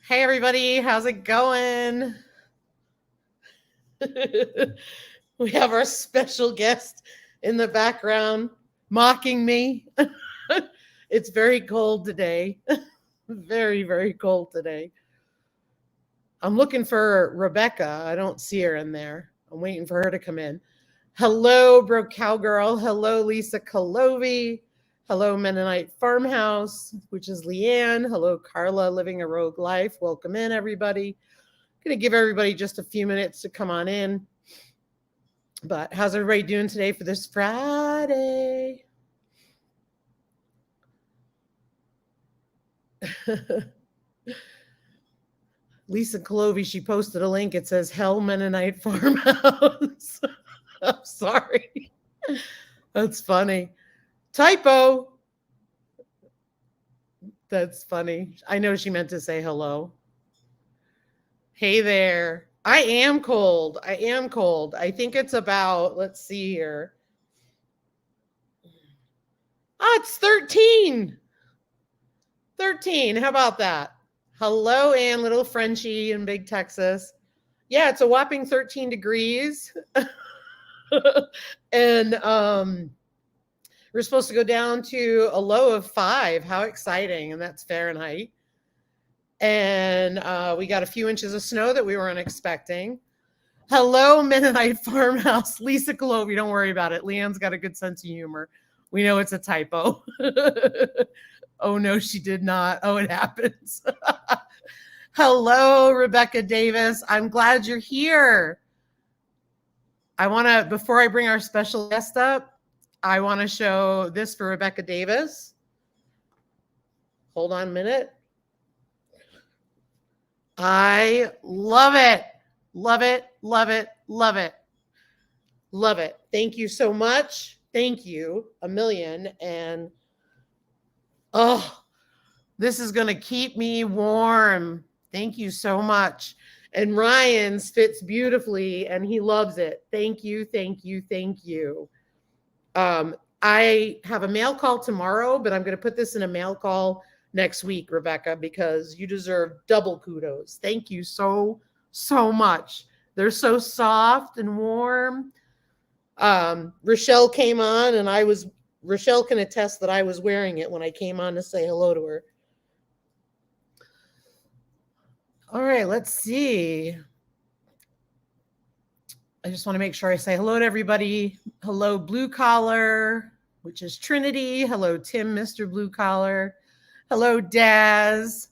Hey everybody, how's it going? We have our special guest in the background mocking me. It's very cold today. Very, very cold today. I'm looking for Rebecca. I don't see her in there. I'm waiting for her to come in. Hello, Bro Cowgirl. Hello, Lisa Calovi. Hello, Mennonite Farmhouse, which is Leanne. Hello, Carla, Living a Rogue Life. Welcome in, everybody. Going to give everybody just a few minutes to come on in. But how's everybody doing today for this Friday? Lisa Calovi, she posted a link. It says Hell Mennonite Farmhouse. I'm sorry. That's funny. Typo. That's funny. I know she meant to say hello. Hey there. I am cold. I think it's about, let's see here. Oh, it's 13. 13. How about that? Hello, Ann, little Frenchie in Big Texas. Yeah, it's a whopping 13 degrees. And we're supposed to go down to a low of 5. How exciting. And that's Fahrenheit. And we got a few inches of snow that we weren't expecting. Hello, Mennonite Farmhouse. Lisa Calovi, don't worry about it. Leanne's got a good sense of humor. We know it's a typo. Oh, no, she did not. Oh, it happens. Hello, Rebecca Davis. I'm glad you're here. I want to, before I bring our special guest up, I want to show this for Rebecca Davis. Hold on a minute. I love it. Love it. Love it. Love it. Love it. Thank you so much. Thank you a million. And oh, this is going to keep me warm. Thank you so much. And Ryan's fits beautifully and he loves it. Thank you. Thank you. Thank you. I have a mail call tomorrow, but I'm going to put this in a mail call next week, Rebecca, because you deserve double kudos. Thank you so, so much. They're so soft and warm. Rachelle came on and Rachelle can attest that I was wearing it when I came on to say hello to her. All right, let's see. I just want to make sure I say hello to everybody. Hello, Blue Collar, which is Trinity. Hello, Tim, Mr. Blue Collar. Hello, Daz.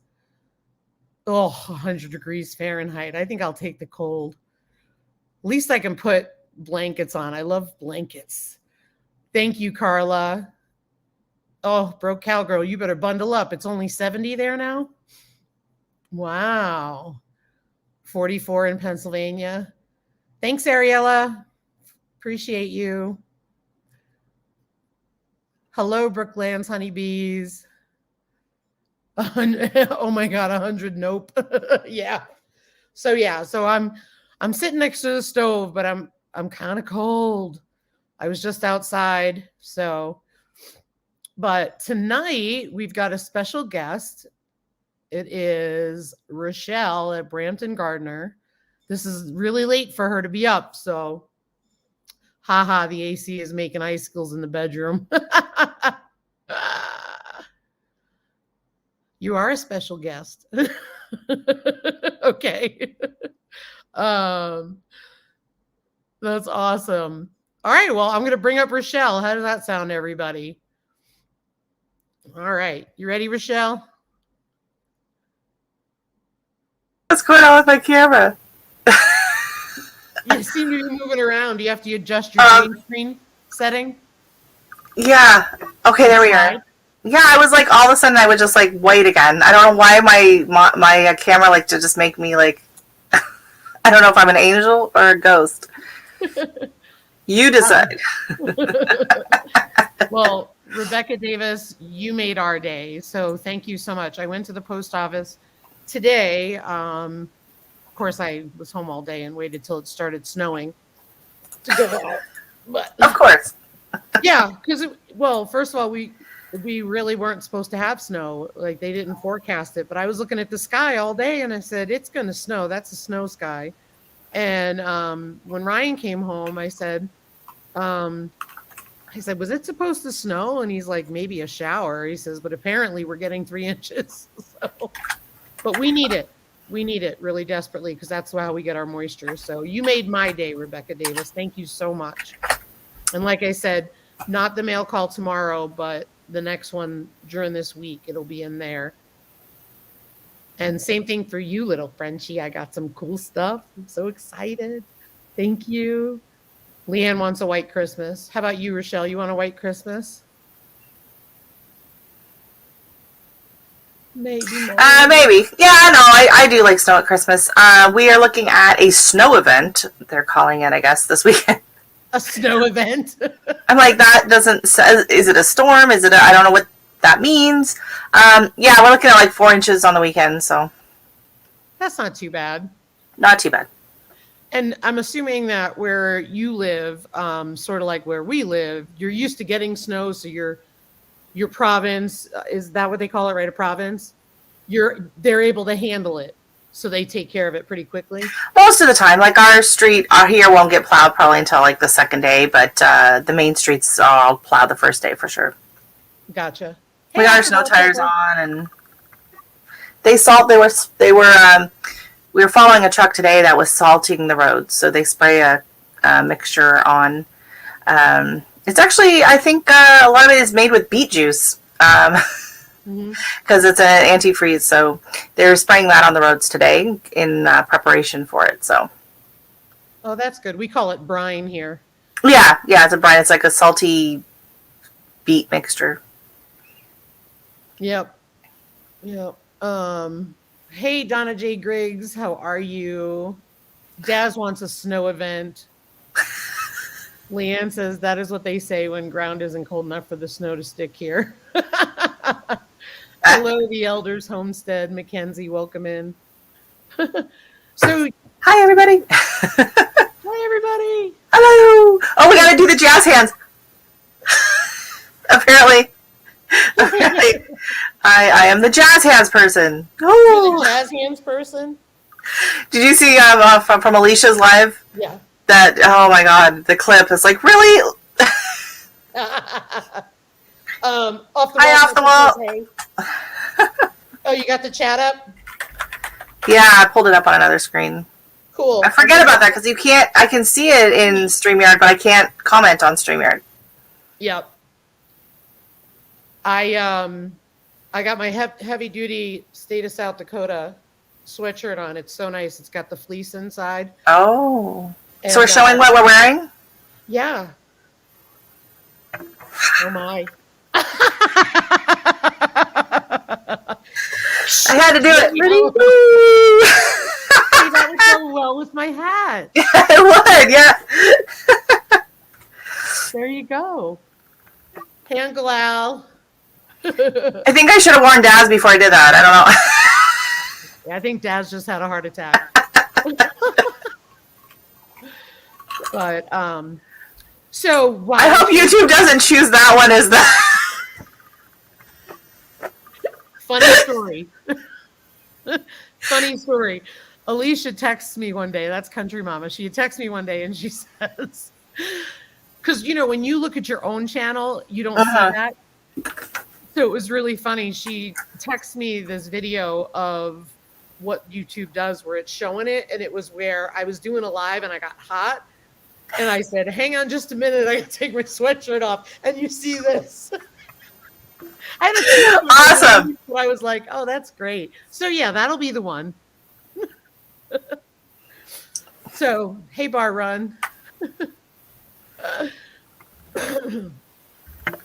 Oh, 100 degrees Fahrenheit. I think I'll take the cold. At least I can put blankets on. I love blankets. Thank you, Carla. Oh, Bro Cowgirl, you better bundle up. It's only 70 there now. Wow. 44 in Pennsylvania. Thanks, Ariella. Appreciate you. Hello, Brooklands honeybees. Oh my God, 100. Nope. Yeah. So I'm sitting next to the stove, but I'm kind of cold. I was just outside. But tonight we've got a special guest. It is Rachelle at Brampton Gardener. This is really late for her to be up. So, haha, the AC is making icicles in the bedroom. You are a special guest. Okay. That's awesome. All right. Well, I'm going to bring up Rachelle. How does that sound, everybody? All right. You ready, Rachelle? What's going on with my camera? You seem to be moving around. Do you have to adjust your green screen setting? Yeah. Okay, there we are. Yeah, I was like, all of a sudden I would just like white again. I don't know why my camera like to just make me like, I don't know if I'm an angel or a ghost. You decide. Well, Rebecca Davis, you made our day. So thank you so much. I went to the post office today. Of course, I was home all day and waited till it started snowing to go out. But of course. Yeah, because, well, first of all, we really weren't supposed to have snow. Like they didn't forecast it, but I was looking at the sky all day and I said, it's going to snow. That's a snow sky. And when Ryan came home, um, I said, was it supposed to snow? And he's like, maybe a shower. He says, but apparently we're getting 3 inches. So, but we need it. We need it really desperately because that's how we get our moisture. So you made my day, Rebecca Davis. Thank you so much. And like I said, not the mail call tomorrow, but the next one during this week, it'll be in there. And same thing for you, little Frenchie. I got some cool stuff. I'm so excited. Thank you. Leanne wants a white Christmas. How about you, Rachelle? You want a white Christmas? Maybe. Maybe. Yeah, no, I do like snow at Christmas. We are looking at a snow event. They're calling it, I guess, this weekend. A snow event. I'm like, that doesn't say, is it a storm? Is it I don't know what that means. Yeah, we're looking at like 4 inches on the weekend, so. That's not too bad. Not too bad. And I'm assuming that where you live, sort of like where we live, you're used to getting snow, so your province, is that what they call it, right? A province? They're able to handle it. So they take care of it pretty quickly? Most of the time. Like our street here won't get plowed probably until like the second day, but the main streets I'll plow the first day for sure. Gotcha. We got our snow tires on, and we were following a truck today that was salting the roads. So they spray a mixture on. It's actually, I think a lot of it is made with beet juice. Because it's an antifreeze, so they're spraying that on the roads today in preparation for it. So, oh, that's good. We call it brine here. Yeah, it's a brine. It's like a salty beet mixture. Yep. Hey, Donna J. Griggs, how are you? Daz wants a snow event. Leanne says that is what they say when ground isn't cold enough for the snow to stick here. Hello, the Elders Homestead. Mackenzie, welcome in. So, hi, everybody. Hi, everybody. Hello. Oh, we got to do the jazz hands. Apparently, I am the jazz hands person. Oh. You're the jazz hands person? Did you see from Alicia's live? Yeah. That, oh my God, the clip is like, really? Off the wall. Oh, you got the chat up? Yeah, I pulled it up on another screen. Cool. I forget about that because I can see it in StreamYard, but I can't comment on StreamYard. Yep. I got my heavy duty state of South Dakota sweatshirt on. It's so nice. It's got the fleece inside. Oh. And, so we're showing what we're wearing? Yeah. Oh my. I had to do it. Hey, that would go well with my hat. Yeah, it would, yeah. There you go. Pangalal. I think I should have worn Daz before I did that. I don't know. Yeah, I think Daz just had a heart attack. But so wow. I hope YouTube doesn't choose that one as the funny story. Funny story. Alicia texts me one day. That's Country Mama. She texts me one day and she says, because when you look at your own channel, you don't see that. So it was really funny. She texts me this video of what YouTube does where it's showing it, and it was where I was doing a live and I got hot. And I said, hang on just a minute, I gotta take my sweatshirt off. And you see this. I had a awesome. I was like, oh, that's great. So yeah, that'll be the one. So, hey, Bar Run.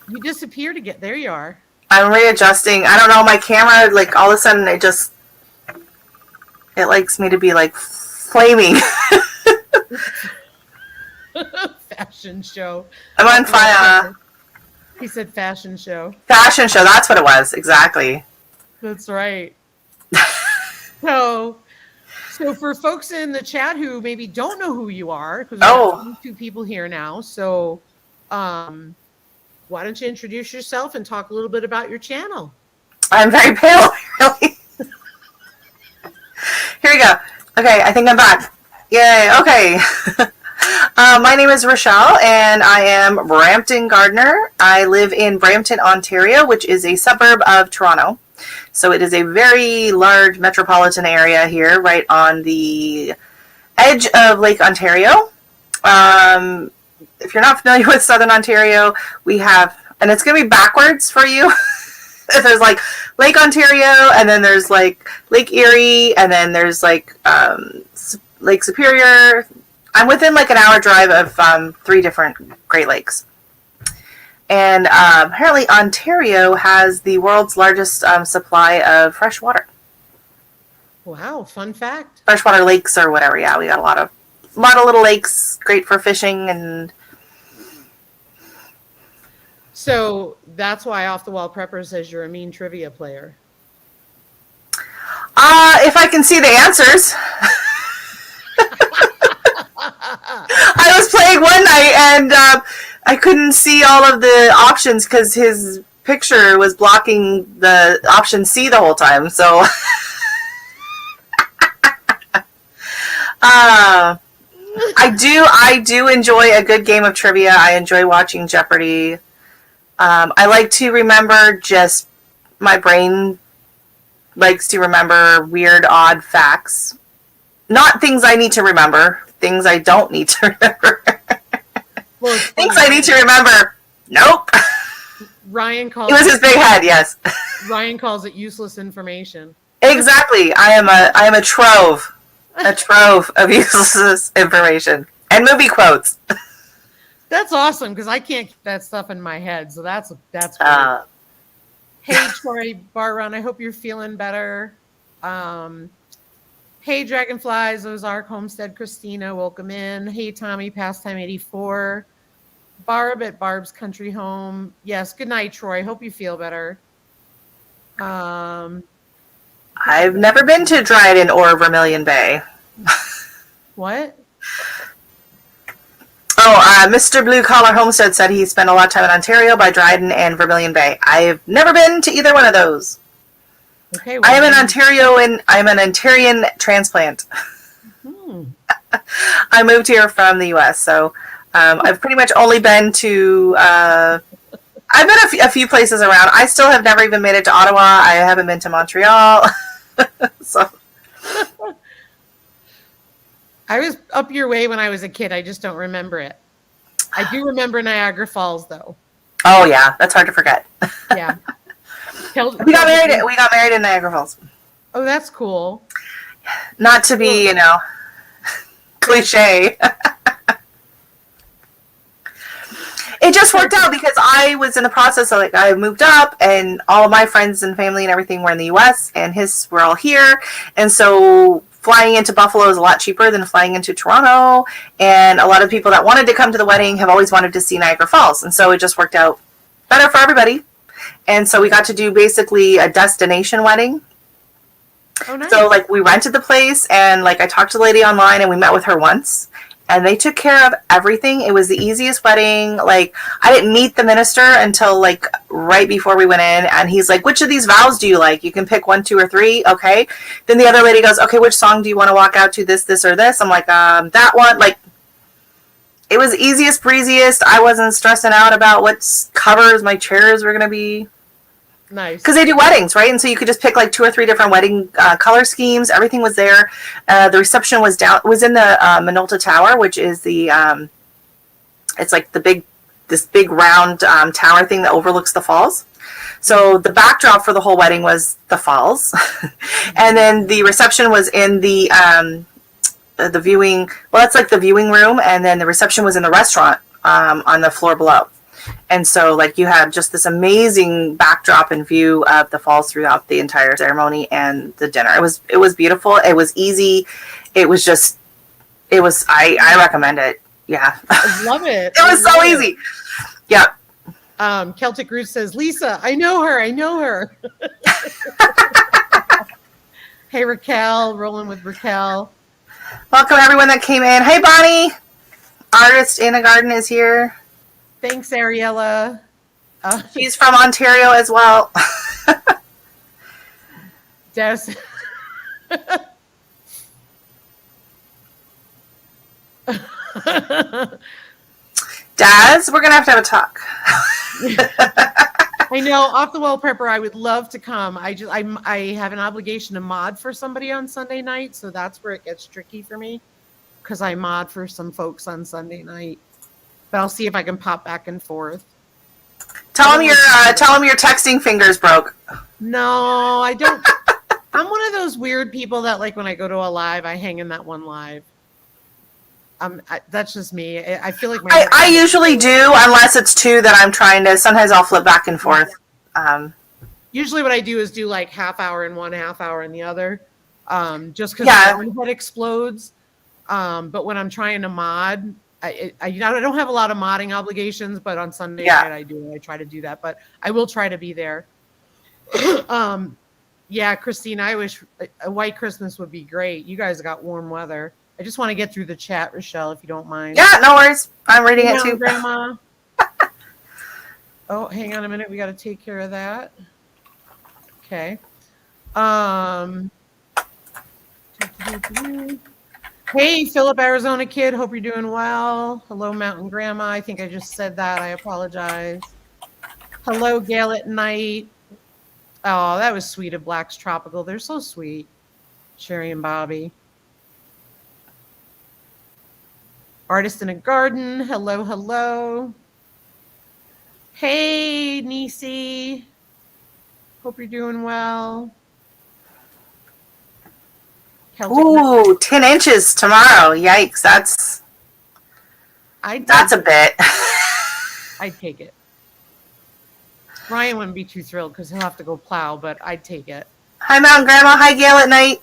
You disappeared again. There you are. I'm readjusting. I don't know, my camera, like all of a sudden it likes me to be like flaming. Fashion show. I'm on fire. He said fashion show. Fashion show, that's what it was, exactly. That's right. So for folks in the chat who maybe don't know who you are, because we have 2 people here now, so why don't you introduce yourself and talk a little bit about your channel? I'm very pale, really. Here we go. Okay, I think I'm back. Yay, okay. My name is Rachelle, and I am Brampton Gardener. I live in Brampton, Ontario, which is a suburb of Toronto. So it is a very large metropolitan area here, right on the edge of Lake Ontario. If you're not familiar with Southern Ontario, we have, and it's going to be backwards for you. There's like Lake Ontario, and then there's like Lake Erie, and then there's like Lake Superior. I'm within like an hour drive of 3 different Great Lakes. And apparently Ontario has the world's largest supply of fresh water. Wow, fun fact. Freshwater lakes or whatever. Yeah, we got a lot of little lakes, great for fishing. And so that's why Off the Wall Prepper says you're a mean trivia player. If I can see the answers. I was playing one night and I couldn't see all of the options because his picture was blocking the option C the whole time. So I do enjoy a good game of trivia. I enjoy watching Jeopardy. I like to remember, just my brain likes to remember weird, odd facts. Not things I need to remember, things I don't need to remember. Well, things I need to remember. Nope. Ryan calls it was his big head, yes. Ryan calls it useless information. Exactly. I am a trove of useless information and movie quotes. That's awesome because I can't keep that stuff in my head. So that's great. Hey Troy Barrun, I hope you're feeling better. Hey Dragonflies, Ozark Homestead Christina, welcome in. Hey Tommy, Pastime 84. Barb at Barb's Country Home. Yes, good night, Troy. Hope you feel better. I've never been to Dryden or Vermilion Bay. What? Oh, Mr. Blue Collar Homestead said he spent a lot of time in Ontario by Dryden and Vermilion Bay. I've never been to either one of those. Okay. Well, I'm an Ontarian transplant. I moved here from the U.S., so I've pretty much only been to. I've been a few places around. I still have never even made it to Ottawa. I haven't been to Montreal. So I was up your way when I was a kid. I just don't remember it. I do remember Niagara Falls, though. Oh yeah, that's hard to forget. Yeah. We got married in Niagara Falls. Oh, that's cool. Not to be, cliche. It just worked out because I was in the process of, I moved up and all of my friends and family and everything were in the U.S. and his were all here. And so flying into Buffalo is a lot cheaper than flying into Toronto. And a lot of people that wanted to come to the wedding have always wanted to see Niagara Falls. And so it just worked out better for everybody. And so we got to do basically a destination wedding. Oh, nice. So we rented the place and I talked to the lady online and we met with her once and they took care of everything. It was the easiest wedding. I didn't meet the minister until right before we went in and he's like, which of these vows do you like? You can pick 1, 2, or 3. Okay. Then the other lady goes, okay, which song do you want to walk out to? This, or this? I'm like, that one. It was easiest, breeziest. I wasn't stressing out about what covers my chairs were going to be. Nice. Because they do weddings, right? And so you could just pick 2 or 3 different wedding color schemes. Everything was there. The reception was in the Minolta Tower, which is the, it's this big round tower thing that overlooks the falls. So the backdrop for the whole wedding was the falls. And then the reception was in the viewing, it's the viewing room. And then the reception was in the restaurant on the floor below. And so you had just this amazing backdrop and view of the falls throughout the entire ceremony and the dinner. It was beautiful. It was easy. I recommend it. Yeah. I love it. It was so easy. Yeah. Celtic Root says, Lisa, I know her. Hey, Raquel, rolling with Raquel. Welcome everyone that came in. Hey, Bonnie. Artist in a Garden is here. Thanks, Ariella. Uh, She's from Ontario as well. Des. Daz, we're going to have a talk. I know, off the wall prepper, I would love to come. I have an obligation to mod for somebody on Sunday night, so that's where it gets tricky for me, because I mod for some folks on Sunday night. But I'll see if I can pop back and forth. Tell him your texting fingers broke. No, I don't. I'm one of those weird people that, like, when I go to a live, I hang in that one live. That's just me. I feel like I usually do, unless it's two that I'm trying to. Sometimes I'll flip back and forth. Usually, what I do is do like half hour in one, half hour in the other, just because my head explodes. But when I'm trying to mod, I don't have a lot of modding obligations, but on Sunday night I do. I try to do that, but I will try to be there. Yeah, Christine, I wish a white Christmas would be great. You guys got warm weather. I just want to get through the chat, Rachelle, if you don't mind. Yeah, no worries. I'm reading it too. Grandma. Oh, hang on a minute. We got to take care of that. Okay. Hey, Philip, Arizona kid. Hope you're doing well. Hello, Mountain Grandma. I think I just said that. I apologize. Hello, Gale at Night. Oh, that was sweet of Black's Tropical. They're so sweet. Sherry and Bobby. Artist in a Garden. Hello, hello. Hey, Nisi. Hope you're doing well. Ooh, 10 inches tomorrow. Yikes. That's a bit. I'd take it. Ryan wouldn't be too thrilled because he'll have to go plow, but I'd take it. Hi, Mountain Grandma. Hi, Gale at Night.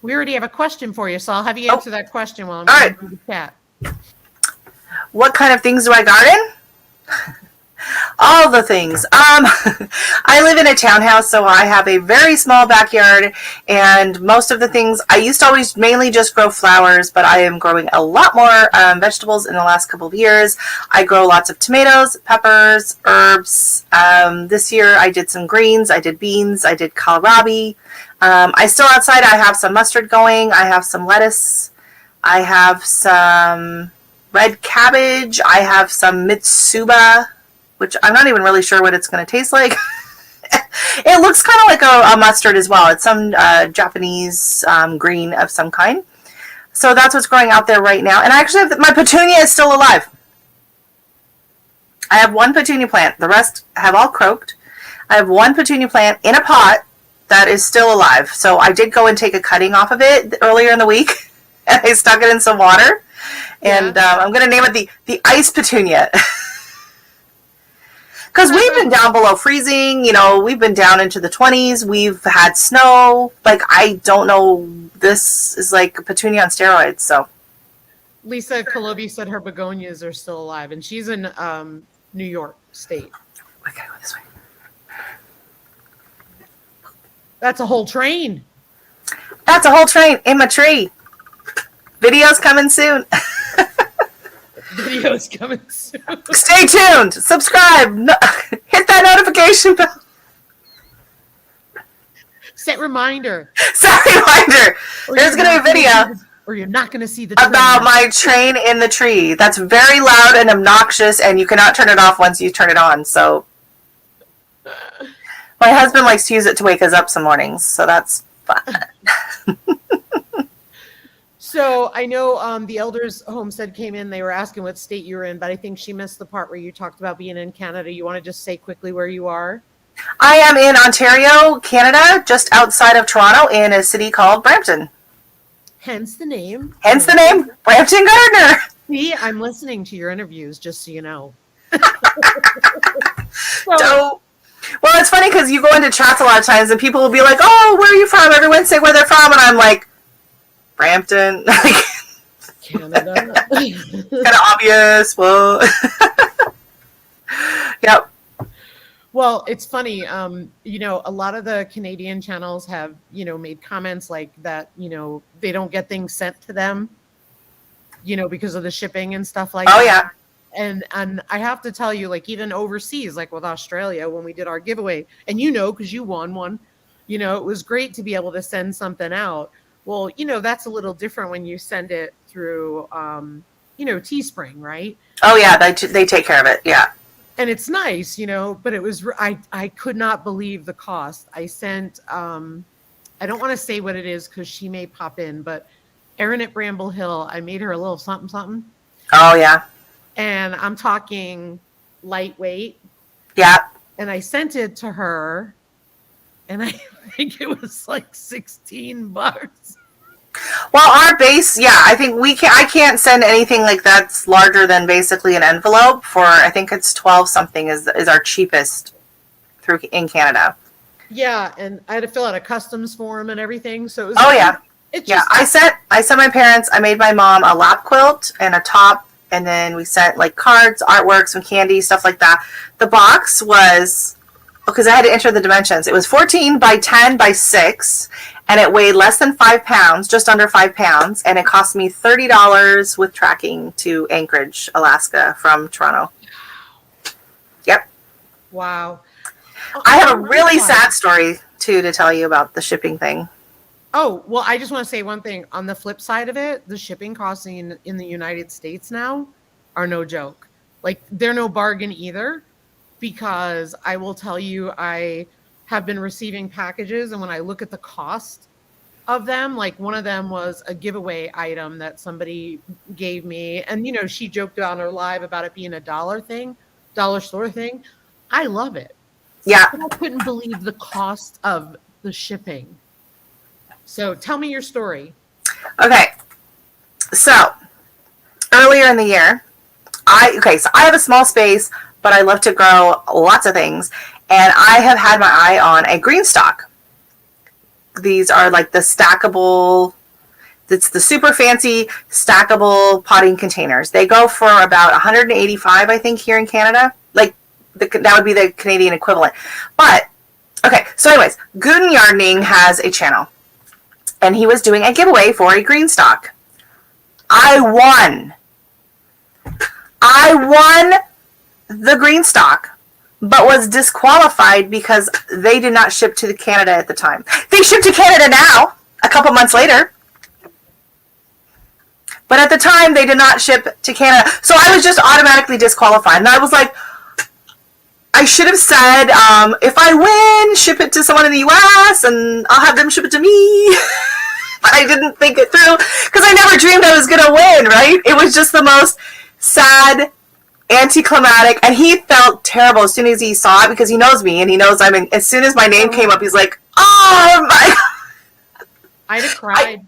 We already have a question for you, so I'll have you answer that question while I'm going through the chat. What kind of things do I garden? All the things. I live in a townhouse, so I have a very small backyard, and most of the things, I used to always mainly just grow flowers, but I am growing a lot more vegetables in the last couple of years. I grow lots of tomatoes, peppers, herbs. This year I did some greens, I did beans, I did kohlrabi. I still outside, I have some mustard going, I have some lettuce, I have some red cabbage, I have some mitsuba, which I'm not even really sure what it's going to taste like. It looks kind of like a mustard as well. It's some Japanese green of some kind. So that's what's growing out there right now. And I actually have my petunia is still alive. I have one petunia plant. The rest have all croaked. I have one petunia plant in a pot that is still alive. So I did go and take a cutting off of it earlier in the week. And I stuck it in some water. And I'm going to name it the ice petunia. Because we've been down below freezing, we've been down into the 20s. We've had snow. Like, I don't know. This is like a petunia on steroids. So, Lisa Kolobi said her begonias are still alive, and she's in New York State. We gotta go this way. That's a whole train. That's a whole train in my tree. Videos coming soon. Videos coming soon. Stay tuned. Subscribe. Hit that notification bell. Set reminder. Set reminder. There's going to be a video. Or you're not going to see the train. About my train in the tree. That's very loud and obnoxious, and you cannot turn it off once you turn it on. So my husband likes to use it to wake us up some mornings, so that's fun. So I know the Elders Homestead came in. They were asking what state you were in, but I think she missed the part where you talked about being in Canada. You want to just say quickly where you are? I am in Ontario, Canada, just outside of Toronto in a city called Brampton. Hence the name. Brampton Gardener. See, I'm listening to your interviews, just so you know. Well, it's funny because you go into chats a lot of times and people will be like, oh, where are you from? Everyone say where they're from. And I'm like, Brampton. Canada. Kind of obvious. Well, yep. Well, it's funny. A lot of the Canadian channels have, made comments like that, they don't get things sent to them, because of the shipping and stuff like that. Oh, yeah. And I have to tell you, like even overseas, like with Australia, when we did our giveaway, and because you won one, it was great to be able to send something out. Well, that's a little different when you send it through, Teespring, right? Oh yeah, they take care of it. Yeah. And it's nice, but it was, I could not believe the cost. I sent, I don't want to say what it is because she may pop in, but Erin at Bramble Hill, I made her a little something, something. Oh yeah. And I'm talking lightweight. Yeah. And I sent it to her, and I think it was like $16. Well, our base, yeah, I think I can't send anything like that's larger than basically an envelope for, I think it's 12 something is our cheapest in Canada. Yeah, and I had to fill out a customs form and everything. So it was I sent my parents, I made my mom a lap quilt and a top, and then we sent like cards, artwork, some candy, stuff like that. The box was, because I had to enter the dimensions, it was 14 by 10 by 6, and it weighed less than 5 pounds, just under 5 pounds, and it cost me $30 with tracking to Anchorage, Alaska from Toronto. Yep. Wow. I have a really sad story, too, to tell you about the shipping thing. Oh, well, I just want to say one thing. On the flip side of it, the shipping costs in the United States now are no joke. Like, they're no bargain either, because I will tell you, I have been receiving packages, and when I look at the cost of them, like one of them was a giveaway item that somebody gave me. And, she joked on her live about it being a dollar store thing. I love it. Yeah. But I couldn't believe the cost of the shipping. So tell me your story. Okay. So earlier in the year, so I have a small space, but I love to grow lots of things. And I have had my eye on a green stock. These are like the stackable, it's the super fancy stackable potting containers. They go for about $185, I think, here in Canada. Like that would be the Canadian equivalent. But okay, so anyways, Guten Gardening has a channel, and he was doing a giveaway for a green stock. I won the green stock, but was disqualified because they did not ship to Canada at the time. They ship to Canada now, a couple months later. But at the time, they did not ship to Canada. So I was just automatically disqualified. And I was like, I should have said, if I win, ship it to someone in the U.S. and I'll have them ship it to me. But I didn't think it through because I never dreamed I was going to win, right? It was just the most sad, anticlimactic, and he felt terrible as soon as he saw it because he knows me and he knows as soon as my name came up, he's like, oh my God. I'd have cried.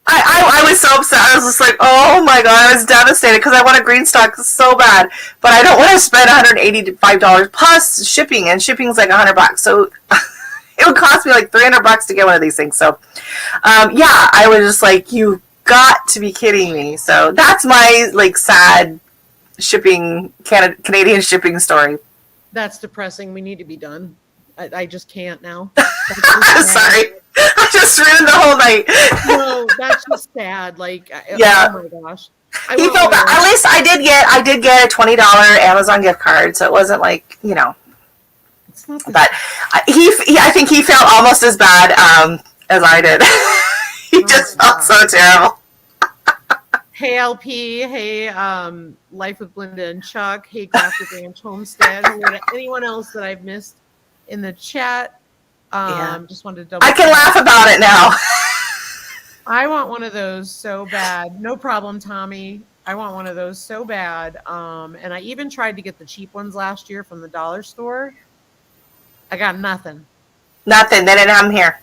I was so upset. I was just like, oh my God, I was devastated because I want a green stock so bad, but I don't want to spend $185 plus shipping, and shipping's like $100. So it would cost me like $300 to get one of these things. So, I was just like, you got to be kidding me. So that's my like sad shipping Canadian shipping story. That's depressing. We need to be done. I just can't now. I'm sorry. I just ruined the whole night. No, that's just sad. Like, yeah. Oh my gosh. He felt bad. At least I did get a $20 Amazon gift card, so it wasn't like, It's not but I think he felt almost as bad as I did. He just felt so terrible. Hey LP, hey Life with Linda and Chuck, hey Grafted Ranch Homestead, anyone else that I've missed in the chat. Just wanted to double. I can laugh about it now. I want one of those so bad. No problem, Tommy. I want one of those so bad. And I even tried to get the cheap ones last year from the dollar store. I got nothing. Nothing. They didn't have them here.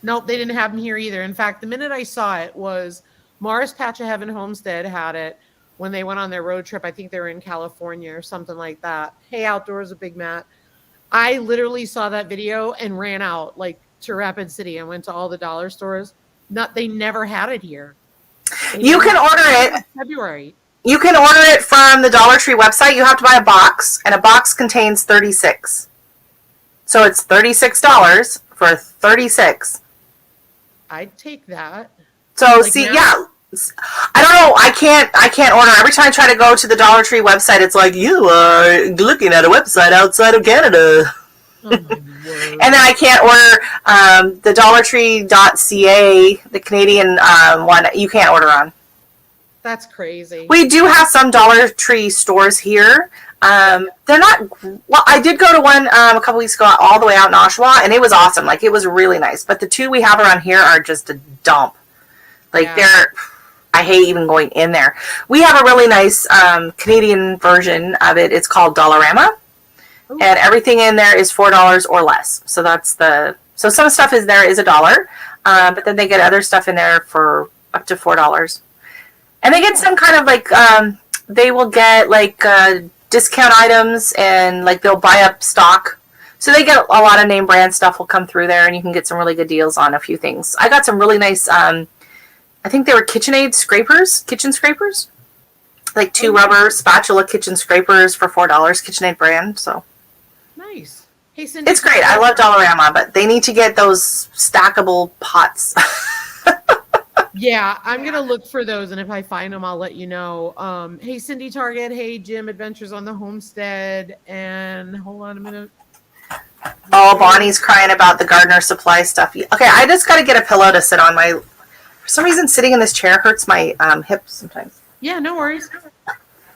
Nope, they didn't have them here either. In fact, the minute I saw it was Mars Patch of Heaven Homestead had it when they went on their road trip. I think they were in California or something like that. Hey Outdoors, a Big Matt. I literally saw that video and ran out like to Rapid City and went to all the dollar stores. They never had it here. You can order it February. You can order it from the Dollar Tree website. You have to buy a box, and a box contains 36. So it's $36 for 36. I'd take that. So like see, now? yeah, I don't know. I can't order. Every time I try to go to the Dollar Tree website, it's like, you are looking at a website outside of Canada. Oh my word. And then I can't order the dollartree.ca, the Canadian one, you can't order on. That's crazy. We do have some Dollar Tree stores here. They're not, well, I did go to one a couple weeks ago all the way out in Oshawa, and it was awesome. Like, it was really nice. But the two we have around here are just a dump. Like, I hate even going in there. We have a really nice Canadian version of it. It's called Dollarama. Ooh. And everything in there is $4 or less. So so some stuff is $1, but then they get other stuff in there for up to $4. And they get some kind of like, they will get like discount items, and like they'll buy up stock. So they get a lot of name brand stuff will come through there, and you can get some really good deals on a few things. I got some really nice, I think they were kitchen scrapers. Like 2 rubber spatula kitchen scrapers for $4, KitchenAid brand, so. Nice. Hey, Cindy. It's great. I love Dollarama, but they need to get those stackable pots. Yeah, I'm going to look for those, and if I find them, I'll let you know. Hey, Cindy Target. Hey, Jim, Adventures on the Homestead. And hold on a minute. Oh, Bonnie's crying about the gardener supply stuff. Okay, I just got to get a pillow to sit on. For some reason, sitting in this chair hurts my hips sometimes. Yeah, no worries.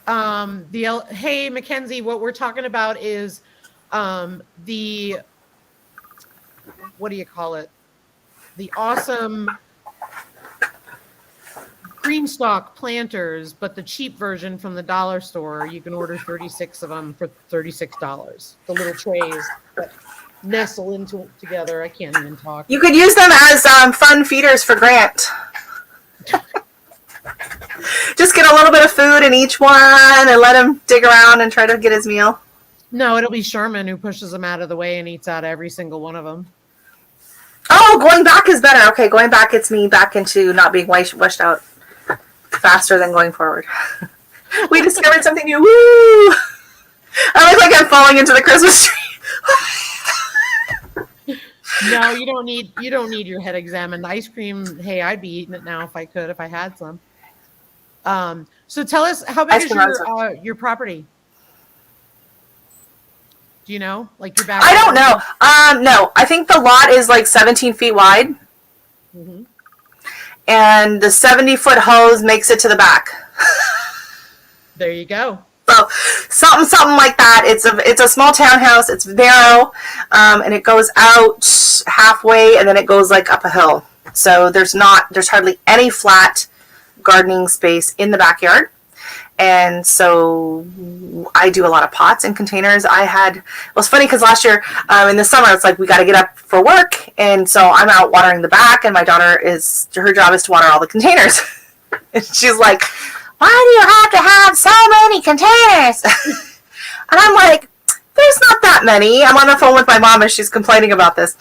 Hey, Mackenzie, what we're talking about is the, what do you call it? The awesome green stalk planters, but the cheap version from the dollar store. You can order 36 of them for $36. The little trays that nestle into together. I can't even talk. You could use them as fun feeders for Grant. Just get a little bit of food in each one and let him dig around and try to get his meal. No, it'll be Sherman who pushes them out of the way and eats out every single one of them. Oh, going back is better. Okay, going back gets me back into not being washed out faster than going forward. We discovered something new. Woo! I look like I'm falling into the Christmas tree. No, you don't need your head examined. Ice cream, hey, I'd be eating it now if I had some. So tell us, how big is your property? Do you know? Like your back? I don't know. No, I think the lot is like 17 feet wide. Mm-hmm. And the 70-foot hose makes it to the back. There you go. So something like that. It's a small townhouse. It's narrow, and it goes out halfway, and then it goes like up a hill. So there's hardly any flat gardening space in the backyard. And so I do a lot of pots and containers. It's funny because last year in the summer, it's like we got to get up for work. And so I'm out watering the back, and my daughter her job is to water all the containers. And she's like, why do you have to have so many containers? And I'm like, there's not that many. I'm on the phone with my mom and she's complaining about this.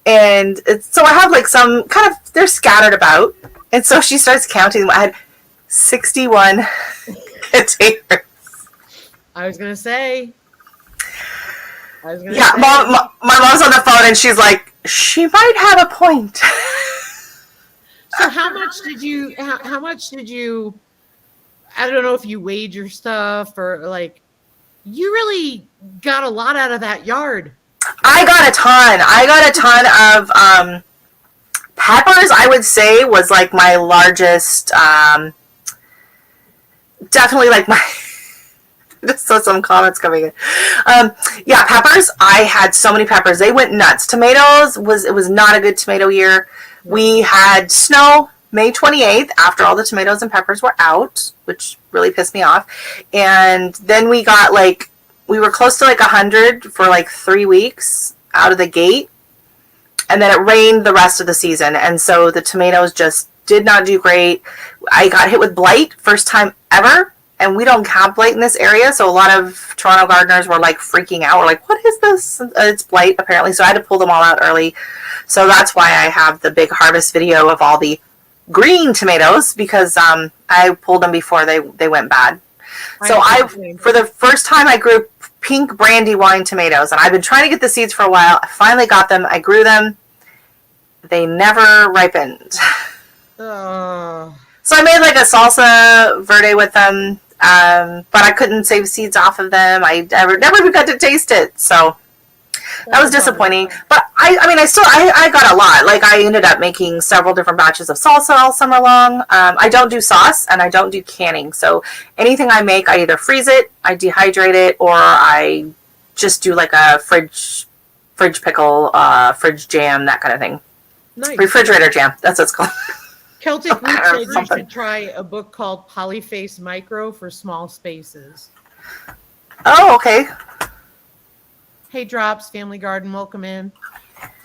And so I have like some kind of, they're scattered about. And so she starts counting them. I had 61 containers. I was going to say. Yeah, my mom's on the phone and she's like, she might have a point. So how much did you, I don't know if you weighed your stuff or like, you really got a lot out of that yard. I got a ton of peppers, I would say, was like my largest, definitely like my, just saw some comments coming in. Yeah, peppers, I had so many peppers. They went nuts. Tomatoes, it was not a good tomato year. We had snow May 28th after all the tomatoes and peppers were out, which really pissed me off. And then we got we were close to 100 for 3 weeks out of the gate. And then it rained the rest of the season. And so the tomatoes just did not do great. I got hit with blight, first time ever. And we don't have blight in this area. So a lot of Toronto gardeners were freaking out. We're like, what is this? It's blight apparently. So I had to pull them all out early. So that's why I have the big harvest video of all the green tomatoes, because I pulled them before they went bad. So for the first time, I grew pink Brandywine tomatoes, and I've been trying to get the seeds for a while. I finally got them. I grew them. They never ripened. So So I made like a salsa verde with them, but I couldn't save seeds off of them. I never even got to taste it, so that was disappointing. But I mean, I got a lot. Like I ended up making several different batches of salsa all summer long. I don't do sauce and I don't do canning. So anything I make, I either freeze it, I dehydrate it, or I just do like a fridge pickle, fridge jam, that kind of thing. Nice. Refrigerator jam. That's what it's called. Celtic Root said you should try a book called Polyface Micro for Small Spaces. Oh, okay. Hey, Drops, Family Garden, welcome in.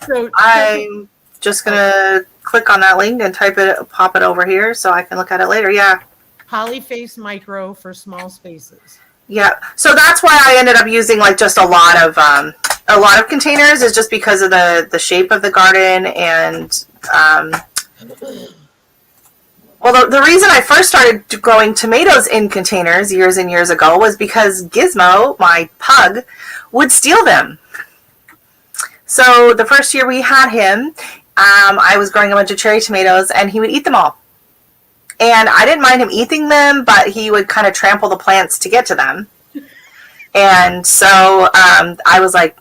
So I'm just going to click on that link and pop it over here so I can look at it later. Yeah. Polyface Micro for Small Spaces. Yeah. So that's why I ended up using like just a lot of containers, is just because of the shape of the garden. And well, the reason I first started growing tomatoes in containers years and years ago was because Gizmo, my pug, would steal them. So the first year we had him, I was growing a bunch of cherry tomatoes and he would eat them all. And I didn't mind him eating them, but he would kind of trample the plants to get to them. And so I was like,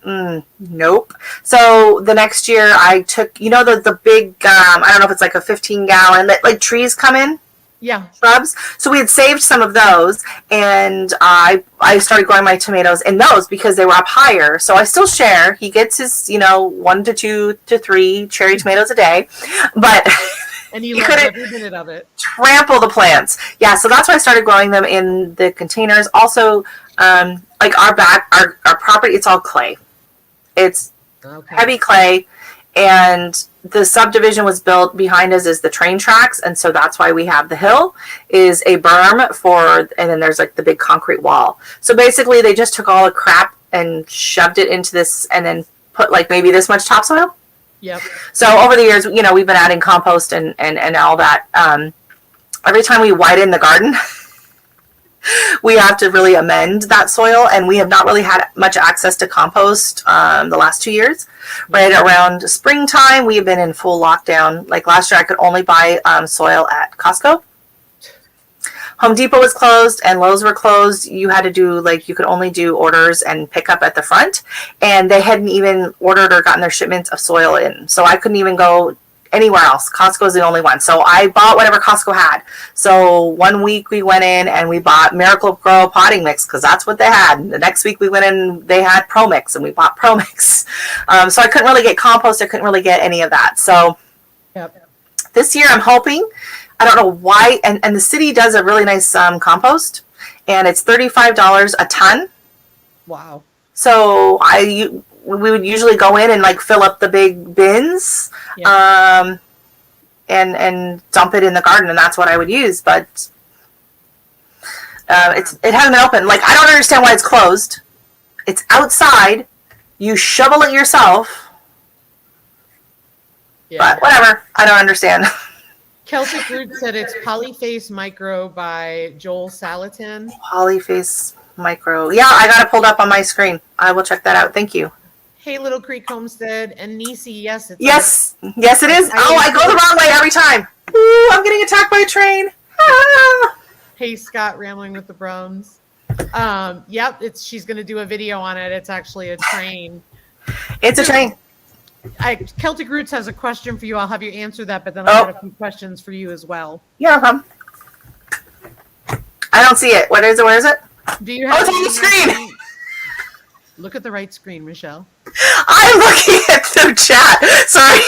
nope. So the next year I took, the big, I don't know if it's like a 15-gallon that like trees come in. Yeah. Shrubs. So we had saved some of those, and I started growing my tomatoes in those because they were up higher. So I still share. He gets his, 1 to 2 to 3 cherry tomatoes a day, but and he loved every minute of it. Trample the plants. Yeah. So that's why I started growing them in the containers. Also, like our property, it's all clay. It's heavy clay, and the subdivision was built behind us is the train tracks, and so that's why we have the hill is a berm and then there's like the big concrete wall. So basically they just took all the crap and shoved it into this and then put like maybe this much topsoil. Yep. So over the years, we've been adding compost and all that. Every time we widen the garden, we have to really amend that soil, and we have not really had much access to compost the last 2 years. Right around springtime, we have been in full lockdown. Like last year, I could only buy soil at Costco. Home Depot was closed and Lowe's were closed. You had to do you could only do orders and pick up at the front, and they hadn't even ordered or gotten their shipments of soil in. So I couldn't even go anywhere else. Costco is the only one. So I bought whatever Costco had. So 1 week we went in and we bought Miracle Grow potting mix because that's what they had. And the next week we went in, they had Pro Mix, and we bought Pro Mix. So I couldn't really get compost. I couldn't really get any of that. So This year I'm hoping, I don't know why, and the city does a really nice compost, and it's $35 a ton. Wow. So we would usually go in and fill up the big bins, and dump it in the garden, and that's what I would use. But it hasn't been open. I don't understand why it's closed. It's outside. You shovel it yourself. Yeah. But whatever. I don't understand. Celtic Root said it's Polyface Micro by Joel Salatin. Polyface Micro. Yeah, I got it pulled up on my screen. I will check that out. Thank you. Hey, Little Creek Homestead and Nisi, yes. Yes, it is. I go the wrong way every time. Ooh, I'm getting attacked by a train. Ah. Hey, Scott, Rambling with the Browns. Yep, she's going to do a video on it. It's actually a train. It's a train. Celtic Roots has a question for you. I'll have you answer that, but then I've got a few questions for you as well. Yeah, I don't see it. Where is it? Do you have it's on the screen. Look at the right screen, Rachelle. I'm looking at the chat. Sorry.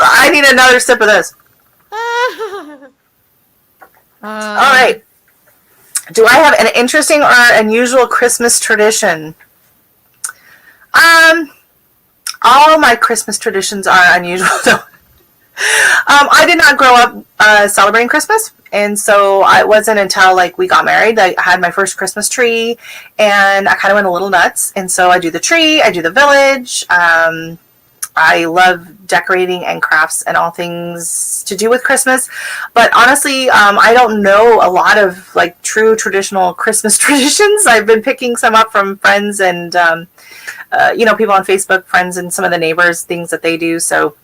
I need another sip of this. All right. Do I have an interesting or unusual Christmas tradition? All my Christmas traditions are unusual. I did not grow up celebrating Christmas, and so it wasn't until we got married that I had my first Christmas tree, and I kind of went a little nuts. And so I do the tree, I do the village. I love decorating and crafts and all things to do with Christmas. But honestly, I don't know a lot of true traditional Christmas traditions. I've been picking some up from friends and people on Facebook, friends and some of the neighbors, things that they do. So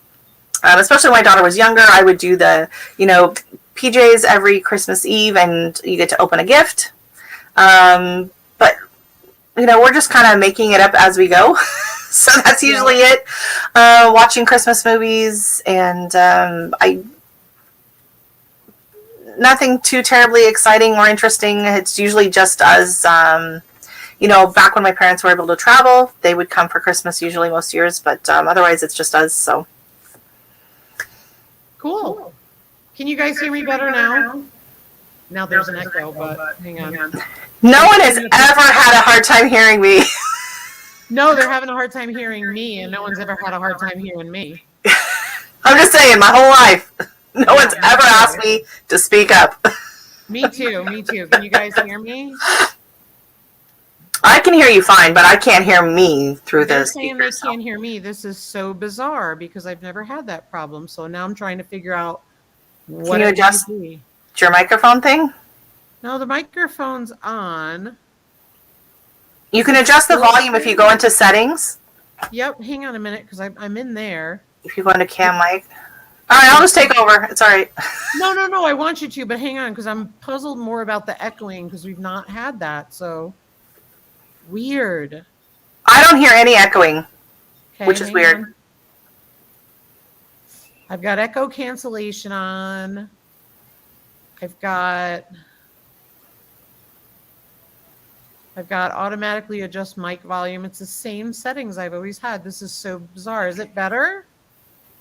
Especially when my daughter was younger, I would do the, PJs every Christmas Eve, and you get to open a gift. But we're just kind of making it up as we go. So that's usually it. Watching Christmas movies, and nothing too terribly exciting or interesting. It's usually just us. Back when my parents were able to travel, they would come for Christmas usually most years, but otherwise it's just us. So cool. Can you guys hear me better now? Now there's an echo, but hang on. No one has ever had a hard time hearing me. No, they're having a hard time hearing me, and no one's ever had a hard time hearing me. I'm just saying, my whole life, no one's ever asked me to speak up. Me too. Can you guys hear me? I can hear you fine, but I can't hear me through this. They're saying they can't hear me. This is so bizarre because I've never had that problem. So now I'm trying to figure out what. Can you adjust your microphone thing? No, the microphone's on. You can adjust the volume if you go into settings. Yep, hang on a minute because I'm in there. If you go into cam mic. All right, I'll just take over. It's all right. No, I want you to, but hang on because I'm puzzled more about the echoing because we've not had that. So weird. I don't hear any echoing, which is weird. On. I've got echo cancellation on. I've got automatically adjust mic volume. It's the same settings I've always had. This is so bizarre. Is it better?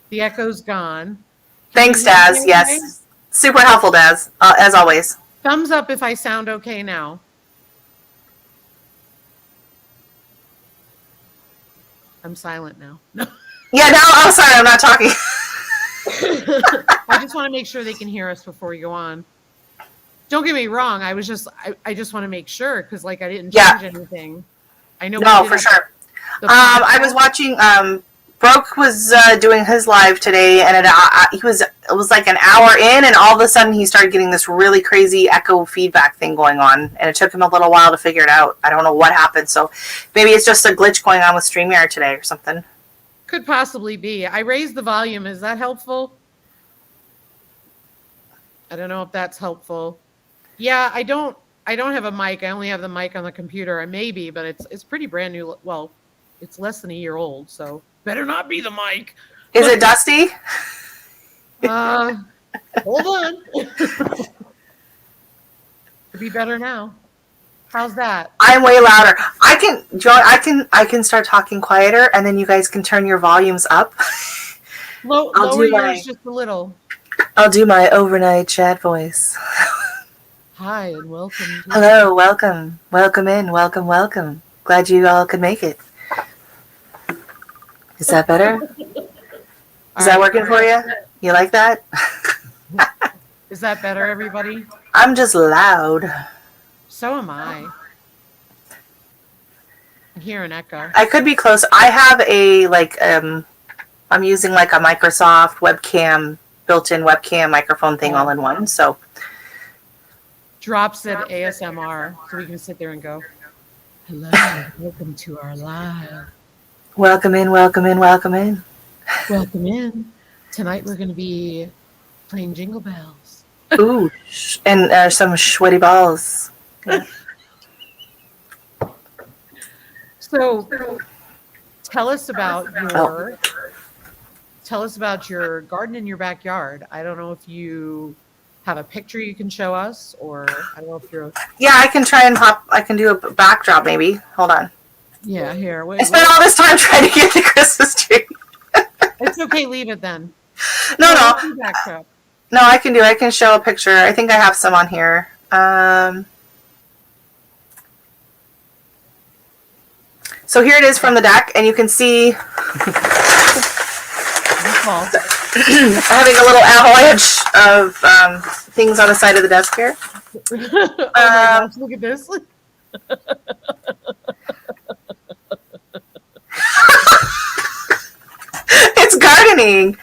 The echo's gone. Thanks, Daz. Yes. Super helpful, Daz, as always. Thumbs up if I sound okay now. I'm silent now. Yeah, no, I'm sorry. I'm not talking. I just want to make sure they can hear us before we go on. Don't get me wrong. I just want to make sure because I didn't change anything. I know. No, for sure. I was watching. Broke was doing his live today, and it was like an hour in, and all of a sudden he started getting this really crazy echo feedback thing going on, and it took him a little while to figure it out. I don't know what happened, so maybe it's just a glitch going on with StreamYard today or something. Could possibly be. I raised the volume. Is that helpful? I don't know if that's helpful. Yeah, I don't have a mic. I only have the mic on the computer. Maybe, but it's pretty brand new. Well, it's less than a year old, so better not be the mic. Is it dusty? Hold on. Could be better now. How's that? I'm way louder. I can start talking quieter, and then you guys can turn your volumes up. Lower yours just a little. I'll do my overnight chat voice. Hi and welcome. Hello, welcome. Welcome in. Welcome. Glad you all could make it. Is that better? Is that working for you? You like that? Is that better, everybody? I'm just loud. So am I. I hear an echo. I could be close. I have I'm using a Microsoft webcam, built-in webcam microphone thing all in one, so. Drops said ASMR, so we can sit there and go, hello, welcome to our live. Welcome in. Welcome in. Tonight we're going to be playing Jingle Bells. Ooh, and some sweaty balls. So, tell us about your garden in your backyard. I don't know if you have a picture you can show us, or I don't know if you're. Yeah, I can try and I can do a backdrop maybe. Hold on. Yeah, here. I spent all this time trying to get the Christmas tree. It's okay. Leave it then. No. Backdrop. No, I can show a picture. I think I have some on here. So here it is from the deck, and you can see having a little avalanche of things on the side of the desk here. Oh my gosh, look at this. It's gardening.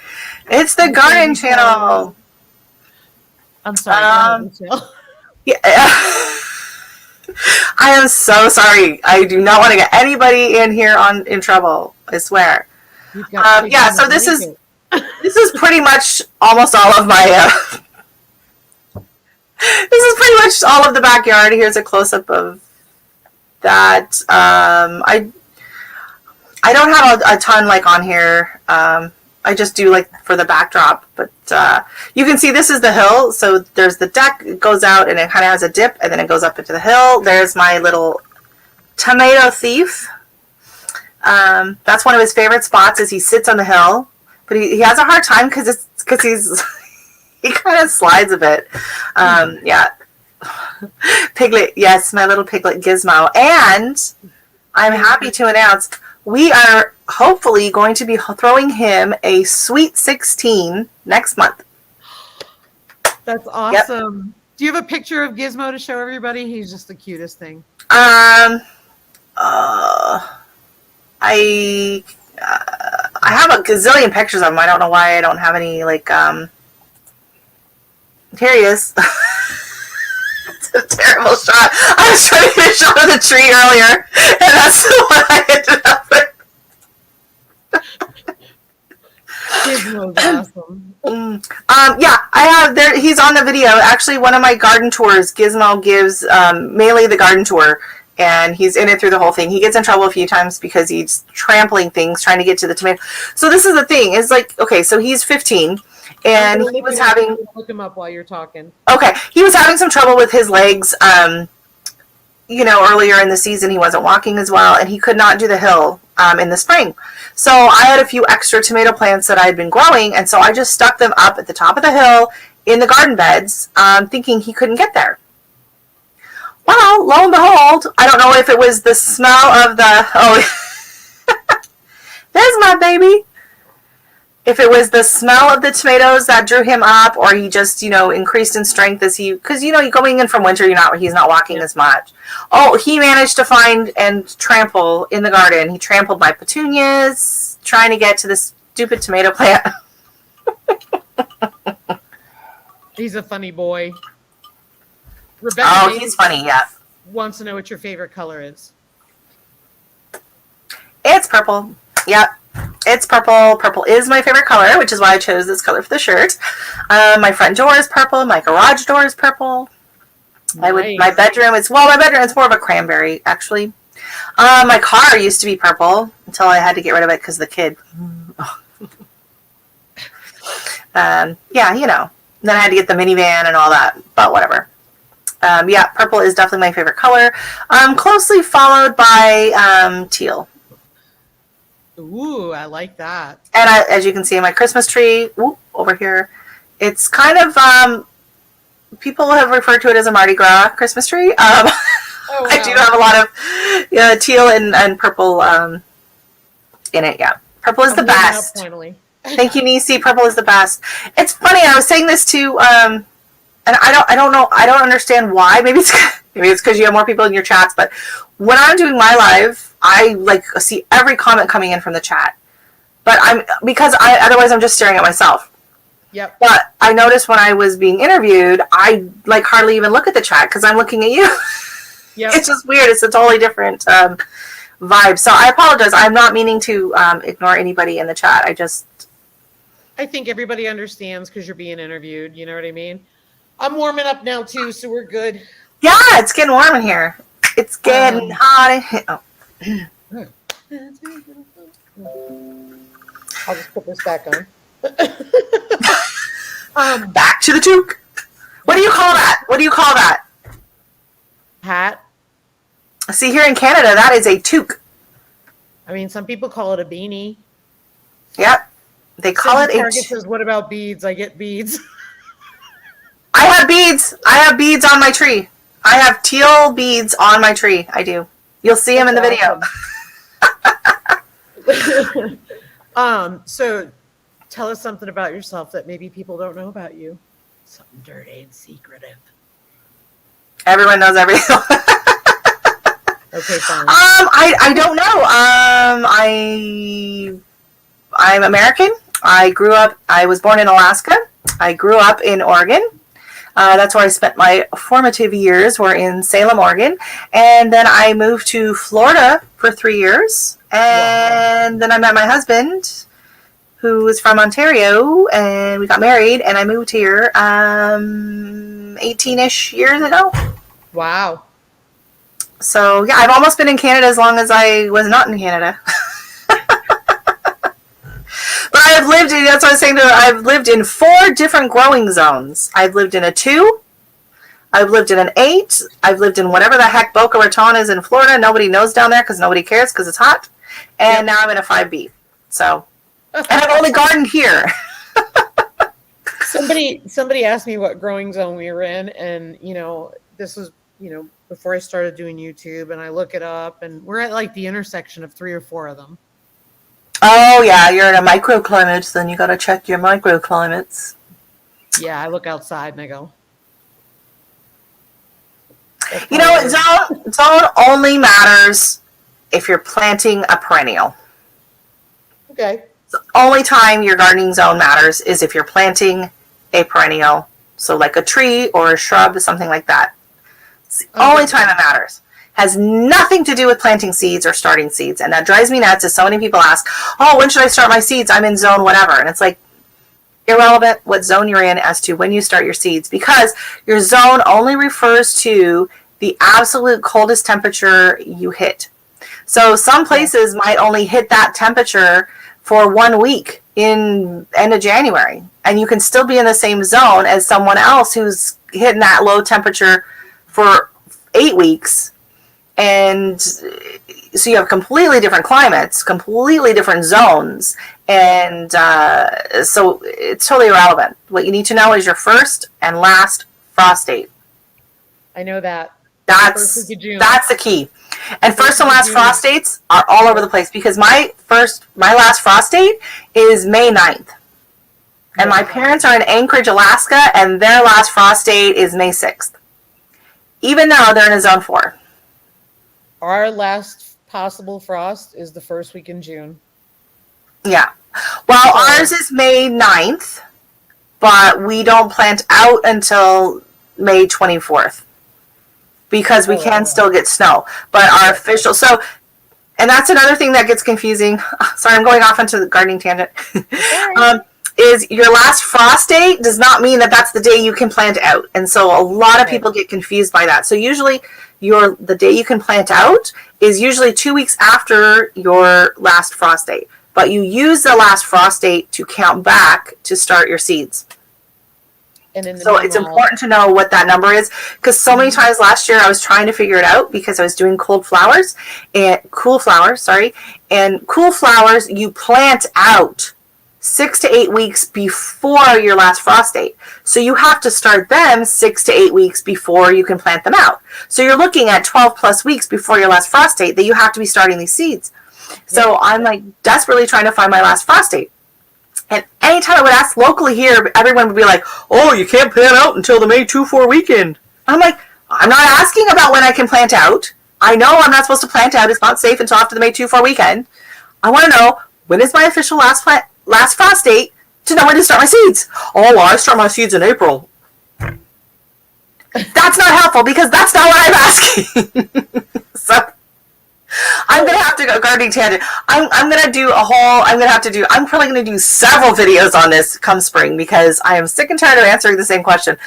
It's the garden channel. I'm sorry. Yeah. I am so sorry. I do not want to get anybody in here in trouble. I swear. Yeah. So this is This is pretty much almost all of my. This is pretty much all of the backyard. Here's a close up of that. I don't have a ton like on here. I just do like for the backdrop, but you can see this is the hill. So there's the deck, it goes out and it kind of has a dip and then it goes up into the hill. There's my little tomato thief. That's one of his favorite spots is he sits on the hill, but he has a hard time because he's he kind of slides a bit. Yeah. Piglet, yes, my little piglet Gizmo. And I'm happy to announce we are hopefully going to be throwing him a Sweet 16 next month. That's awesome. Yep. Do you have a picture of Gizmo to show everybody? He's just the cutest thing. I have a gazillion pictures of him. I don't know why I don't have any, like, here he is. It's a terrible shot. I was trying to get a shot of the tree earlier, and that's what I ended up with. Gizmo's awesome. Yeah, I have there. He's on the video. Actually, one of my garden tours, Gizmo gives Melee the garden tour, and he's in it through the whole thing. He gets in trouble a few times because he's trampling things, trying to get to the tomato. So this is the thing. It's like, okay, so he's 15. And he was having look him up while you're talking. Okay, he was having some trouble with his legs. Earlier in the season he wasn't walking as well, and he could not do the hill in the spring. So I had a few extra tomato plants that I had been growing, and so I just stuck them up at the top of the hill in the garden beds, thinking he couldn't get there. Well, lo and behold, I don't know if it was the smell of there's my baby. If it was the smell of the tomatoes that drew him up, or he just, increased in strength because going in from winter, he's not walking as much. Oh, he managed to find and trample in the garden. He trampled my petunias, trying to get to this stupid tomato plant. He's a funny boy. Rebecca he's funny, yeah. Wants to know what your favorite color is. It's purple. Yep. It's purple. Purple is my favorite color, which is why I chose this color for the shirt. My front door is purple. My garage door is purple. Nice. My bedroom is more of a cranberry, actually. My car used to be purple until I had to get rid of it because of the kid. Then I had to get the minivan and all that, but whatever. Purple is definitely my favorite color. Closely followed by teal. Ooh, I like that. And as you can see in my Christmas tree, over here, it's kind of, people have referred to it as a Mardi Gras Christmas tree. Wow. I do have a lot of teal and purple in it, yeah. Purple is the best. Thank you, Nisi. Purple is the best. It's funny, I was saying this to, and I don't know, I don't understand why. Maybe it's because you have more people in your chats, but when I'm doing my live, I see every comment coming in from the chat, but otherwise I'm just staring at myself. Yep. But I noticed when I was being interviewed, I hardly even look at the chat because I'm looking at you. Yep. It's just weird. It's a totally different vibe. So I apologize. I'm not meaning to ignore anybody in the chat. I think everybody understands because you're being interviewed. You know what I mean? I'm warming up now too, so we're good. Yeah, it's getting warm in here. It's getting hot in here. Oh. I'll just put this back on. Back to the toque. What do you call that? Hat. See, here in Canada, that is a toque. I mean, some people call it a beanie. Yep. They call it a Target says, what about beads? I get beads. I have beads. I have beads on my tree. I have teal beads on my tree. I do. You'll see them in the video. So tell us something about yourself that maybe people don't know about you. Something dirty and secretive. Everyone knows everything. Okay, fine. I don't know. I'm American. I was born in Alaska. I grew up in Oregon. That's where I spent my formative years, were in Salem, Oregon. And then I moved to Florida for 3 years. And then I met my husband, who is from Ontario, and we got married, and I moved here 18-ish years ago. Wow. So yeah, I've almost been in Canada as long as I was not in Canada. But I've lived in, that's what I was saying to her, I've lived in 4 different growing zones. I've lived in a 2, I've lived in an 8, I've lived in whatever the heck Boca Raton is in Florida. Nobody knows down there because nobody cares because it's hot. And now I'm in a 5B. So, and I've only gardened here. Somebody asked me what growing zone we were in, and this was before I started doing YouTube, and I look it up, and we're at like the intersection of 3 or 4 of them. Oh yeah, you're in a microclimate, so then you got to check your microclimates. Yeah, I look outside and I go. Zone only matters if you're planting a perennial. Okay. The only time your gardening zone matters is if you're planting a perennial, so like a tree or a shrub, something like that. It's the only time it matters. Has nothing to do with planting seeds or starting seeds. And that drives me nuts as so many people ask, oh, when should I start my seeds? I'm in zone whatever. And it's like irrelevant what zone you're in as to when you start your seeds, because your zone only refers to the absolute coldest temperature you hit. So some places might only hit that temperature for 1 week in end of January. And you can still be in the same zone as someone else who's hitting that low temperature for 8 weeks. And so you have completely different climates, completely different zones, and so it's totally irrelevant. What you need to know is your first and last frost date. I know that. That's the key. And first and last frost dates are all over the place, because my last frost date is May 9th. And my parents are in Anchorage, Alaska, and their last frost date is May 6th. Even though they're in a zone 4. Our last possible frost is the first week in June. Yeah. Well, ours is May 9th, but we don't plant out until May 24th because we can still get snow. But our official, and that's another thing that gets confusing. Sorry, I'm going off into the gardening tangent. Is your last frost date does not mean that that's the day you can plant out. And so a lot of people get confused by that. So usually the day you can plant out is usually 2 weeks after your last frost date. But you use the last frost date to count back to start your seeds. So it's important to know what that number is, because so many times last year I was trying to figure it out because I was doing cool flowers, and cool flowers you plant out 6 to 8 weeks before your last frost date. So you have to start them 6 to 8 weeks before you can plant them out. So you're looking at 12 plus weeks before your last frost date that you have to be starting these seeds. So I'm like desperately trying to find my last frost date. And anytime I would ask locally here, everyone would be like, oh, you can't plant out until the May 2-4 weekend. I'm like, I'm not asking about when I can plant out. I know I'm not supposed to plant out. It's not safe until after the May 2-4 weekend. I want to know, when is my official last frost date to know when to start my seeds? Oh, well, I start my seeds in April. That's not helpful, because that's not what I'm asking. So I'm going to have to go gardening tangent. I'm probably going to do several videos on this come spring, because I am sick and tired of answering the same question.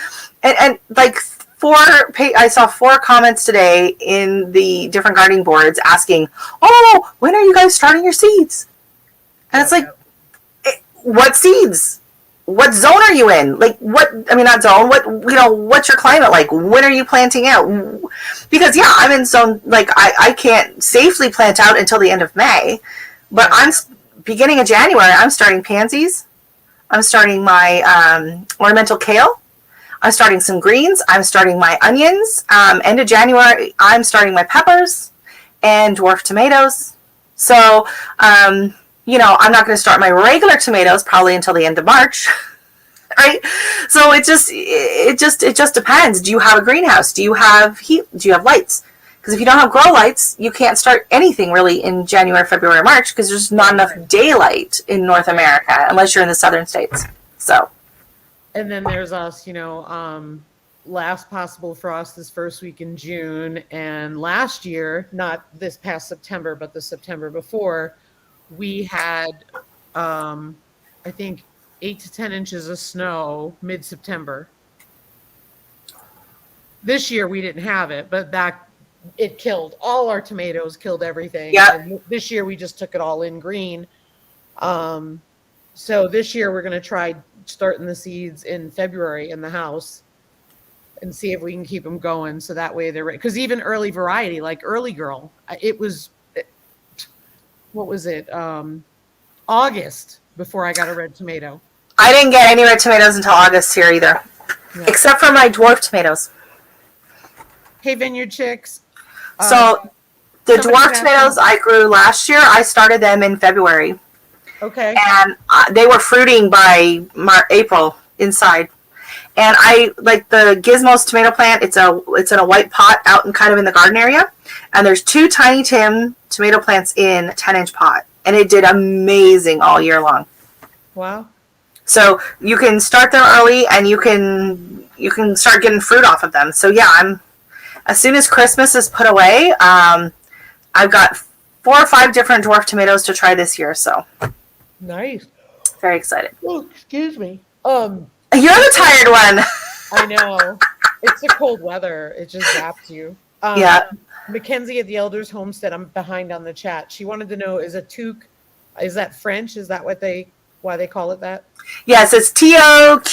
And like I saw 4 comments today in the different gardening boards asking, oh, when are you guys starting your seeds? And it's like, what seeds? What zone are you in? Like, not zone, what's your climate like? When are you planting out? Because, yeah, I'm in zone, like, I can't safely plant out until the end of May, but I'm beginning of January, I'm starting pansies. I'm starting my ornamental kale. I'm starting some greens. I'm starting my onions. End of January, I'm starting my peppers and dwarf tomatoes. So, I'm not going to start my regular tomatoes probably until the end of March, right? So it just depends. Do you have a greenhouse? Do you have heat? Do you have lights? Because if you don't have grow lights, you can't start anything really in January, February, March, because there's not enough daylight in North America unless you're in the southern states. So. And then there's us, last possible frost is first week in June. And last year, not this past September, but the September before, we had I think 8 to 10 inches of snow mid-September. This year we didn't have it, but it killed all our tomatoes, killed everything. Yeah. And this year we just took it all in green. So this year we're going to try starting the seeds in February in the house and see if we can keep them going. So that way they're ready. Because even early variety, like Early Girl, what was it? August before I got a red tomato. I didn't get any red tomatoes until August here either, except for my dwarf tomatoes. Hey, Vineyard Chicks. So the dwarf tomatoes I grew last year, I started them in February. Okay. And they were fruiting by April inside. And I like the Gizmos tomato plant. It's in a white pot out and kind of in the garden area. And there's 2 Tiny Tim tomato plants in a 10-inch pot. And it did amazing all year long. Wow. So you can start them early and you can start getting fruit off of them. So yeah, as soon as Christmas is put away, I've got 4 or 5 different dwarf tomatoes to try this year. So nice. Very excited. Oh, excuse me. You're the tired one. I know. It's the cold weather. It just zaps you. Yeah. Mackenzie at the Elders Homestead, I'm behind on the chat. She wanted to know, is a toque, is that French? Is that why they call it that? Yes, it's Toque,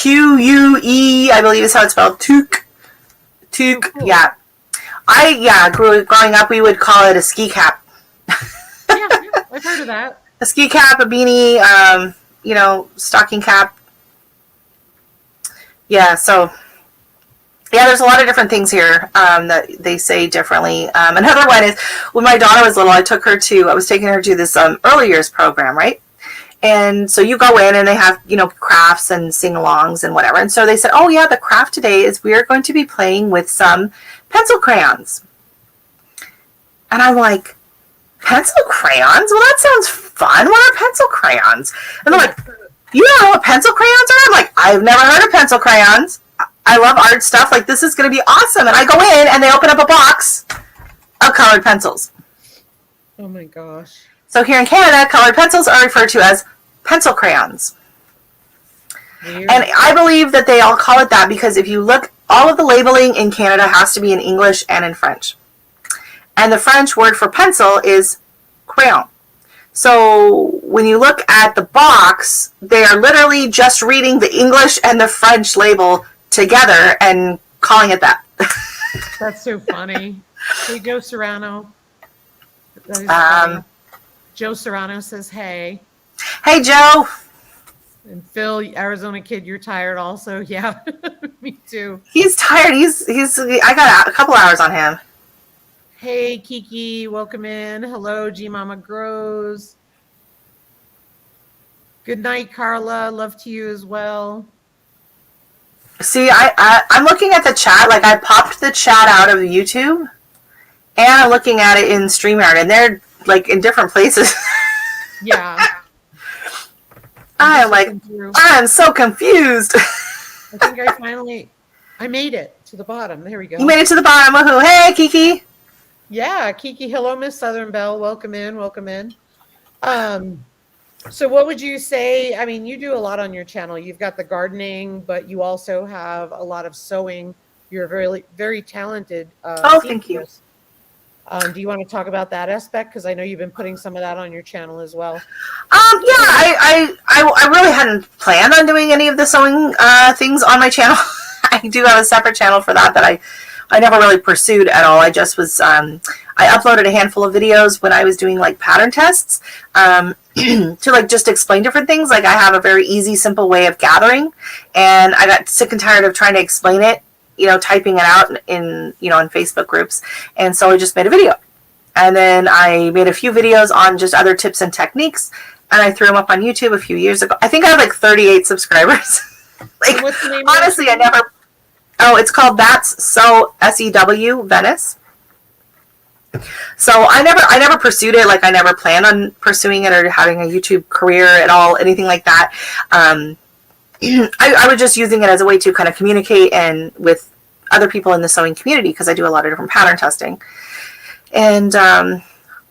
I believe is how it's spelled. Toque. Toque, oh, cool. Yeah. Growing up, we would call it a ski cap. Yeah, I've heard of that. A ski cap, a beanie, stocking cap. Yeah, so, yeah, there's a lot of different things here that they say differently. Another one is, when my daughter was little, I was taking her to this early years program, right? And so you go in and they have, crafts and sing-alongs and whatever. And so they said, oh, yeah, the craft today is we are going to be playing with some pencil crayons. And I'm like, pencil crayons? Well, that sounds fun. What are pencil crayons? And they're like, you don't know what pencil crayons are? I'm like, I've never heard of pencil crayons. I love art stuff. Like, this is going to be awesome. And I go in and they open up a box of colored pencils. Oh, my gosh. So here in Canada, colored pencils are referred to as pencil crayons. Weird. And I believe that they all call it that because if you look, all of the labeling in Canada has to be in English and in French. And the French word for pencil is crayon. So when you look at the box, they are literally just reading the English and the French label together and calling it that. That's so funny. Hey, Joe Serrano. That is funny. Joe Serrano says, hey. Hey, Joe. And Phil, Arizona kid, you're tired also? Yeah, me too. He's tired. I got a couple hours on him. Hey, Kiki, welcome in. Hello, G Mama Grows. Good night, Carla. Love to you as well. See, I'm looking at the chat. Like, I popped the chat out of YouTube, and I'm looking at it in StreamYard, and they're, like, in different places. Yeah. I'm so confused. I think I made it to the bottom. There we go. You made it to the bottom. Woohoo. Hey, Kiki. Yeah, Kiki. Hello, Miss Southern Belle. Welcome in. Welcome in. So what would you say? I mean, you do a lot on your channel. You've got the gardening, but you also have a lot of sewing. You're very, very talented. Thank you. Do you want to talk about that aspect? Because I know you've been putting some of that on your channel as well. I really hadn't planned on doing any of the sewing things on my channel. I do have a separate channel for that I never really pursued at all. I just was, I uploaded a handful of videos when I was doing like pattern tests to like just explain different things. Like I have a very easy, simple way of gathering, and I got sick and tired of trying to explain it, typing it out in Facebook groups. And so I just made a video. And then I made a few videos on just other tips and techniques, and I threw them up on YouTube a few years ago. I think I have like 38 subscribers. Like, what's the name honestly, it's called That's So SEW Venice. So I never pursued it. Like I never planned on pursuing it or having a YouTube career at all, anything like that. I was just using it as a way to kind of communicate and with other people in the sewing community because I do a lot of different pattern testing. And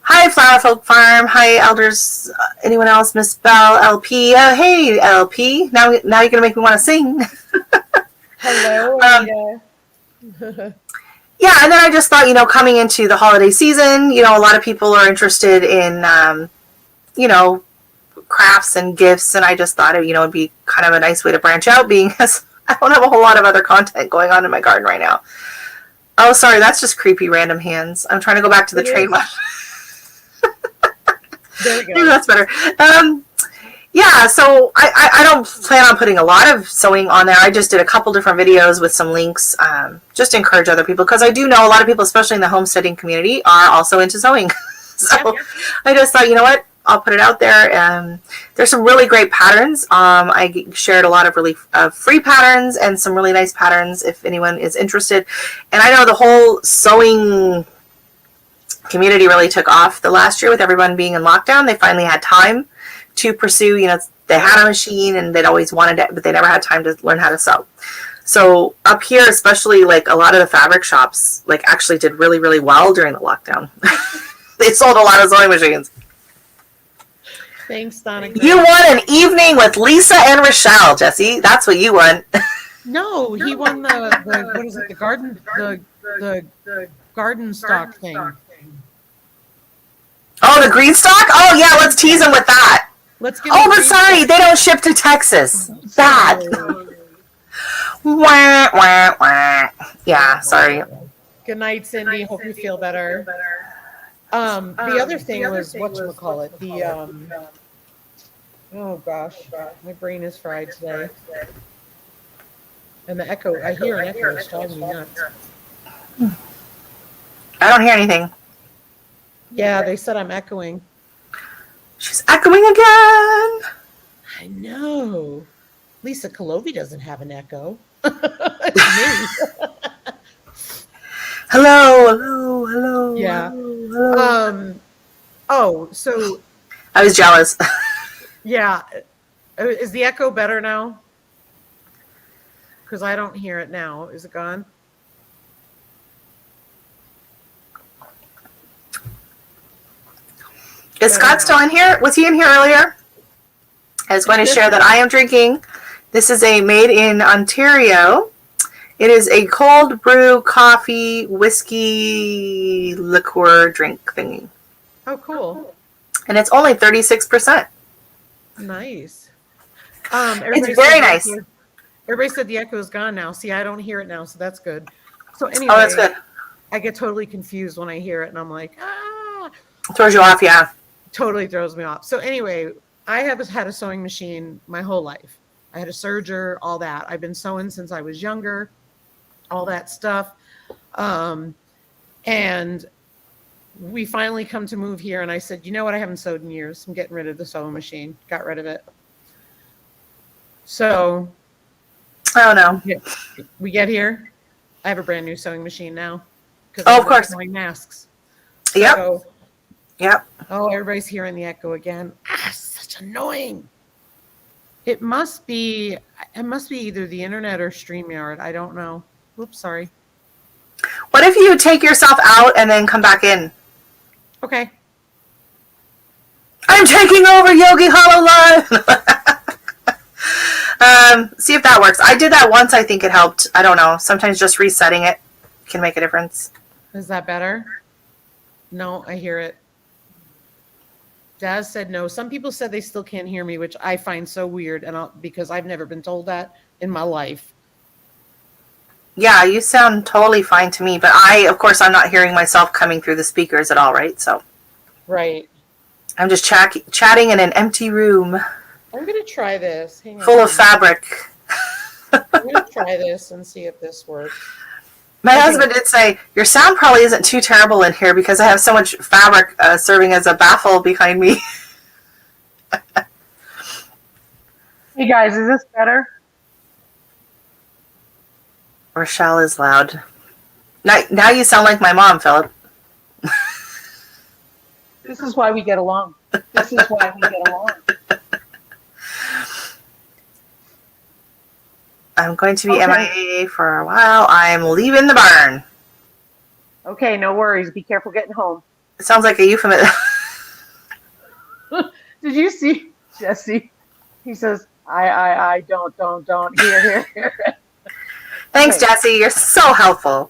Hi, Flower Folk Farm. Hi, Elders. Anyone else? Miss Bell, LP. Hey, LP. Now you're gonna make me want to sing. Hello, um, Anita. yeah, and then I just thought, coming into the holiday season, a lot of people are interested in, you know, crafts and gifts, and I just thought it'd be kind of a nice way to branch out, being as I don't have a whole lot of other content going on in my garden right now. Oh, sorry, that's just creepy random hands. I'm trying to go back to the trademark. There we go. Maybe that's better. Yeah, so I don't plan on putting a lot of sewing on there. I just did a couple different videos with some links, just to encourage other people, because I do know a lot of people, especially in the homesteading community, are also into sewing. So I just thought, you know what, I'll put it out there. There's some really great patterns. I shared a lot of really free patterns and some really nice patterns if anyone is interested. And I know the whole sewing community really took off the last year with everyone being in lockdown. They finally had time to pursue, they had a machine and they'd always wanted it, but they never had time to learn how to sew. So up here, especially, like, a lot of the fabric shops, like, actually did really, really well during the lockdown. They sold a lot of sewing machines. Thanks, Donna. You won an evening with Lisa and Rachelle, Jesse. That's what you won. No, he won the what is it? The garden stock thing. Oh, the green stock? Oh, yeah, let's tease him with that. Let's give. Oh, but sorry, they don't ship to Texas. Bad. Wah, wah, wah. Yeah, sorry. Good night, Cindy. Hope you feel better. The other thing was whatchamacallit. Oh gosh, my brain is fried today. And the echo, I hear an echo. It's driving me nuts. I don't hear anything. Yeah, they said I'm echoing. She's echoing again. I know. Lisa Colovi doesn't have an echo. It's me. Hello. Yeah. Hello. Oh, so I was jealous. yeah. Is the echo better now? Because I don't hear it now. Is it gone? Is Scott still in here? Was he in here earlier? I was going to share that I am drinking. This is a made in Ontario. It is a cold brew coffee whiskey liqueur drink thingy. Oh, cool. And it's only 36%. Nice. It's very nice. Everybody said the echo is gone now. See, I don't hear it now, so that's good. So anyway, Oh, that's good. I get totally confused when I hear it, and I'm like, ah. Throws you off, yeah. Totally throws me off. So anyway, I have had a sewing machine my whole life. I had a serger, all that. I've been sewing since I was younger, all that stuff. And we finally come to move here, and I said, you know what? I haven't sewed in years. I'm getting rid of the sewing machine. Got rid of it. So, oh no, we get here. I have a brand new sewing machine now. Oh, of course. Sewing masks. Yep. So, yep. Oh, everybody's hearing the echo again. Such annoying. It must be either the internet or StreamYard. I don't know. Oops, sorry. What if you take yourself out and then come back in? Okay. I'm taking over Yogi Hollow Live. See if that works. I did that once. I think it helped. I don't know. Sometimes just resetting it can make a difference. Is that better? No, I hear it. Daz said no. Some people said they still can't hear me, which I find so weird, and because I've never been told that in my life. Yeah, you sound totally fine to me, but of course, I'm not hearing myself coming through the speakers at all, right? So, right. I'm just chatting in an empty room. I'm gonna try this. Hang on. Full of fabric. I'm gonna try this and see if this works. My husband did say, your sound probably isn't too terrible in here because I have so much fabric serving as a baffle behind me. Hey guys, is this better? Rachelle is loud. Now you sound like my mom, Philip. This is why we get along. This is why we get along. I'm going to be MIA for a while. I'm leaving the barn. Okay, no worries. Be careful getting home. It sounds like a euphemism. Did you see Jesse? He says, I, don't, here. Thanks, Okay. Jesse. You're so helpful.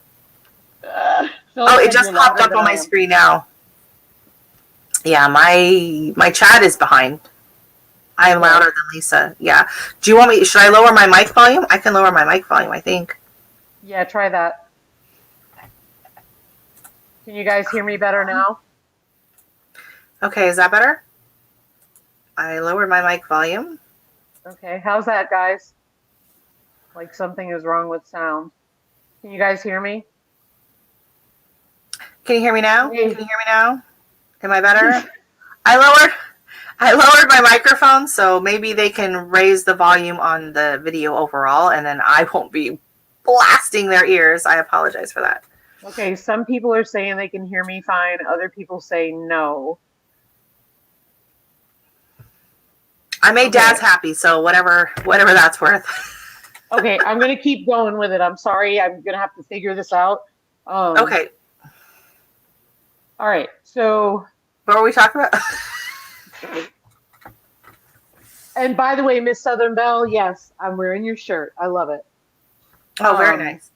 Philip Oh, it said just you're popped louder up than on I my am. screen now. Yeah, my chat is behind. I am louder than Lisa. Yeah. Do you want me? Should I lower my mic volume? I can lower my mic volume, I think. Yeah, try that. Can you guys hear me better now? Okay, is that better? I lowered my mic volume. Okay, how's that, guys? Like something is wrong with sound. Can you guys hear me? Can you hear me now? Hey. Can you hear me now? Am I better? I lowered my microphone, so maybe they can raise the volume on the video overall, and then I won't be blasting their ears. I apologize for that. Okay, some people are saying they can hear me fine. Other people say no. I made Daz happy, so whatever that's worth. Okay, I'm gonna keep going with it. I'm sorry, I'm gonna have to figure this out. Okay. All right, so. What were we talking about? And by the way, Miss Southern Belle, yes, I'm wearing your shirt. I love it. Oh, very nice.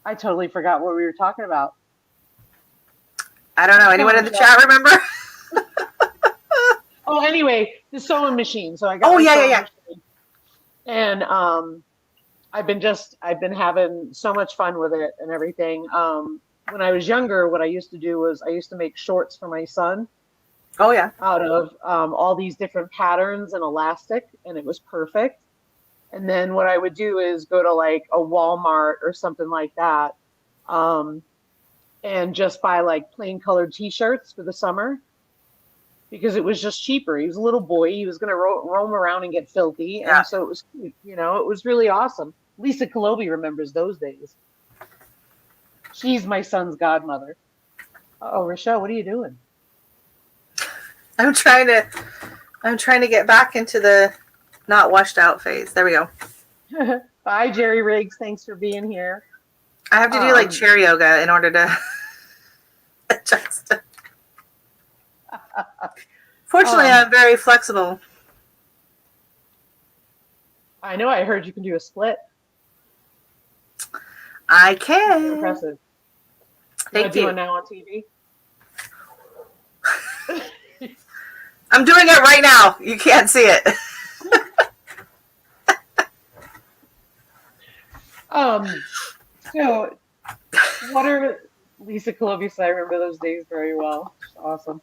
I totally forgot what we were talking about. I don't know. Anyone in the chat remember? Oh, anyway, the sewing machine. So I got. Oh, yeah. Machine. And I've been having so much fun with it and everything. When I was younger, what I used to do was I used to make shorts for my son. Oh, yeah. Out of all these different patterns and elastic, and it was perfect. And then what I would do is go to like a Walmart or something like that, and just buy like plain colored T-shirts for the summer because it was just cheaper. He was a little boy; he was going to roam around and get filthy, and so it was, it was really awesome. Lisa Colobi remembers those days. She's my son's godmother. Oh, Rachelle, what are you doing? I'm trying to get back into the not washed out phase. There we go. Bye, Jerry Riggs. Thanks for being here. I have to do like chair yoga in order to adjust it. Fortunately, I'm very flexible. I know. I heard you can do a split. I can. That's impressive. Thank you. Doing now on TV. I'm doing it right now. You can't see it. So what are Lisa Colobi? I remember those days very well. Awesome.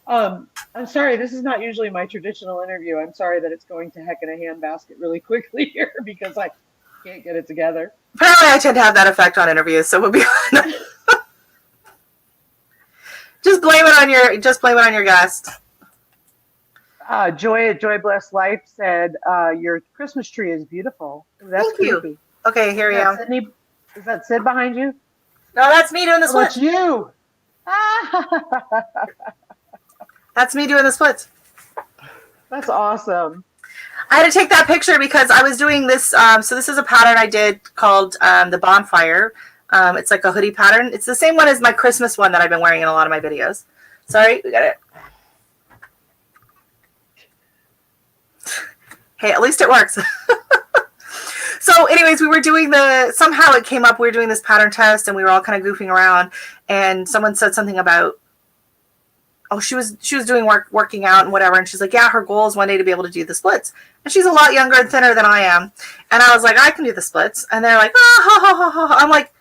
I'm sorry, this is not usually my traditional interview. I'm sorry that it's going to heck in a handbasket really quickly here because I can't get it together. Apparently, I tend to have that effect on interviews, so we'll be on. Just blame it on your guest. Joy at Joy Blessed Life said, your Christmas tree is beautiful. Ooh, that's Thank creepy. you. Okay, here we go. Is that Sid behind you? No, that's me doing the splits. That's you. That's me doing the splits. That's awesome. I had to take that picture because I was doing this. So this is a pattern I did called the Bonfire. It's like a hoodie pattern. It's the same one as my Christmas one that I've been wearing in a lot of my videos. Sorry, we got it. Hey, at least it works. So anyways, we were doing somehow it came up, we were doing this pattern test and we were all kind of goofing around and someone said something about, she was doing working out and whatever. And she's like, yeah, her goal is one day to be able to do the splits. And she's a lot younger and thinner than I am. And I was like, I can do the splits. And they're like, I'm like,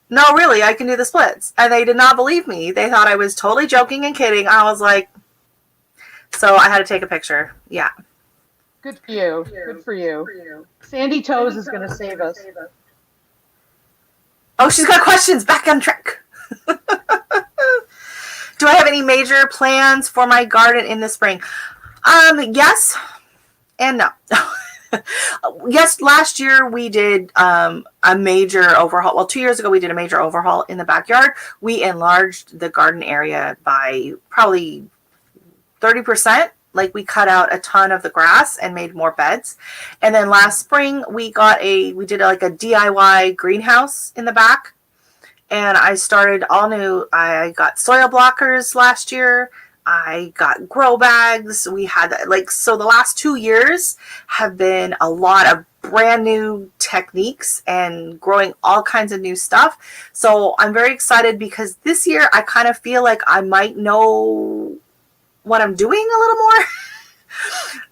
no, really, I can do the splits. And they did not believe me. They thought I was totally joking and kidding. I was like, so I had to take a picture. Yeah. Good for you. Good for you. Sandy Toes is going to save us. Oh, she's got questions. Back on track. Do I have any major plans for my garden in the spring? Yes and no. Yes, last year we did a major overhaul. Well, 2 years ago we did a major overhaul in the backyard. We enlarged the garden area by probably 30%. Like we cut out a ton of the grass and made more beds. And then last spring we did like a DIY greenhouse in the back. and I started all new. I got soil blockers last year. I got grow bags. We had so the last 2 years have been a lot of brand new techniques and growing all kinds of new stuff. So I'm very excited because this year I kind of feel like I might know what I'm doing a little more.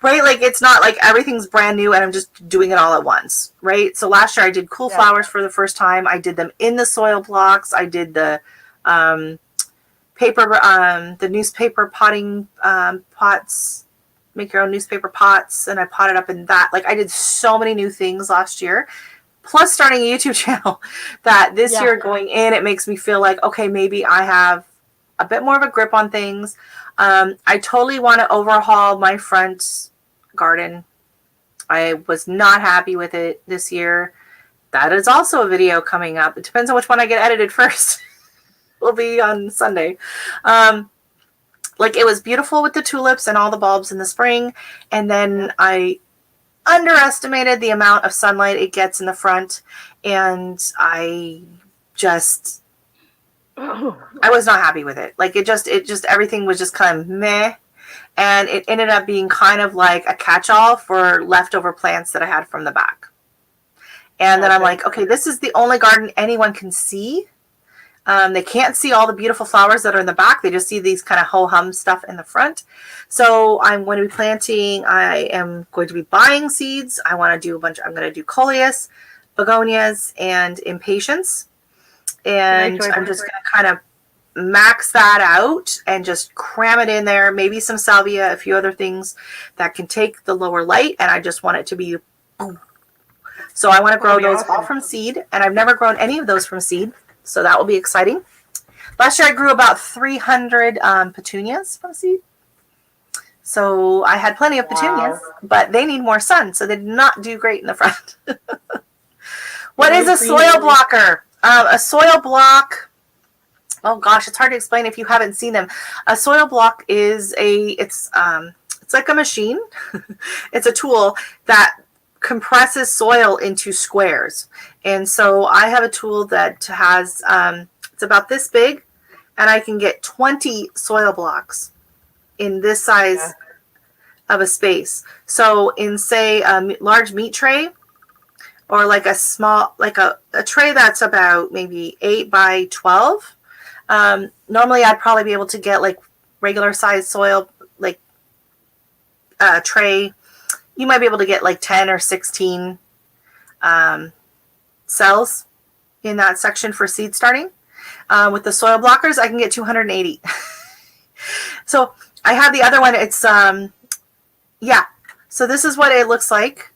Right? Like it's not like everything's brand new and I'm just doing it all at once. Right? So last year I did cool flowers for the first time. I did them in the soil blocks. I did the the newspaper potting pots, make your own newspaper pots, and I potted up in that. Like I did so many new things last year, plus starting a YouTube channel, that this year going in, it makes me feel like, okay, maybe I have a bit more of a grip on things. I totally want to overhaul my front garden. I was not happy with it this year. That is also a video coming up. It depends on which one I get edited first. Will be on Sunday. Like it was beautiful with the tulips and all the bulbs in the spring, and then I underestimated the amount of sunlight it gets in the front, and I was not happy with it. Like it just everything was just kind of meh, and it ended up being kind of like a catch-all for leftover plants that I had from the back. And then I'm like, okay, this is the only garden anyone can see. They can't see all the beautiful flowers that are in the back. They just see these kind of ho-hum stuff in the front. So I'm going to be planting. I am going to be buying seeds. I want to do I'm going to do coleus, begonias, and impatiens. And I'm just going to kind of max that out and just cram it in there. Maybe some salvia, a few other things that can take the lower light. And I just want it to be boom. So I want to grow those all from seed. And I've never grown any of those from seed. So that will be exciting. Last year I grew about 300 petunias from seed. So I had plenty of petunias, but they need more sun. So they did not do great in the front. What is a soil blocker? A soil block, oh gosh, it's hard to explain if you haven't seen them. A soil block is it's like a machine. It's a tool that compresses soil into squares. And so I have a tool that has, it's about this big, and I can get 20 soil blocks in this size of a space. So in, say, a large meat tray, or like a small, like a tray that's about maybe 8 by 12, normally I'd probably be able to get like regular size soil, like a tray. You might be able to get like 10 or 16 cells in that section for seed starting. With the soil blockers, I can get 280. So I have the other one. It's, so this is what it looks like.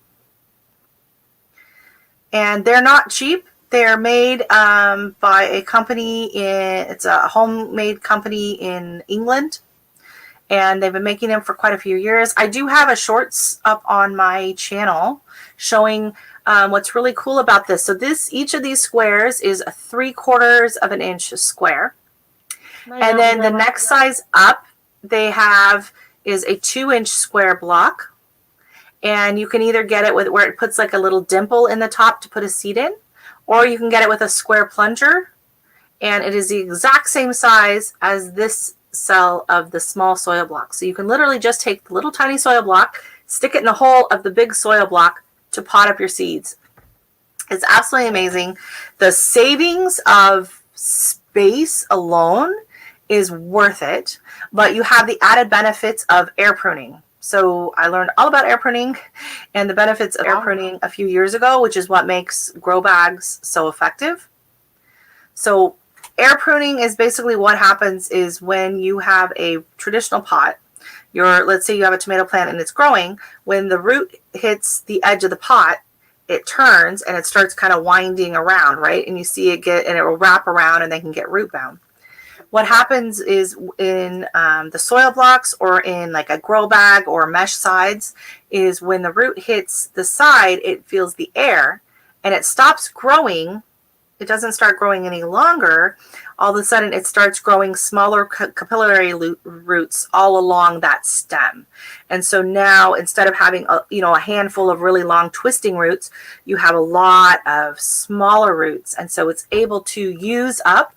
And they're not cheap. They're made by a company it's a homemade company in England. And they've been making them for quite a few years. I do have a shorts up on my channel showing what's really cool about this. So each of these squares is a 3/4 of an inch square. And then the next size up they have is a 2-inch square block. And you can either get it with where it puts like a little dimple in the top to put a seed in, or you can get it with a square plunger. And it is the exact same size as this cell of the small soil block. So you can literally just take the little tiny soil block, stick it in the hole of the big soil block to pot up your seeds. It's absolutely amazing. The savings of space alone is worth it, but you have the added benefits of air pruning. So I learned all about air pruning and the benefits of air pruning a few years ago, which is what makes grow bags so effective. So air pruning is basically what happens is when you have a traditional pot, let's say you have a tomato plant and it's growing, when the root hits the edge of the pot, it turns and it starts kind of winding around, right? And you see it and it will wrap around and they can get root bound. What happens is in the soil blocks or in like a grow bag or mesh sides is when the root hits the side, it feels the air and it stops growing. It doesn't start growing any longer. all of a sudden it starts growing smaller capillary roots all along that stem. And so now instead of having a handful of really long twisting roots, you have a lot of smaller roots. And so it's able to use up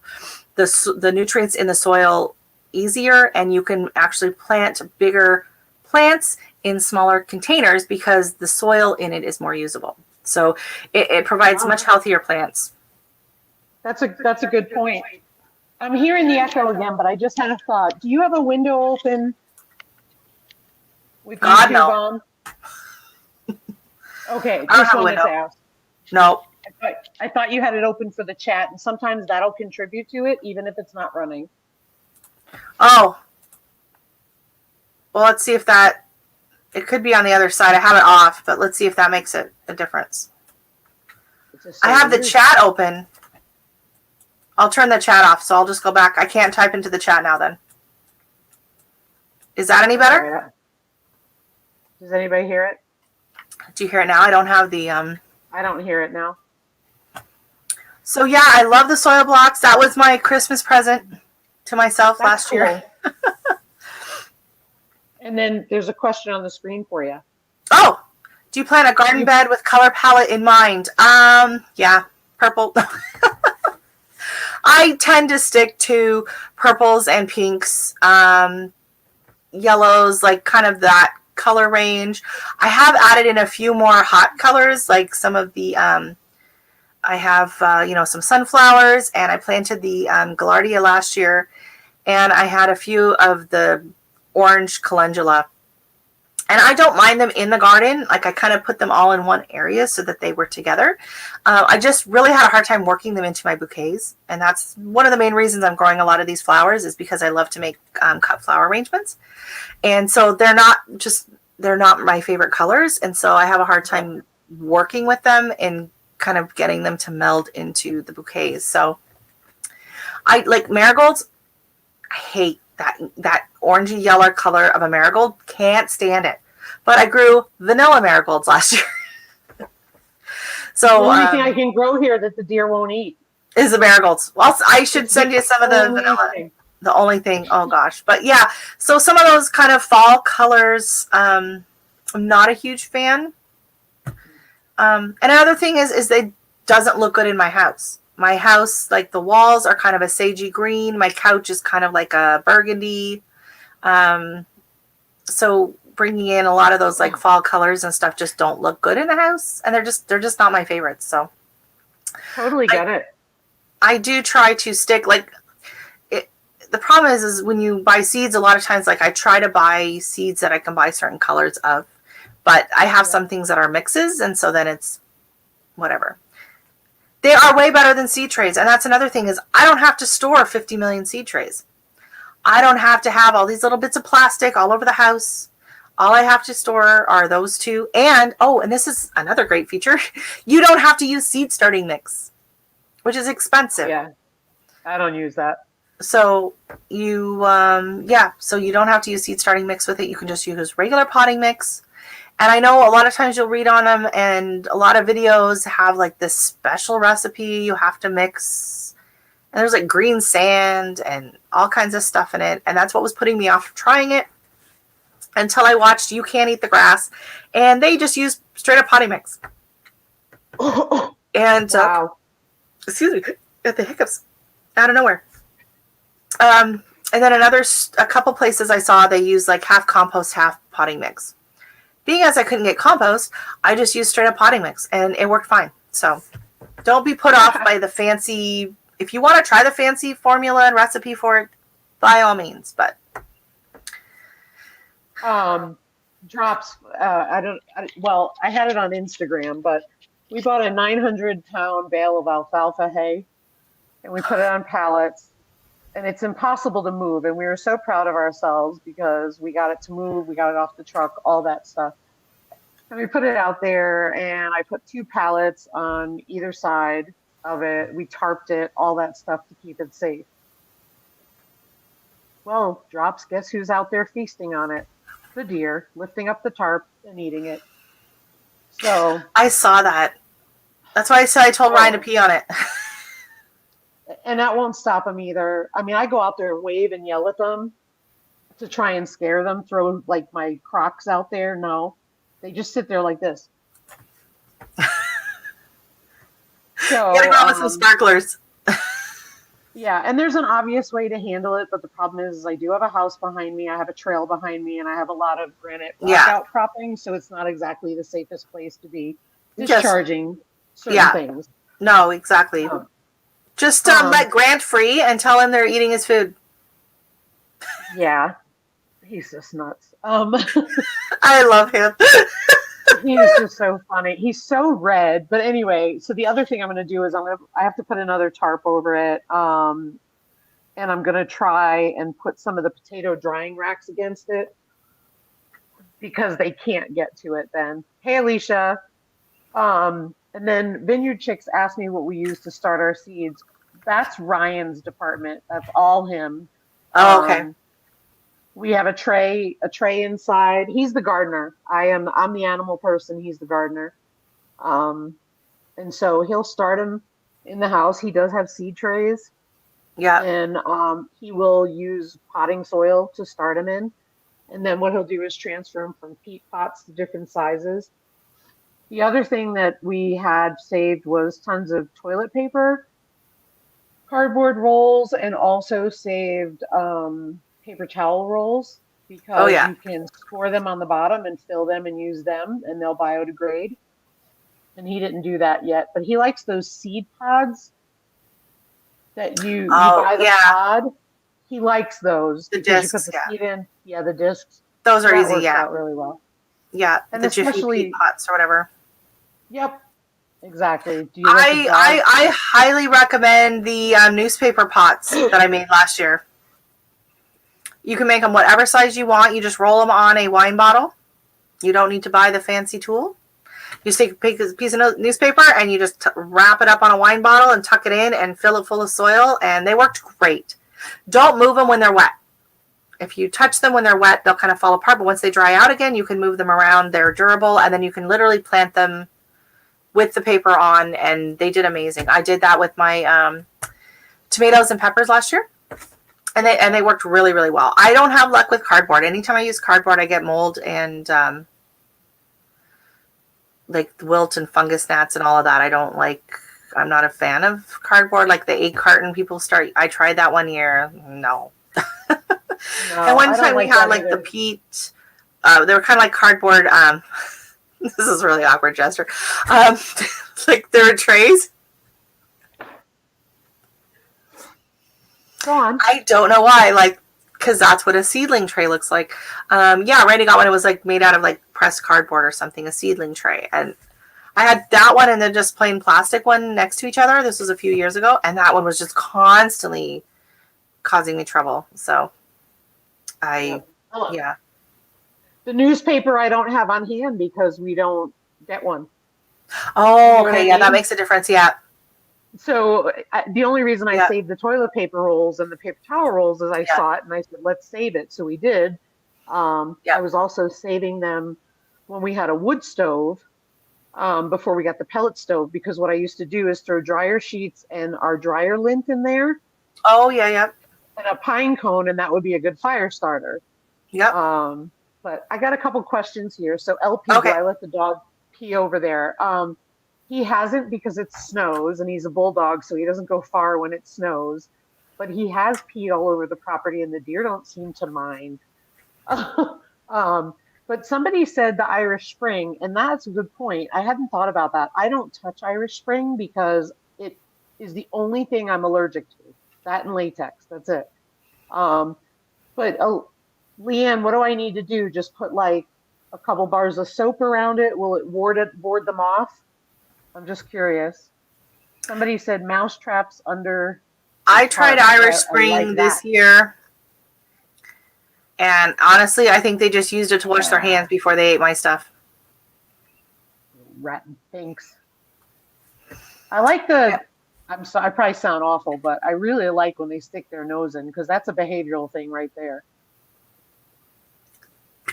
the nutrients in the soil easier, and you can actually plant bigger plants in smaller containers because the soil in it is more usable. So it provides much healthier plants. That's a good point. I'm hearing the echo again, but I just had a thought. Do you have a window open with God, YouTube no. on? Okay, just wanted to ask. No. I thought you had it open for the chat, and sometimes that'll contribute to it, even if it's not running. Oh. Well, let's see if that, it could be on the other side. I have it off, but let's see if that makes it a difference. I have the chat open. I'll turn the chat off, so I'll just go back. I can't type into the chat now then. Is that any better? Does anybody hear it? Do you hear it now? I don't have the... I don't hear it now. So yeah, I love the soil blocks. That was my Christmas present to myself last year. And then there's a question on the screen for you. Oh, do you plan a garden bed with color palette in mind? Yeah, purple. I tend to stick to purples and pinks, yellows, like kind of that color range. I have added in a few more hot colors, like some of the, I have, some sunflowers, and I planted the gaillardia last year, and I had a few of the orange calendula. And I don't mind them in the garden. Like I kind of put them all in one area so that they were together. I just really had a hard time working them into my bouquets. And that's one of the main reasons I'm growing a lot of these flowers, is because I love to make cut flower arrangements. And so they're not my favorite colors. And so I have a hard time working with them and kind of getting them to meld into the bouquets. So I like marigolds. I hate that orangey yellow color of a marigold. Can't stand it. But I grew vanilla marigolds last year. So the only thing I can grow here that the deer won't eat is the marigolds. Well, I should send you some of the vanilla. The only thing, oh gosh. But yeah, so some of those kind of fall colors, I'm not a huge fan. And another thing is they doesn't look good in my house. My house, like the walls are kind of a sagey green. My couch is kind of like a burgundy. So bringing in a lot of those like fall colors and stuff just don't look good in the house. And they're just not my favorites. So totally get it. I do try to stick the problem is when you buy seeds, a lot of times, like I try to buy seeds that I can buy certain colors of, but I have some things that are mixes. And so then it's whatever. They are way better than seed trays. And that's another thing is I don't have to store 50 million seed trays. I don't have to have all these little bits of plastic all over the house. All I have to store are those two. And, and this is another great feature. You don't have to use seed starting mix, which is expensive. Yeah, I don't use that. So you, so you don't have to use seed starting mix with it. You can just use regular potting mix. And I know a lot of times you'll read on them, and a lot of videos have like this special recipe you have to mix. And there's like green sand and all kinds of stuff in it. And that's what was putting me off trying it until I watched You Can't Eat the Grass. And they just use straight up potting mix. And, wow. Excuse me, got the hiccups out of nowhere. And then a couple places I saw, they use like half compost, half potting mix. Being as I couldn't get compost, I just used straight up potting mix, and it worked fine. So don't be put off by the fancy. If you want to try the fancy formula and recipe for it, by all means. But drops. I had it on Instagram, but we bought a 900-pound bale of alfalfa hay, and we put it on pallets. And it's impossible to move. And we were so proud of ourselves because we got it to move. We got it off the truck, all that stuff. And we put it out there, and I put 2 pallets on either side of it. We tarped it, all that stuff to keep it safe. Well, drops, guess who's out there feasting on it? The deer, lifting up the tarp and eating it. So I saw that. That's why I told Ryan to pee on it. And that won't stop them either. I mean, I go out there and wave and yell at them to try and scare them, throw like my Crocs out there. No, they just sit there like this. So, You gotta go out with some sparklers. yeah, and there's an obvious way to handle it, but the problem is I do have a house behind me, I have a trail behind me, and I have a lot of granite blackout cropping, so it's not exactly the safest place to be discharging certain things. No, exactly. Just let Grant free and tell him they're eating his food. Yeah, he's just nuts. I love him. He's just so funny. He's so red. But anyway, so the other thing I'm going to do is I have to put another tarp over it. And I'm going to try and put some of the potato drying racks against it because they can't get to it then. Hey, Alicia. And then Vineyard Chicks asked me what we use to start our seeds. That's Ryan's department. That's all him. Oh, okay. We have a tray inside. He's the gardener. I'm the animal person. He's the gardener. And so he'll start them in the house. He does have seed trays. Yeah. And he will use potting soil to start them in. And then what he'll do is transfer them from peat pots to different sizes. The other thing that we had saved was tons of toilet paper, cardboard rolls, and also saved paper towel rolls because you can store them on the bottom and fill them and use them and they'll biodegrade. And he didn't do that yet, but he likes those seed pods that you buy the pod. He likes those because discs, you put the seed in. Yeah, the discs. Those are easy, works out really well. Yeah, and the especially Jiffy pots or whatever. Yep, exactly. Do you I highly recommend the newspaper pots that I made last year. You can make them whatever size you want. You just roll them on a wine bottle. You don't need to buy the fancy tool. You just take a piece of newspaper and you just wrap it up on a wine bottle and tuck it in and fill it full of soil, and they worked great. Don't move them when they're wet. If you touch them when they're wet, they'll kind of fall apart, but once they dry out again, you can move them around. They're durable, and then you can literally plant them with the paper on, and they did amazing. I did that with my tomatoes and peppers last year. And they worked really, really well. I don't have luck with cardboard. Anytime I use cardboard, I get mold and like wilt and fungus gnats and all of that. I'm not a fan of cardboard. Like the egg carton I tried that one year. No. And one time we had like the peat. They were kind of like cardboard. This is really awkward gesture. Like there were trays. Go on. I don't know why, because that's what a seedling tray looks like. Randy got one. It was made out of pressed cardboard or something, a seedling tray. And I had that one and then just plain plastic one next to each other. This was a few years ago, and that one was just constantly causing me trouble. So, The newspaper I don't have on hand because we don't get one. Oh, okay, that makes a difference. Yeah. So the only reason I saved the toilet paper rolls and the paper towel rolls is I saw it and I said, let's save it. So we did. I was also saving them when we had a wood stove before we got the pellet stove, because what I used to do is throw dryer sheets and our dryer lint in there. Oh, yeah. And a pine cone, and that would be a good fire starter. Yep. But I got a couple questions here. So LP, do I let the dog pee over there? He hasn't because it snows, and he's a bulldog, so he doesn't go far when it snows. But he has peed all over the property, and the deer don't seem to mind. But somebody said the Irish Spring, and that's a good point. I hadn't thought about that. I don't touch Irish Spring because it is the only thing I'm allergic to. That and latex. That's it. But Leanne, what do I need to do? Just put a couple bars of soap around it? Will it ward them off? I'm just curious. Somebody said mouse traps under. I tried Irish Spring this year. And honestly, I think they just used it to wash their hands before they ate my stuff. Rotten thanks. I like the. I'm sorry, I probably sound awful, but I really like when they stick their nose in, because that's a behavioral thing right there.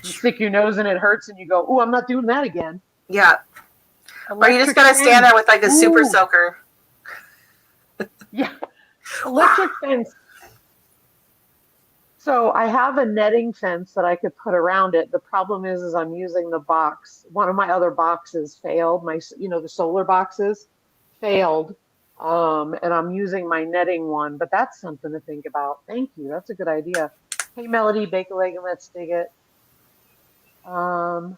You stick your nose in, it hurts, and you go, "Oh, I'm not doing that again." Yeah. Or you just gotta stand there with a super soaker. Yeah. Electric fence. So I have a netting fence that I could put around it. The problem is I'm using the box. One of my other boxes failed. The solar boxes failed. And I'm using my netting one, but that's something to think about. Thank you. That's a good idea. Hey, Melody, bake a leg and let's dig it. Hello,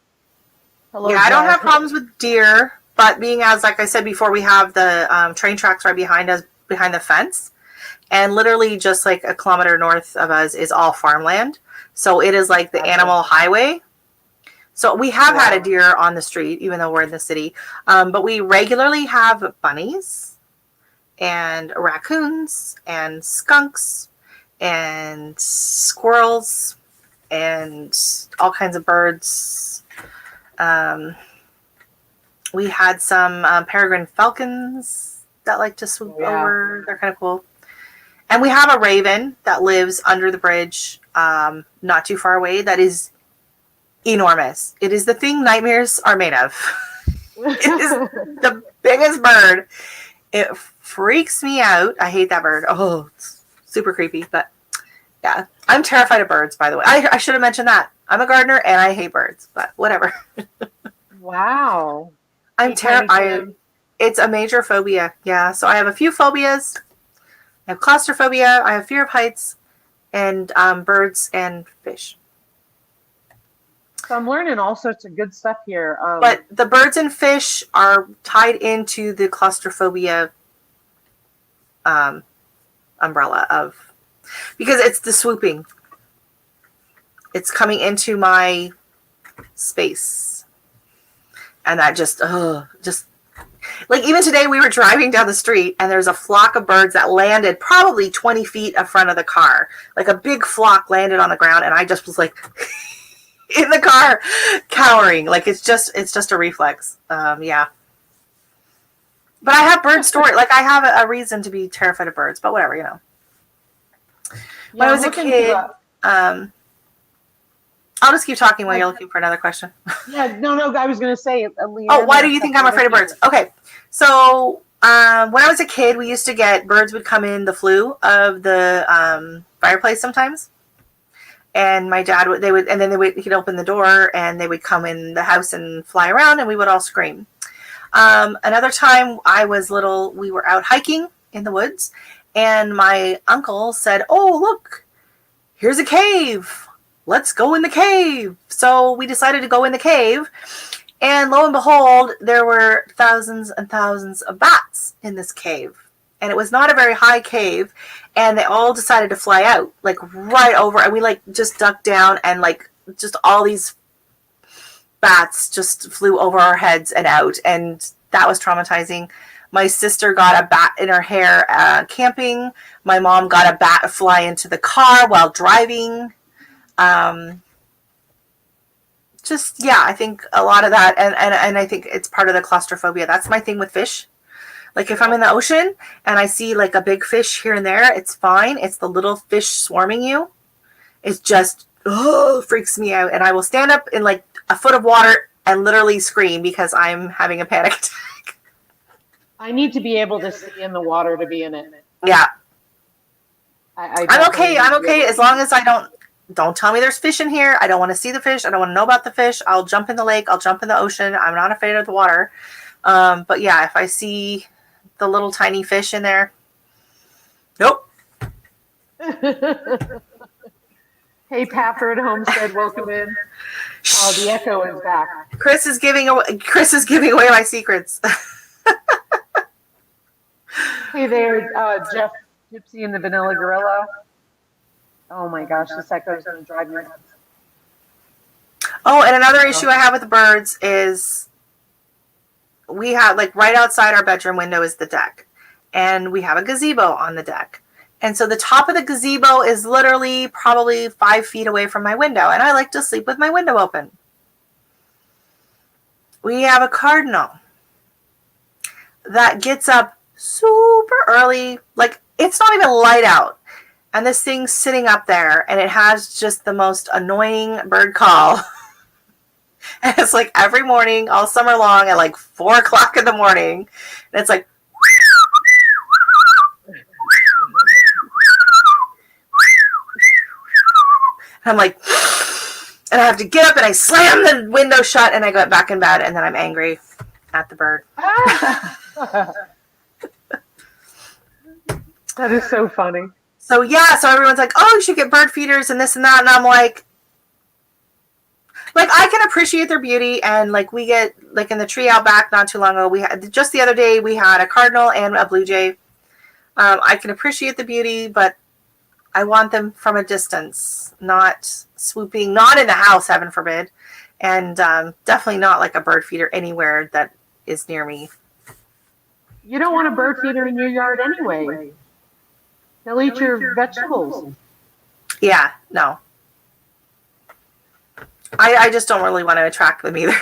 Yeah, I don't have Jasmine. problems with deer, but being as, like I said before, we have the train tracks right behind us, behind the fence. And literally just like a kilometer north of us is all farmland. So it is like the Gotcha. animal highway. So we have had a Wow. deer on the street, even though we're in the city. But we regularly have bunnies and raccoons and skunks and squirrels and all kinds of birds. We had some peregrine falcons that like to swoop Oh, yeah. over. They're kind of cool. And we have a raven that lives under the bridge, not too far away, that is enormous. It is the thing nightmares are made of. It is the biggest bird. It freaks me out. I hate that bird. Oh, it's super creepy. But yeah, I'm terrified of birds, by the way. I should have mentioned that. I'm a gardener and I hate birds, but whatever. Wow. I'm Hey, Tiny terrified. Tim. It's a major phobia. Yeah, so I have a few phobias. I have claustrophobia, I have fear of heights, and birds and fish. So I'm learning all sorts of good stuff here. But the birds and fish are tied into the claustrophobia umbrella of, because it's the swooping. It's coming into my space. And that just like even today we were driving down the street and there's a flock of birds that landed probably 20 feet in front of the car. Like a big flock landed on the ground and I just was like in the car cowering. Like it's just a reflex. Yeah. But I have bird story. Like I have a reason to be terrified of birds, but whatever, you know. When I was a kid, I'll just keep talking while you're looking for another question. Yeah, no, I was going to say, Oh, why do you think I'm afraid of birds? Okay, so when I was a kid, we used to get birds would come in the flue of the fireplace sometimes, and my dad would he'd open the door and they would come in the house and fly around and we would all scream. Another time I was little, we were out hiking in the woods, and my uncle said, "Oh, look, here's a cave. Let's go in the cave." So we decided to go in the cave, and lo and behold, there were thousands and thousands of bats in this cave. And it was not a very high cave, and they all decided to fly out, like right over, and we like just ducked down, and like just all these bats just flew over our heads and out, and that was traumatizing. My sister got a bat in her hair camping. My mom got a bat fly into the car while driving. Just, yeah, I think a lot of that, and I think it's part of the claustrophobia. That's my thing with fish. Like if I'm in the ocean and I see like a big fish here and there, it's fine. It's the little fish swarming you. It's just, freaks me out. And I will stand up in like a foot of water and literally scream because I'm having a panic attack. I need to be able to see in the water to be in it. Yeah. I'm okay. I'm okay as long as I don't tell me there's fish in here. I don't want to see the fish. I don't want to know about the fish. I'll jump in the lake. I'll jump in the ocean. I'm not afraid of the water. But yeah, if I see the little tiny fish in there, nope. Hey, Pafford Homestead, welcome in. Oh, the echo is back. Chris is giving away my secrets. Hey there, Jeff Gypsy and the Vanilla Gorilla. Oh my gosh, this echo is going to drive me nuts. Oh, and another issue I have with the birds is we have, like, right outside our bedroom window is the deck. And we have a gazebo on the deck. And so the top of the gazebo is literally probably 5 feet away from my window. And I like to sleep with my window open. We have a cardinal that gets up super early. Like, it's not even light out. And this thing's sitting up there, and it has just the most annoying bird call. And it's like every morning, all summer long, at like 4 o'clock in the morning. And it's like, I'm like, and I have to get up and I slam the window shut and I go back in bed and then I'm angry at the bird. That is so funny. So yeah, so everyone's like, oh, you should get bird feeders and this and that. And I'm like I can appreciate their beauty. And like we get, like in the tree out back not too long ago, we had, just the other day, we had a cardinal and a blue jay. I can appreciate the beauty, but I want them from a distance, not swooping, not in the house, heaven forbid. And definitely not like a bird feeder anywhere that is near me. You don't want a bird feeder in your yard anyway. They'll eat your vegetables. Yeah, no. I just don't really want to attract them either.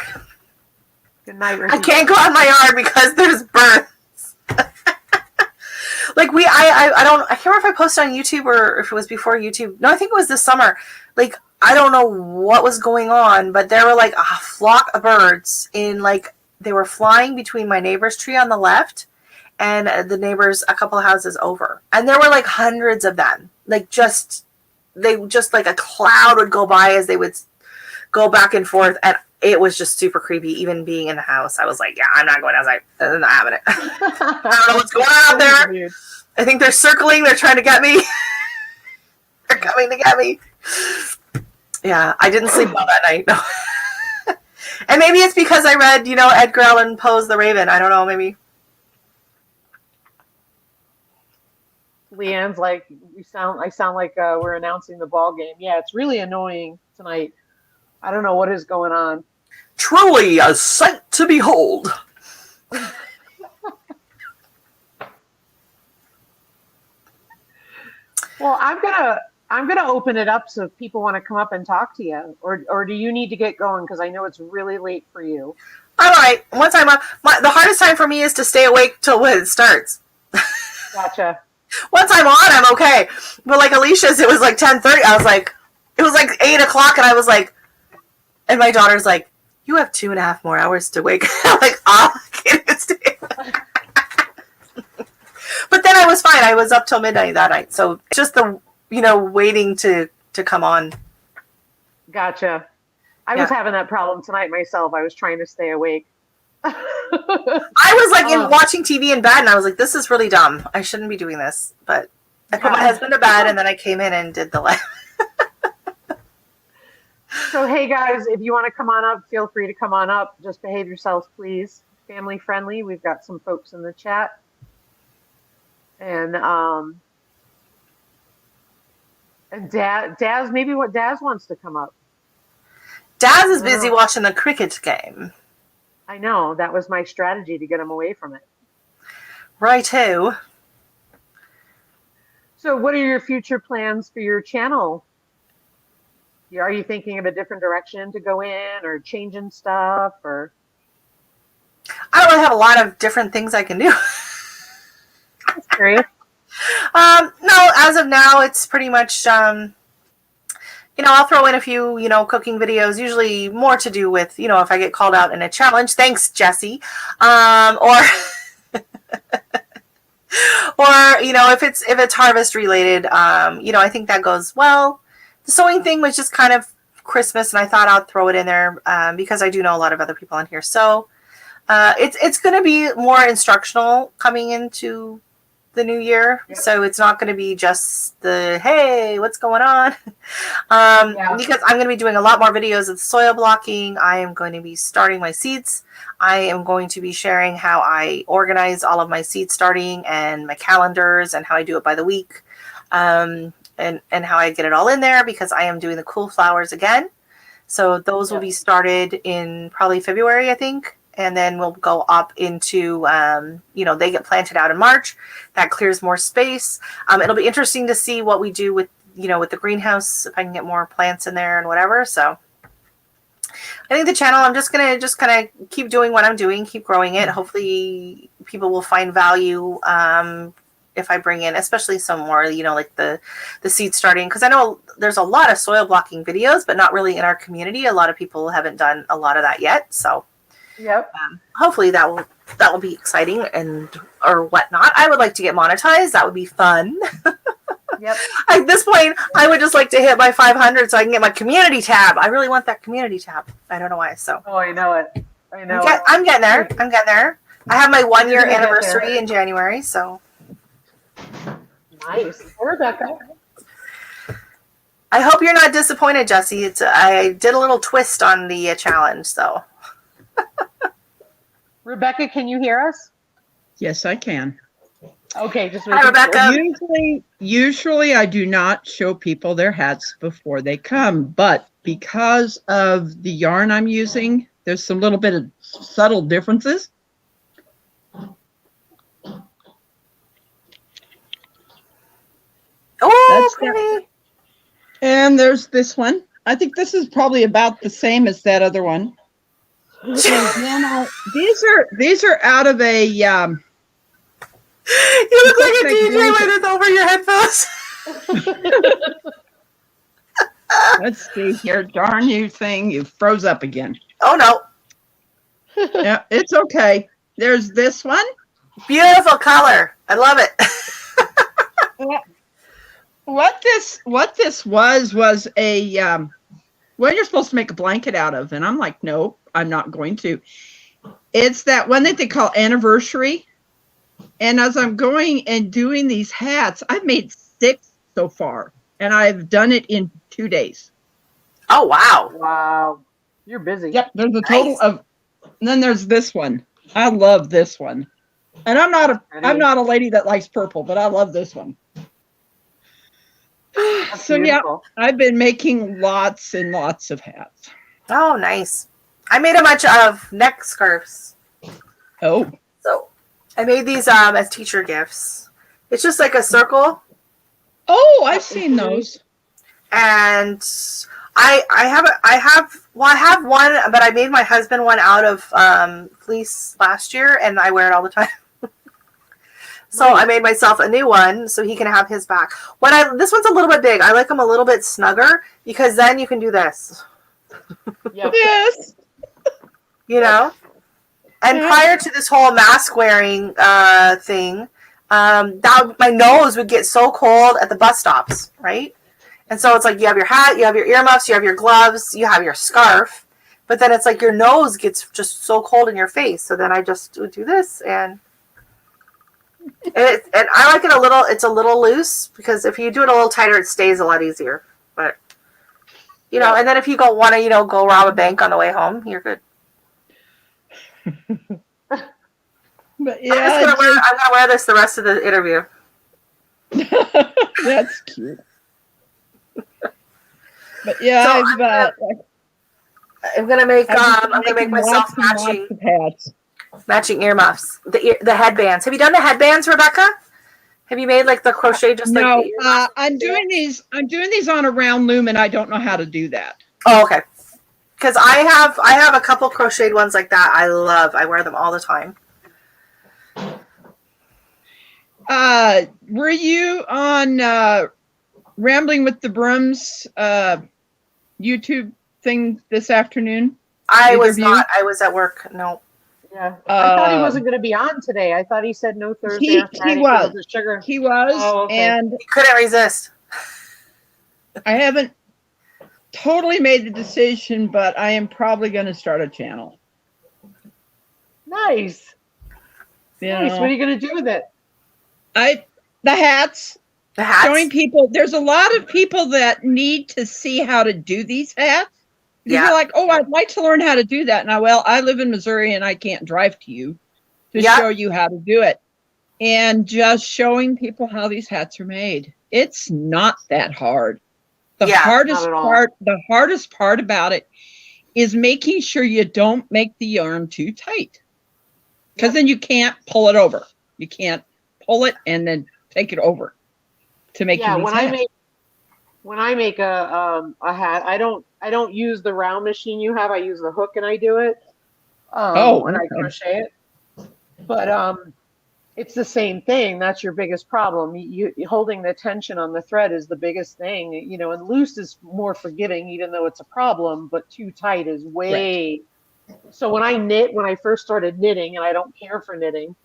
Good night, I can't go out in my yard because there's birds. Like I can't remember if I posted on YouTube or if it was before YouTube. No, I think it was this summer. Like, I don't know what was going on, but there were like a flock of birds they were flying between my neighbor's tree on the left and the neighbors a couple of houses over. And there were like hundreds of them. They just like a cloud would go by as they would go back and forth. And it was just super creepy, even being in the house. I was like, yeah, I'm not going outside. I'm not having it. I don't know what's going on out there. I think they're circling. They're trying to get me. They're coming to get me. Yeah, I didn't sleep well that night. No. And maybe it's because I read, Edgar Allan Poe's The Raven. I don't know, maybe. Leanne's like, I sound like we're announcing the ball game. Yeah, it's really annoying tonight. I don't know what is going on. Truly a sight to behold. Well, I'm gonna open it up so if people want to come up and talk to you, or do you need to get going because I know it's really late for you. All right. Once I'm up, the hardest time for me is to stay awake till when it starts. Gotcha. Once I'm on, I'm okay. But like Alicia's, it was like 10:30. I was like, it was like 8 o'clock, and I was like, and my daughter's like, you have 2.5 more hours to wake. I'm like, I can't stay. But then I was fine. I was up till midnight that night. So just the, waiting to come on. Gotcha. I was having that problem tonight myself. I was trying to stay awake. I was like watching TV in bed, and I was like, this is really dumb. I shouldn't be doing this. But I put my husband to bed, and then I came in and did the live. So, hey guys, if you want to come on up, feel free to come on up. Just behave yourselves, please. Family friendly. We've got some folks in the chat. And Daz, maybe what Daz wants to come up. Daz is busy watching the cricket game. I know. That was my strategy to get him away from it. Righto. So what are your future plans for your channel? Are you thinking of a different direction to go in or changing stuff? Or I don't really have a lot of different things I can do. That's curious. No, as of now, it's pretty much, I'll throw in a few, cooking videos, usually more to do with, if I get called out in a challenge. Thanks, Jesse. Or if it's harvest related, I think that goes well. The sewing thing was just kind of Christmas, and I thought I'd throw it in there because I do know a lot of other people on here. So it's going to be more instructional coming into the new year. Yep. So it's not going to be just the, hey, what's going on? Because I'm going to be doing a lot more videos of soil blocking. I am going to be starting my seeds. I am going to be sharing how I organize all of my seed starting and my calendars and how I do it by the week. And how I get it all in there because I am doing the cool flowers again. So those will be started in probably February, I think. And then we'll go up into, they get planted out in March. That clears more space. It'll be interesting to see what we do with the greenhouse, if I can get more plants in there and whatever. So I think the channel, I'm just going to kind of keep doing what I'm doing, keep growing it. Hopefully people will find value if I bring in, especially some more, like the seed starting. Because I know there's a lot of soil blocking videos, but not really in our community. A lot of people haven't done a lot of that yet. So yep. Hopefully that will be exciting or whatnot. I would like to get monetized. That would be fun. Yep. At this point, I would just like to hit my 500 so I can get my community tab. I really want that community tab. I don't know why. So. Oh, I know it. I know. I'm getting there. I'm getting there. I have my 1 year You're gonna get anniversary there. in January, so. Nice. Rebecca. I hope you're not disappointed, Jesse. I did a little twist on the challenge, so. Rebecca, can you hear us? Yes, I can. Okay, just Hi, making Rebecca. sure. Usually I do not show people their hats before they come, but because of the yarn I'm using, there's some little bit of subtle differences. Oh, That's pretty. And there's this one. I think this is probably about the same as that other one. And then these are out of a You look like a Like DJ with it over your headphones. let's see here. Darn you thing, you froze up again. Oh, no. Yeah, it's okay. There's this one. Beautiful color. I love it. What this was a what you're supposed to make a blanket out of, and I'm like, no, I'm not going to. It's that one that they call anniversary. And as I'm going and doing these hats, I've made 6 so far, and I've done it in 2 days. Oh, wow. Wow. You're busy. Yep, there's a total of. And then there's this one. I love this one, and I'm not a lady that likes purple, but I love this one. That's So beautiful. yeah, I've been making lots and lots of hats. Oh, nice. I made a bunch of neck scarves. Oh, So I made these as teacher gifts. It's just like a circle. oh, I've seen those. And I have one, but I made my husband one out of fleece last year, and I wear it all the time. So I made myself a new one so he can have his back. This one's a little bit big. I like them a little bit snugger because then you can do this. Yep. Yes. You know? And prior to this whole mask wearing thing, my nose would get so cold at the bus stops, right? And so it's like you have your hat, you have your earmuffs, you have your gloves, you have your scarf, but then it's like your nose gets just so cold in your face. So then I just would do this, and I like it it's a little loose because if you do it a little tighter, it stays a lot easier. But and then if you want to go rob a bank on the way home, you're good. But yeah, I'm gonna wear this the rest of the interview. that's cute. But yeah, So I'm gonna make myself matching earmuffs. The headbands. Have you done the headbands, Rebecca? Have you made like the crochet just like no, the earmuffs? I'm doing these on a round loom, and I don't know how to do that. Oh, okay. Because I have a couple crocheted ones like that. I wear them all the time. Were you on Rambling with the Brooms YouTube thing this afternoon? I was not. I was at work. No. Yeah. I thought he wasn't going to be on today. I thought he said no Thursday or Friday. He was. Because of sugar. He was, Oh, okay. and He couldn't resist. I haven't totally made the decision, but I am probably going to start a channel. Nice. You Nice. know, What are you going to do with it? the hats. The hats. Showing people, there's a lot of people that need to see how to do these hats. Yeah. You're like, oh, I'd like to learn how to do that. And I live in Missouri and I can't drive to you to Yeah. show you how to do it. And just showing people how these hats are made. It's not that hard. The Yeah, hardest part about it is making sure you don't make the yarn too tight. Because then you can't pull it over. You can't pull it and then take it over to make Yeah, these hats. when I make a hat, I don't use the round machine you have. I use the hook and I do it. When I crochet it. But it's the same thing. That's your biggest problem. You holding the tension on the thread is the biggest thing. And loose is more forgiving, even though it's a problem. But too tight is way. Right. So when I first started knitting, and I don't care for knitting,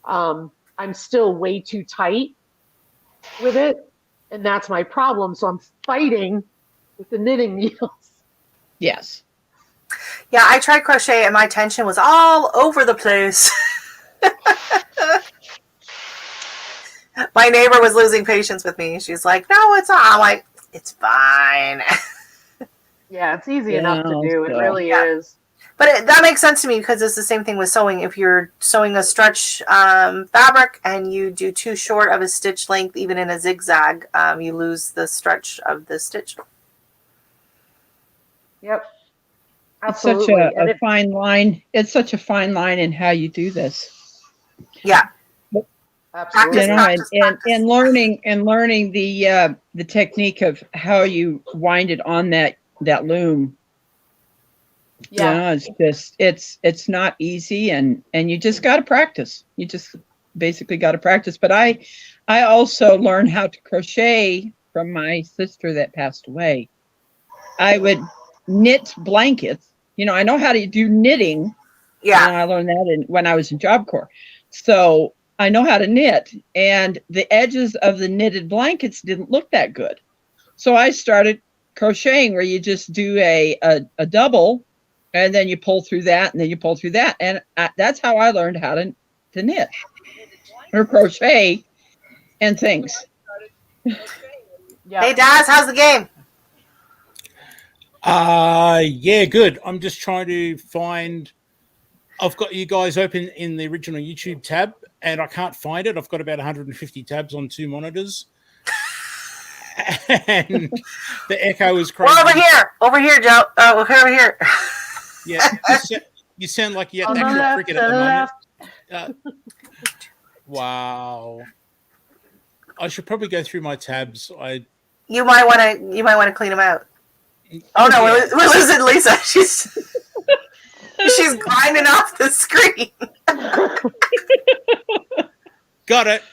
I'm still way too tight with it. And that's my problem. So I'm fighting with the knitting needles. Yes. Yeah, I tried crochet and my tension was all over the place. My neighbor was losing patience with me. She's like, no, it's not. I'm like, it's fine. Yeah, it's easy enough to do. It really is. But that makes sense to me because it's the same thing with sewing. If you're sewing a stretch fabric and you do too short of a stitch length, even in a zigzag, you lose the stretch of the stitch. Yep. Absolutely. It's such a fine line. It's such a fine line in how you do this. Yeah. Absolutely. You know, and learning the technique of how you wind it on that loom. Yeah, you know, it's not easy, and you just got to practice. You just basically got to practice. But I also learned how to crochet from my sister that passed away. I would knit blankets. You know, I know how to do knitting. Yeah, and I learned that when I was in Job Corps. So I know how to knit, and the edges of the knitted blankets didn't look that good. So I started crocheting, where you just do a double, and then you pull through that, and then you pull through that, and that's how I learned how to knit or crochet and things. Yeah. Hey, Daz, how's the game? Yeah, good. I'm just trying to find. I've got you guys open in the original YouTube tab, and I can't find it. I've got about 150 tabs on 2 monitors, and the echo is crazy. We're over here, Joe. Oh, we're over here. Yeah, you sound like you have to actual cricket at the moment. Wow. I should probably go through my tabs. You might want to clean them out. Oh no, we're losing Lisa. She's grinding off the screen. Got it.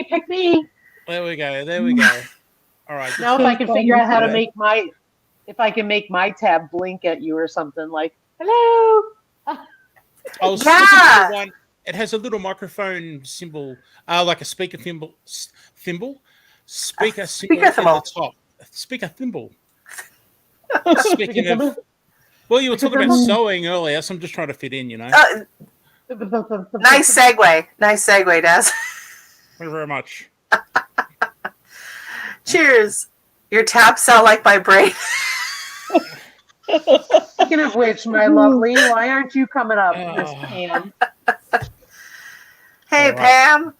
Pick me. There we go. All right. Now if I can figure out how to make my tab blink at you or something like, hello. One. It has a little microphone symbol, like a speaker thimble. Speaker symbol at the top. Speaker thimble. Speaking of, well, you were talking about sewing earlier, so I'm just trying to fit in, you know. Nice segue, Des. Thank you very much. Cheers. Your tabs sound like my brain. Speaking of which, my lovely, why aren't you coming up, Miss Pam? Hey, right.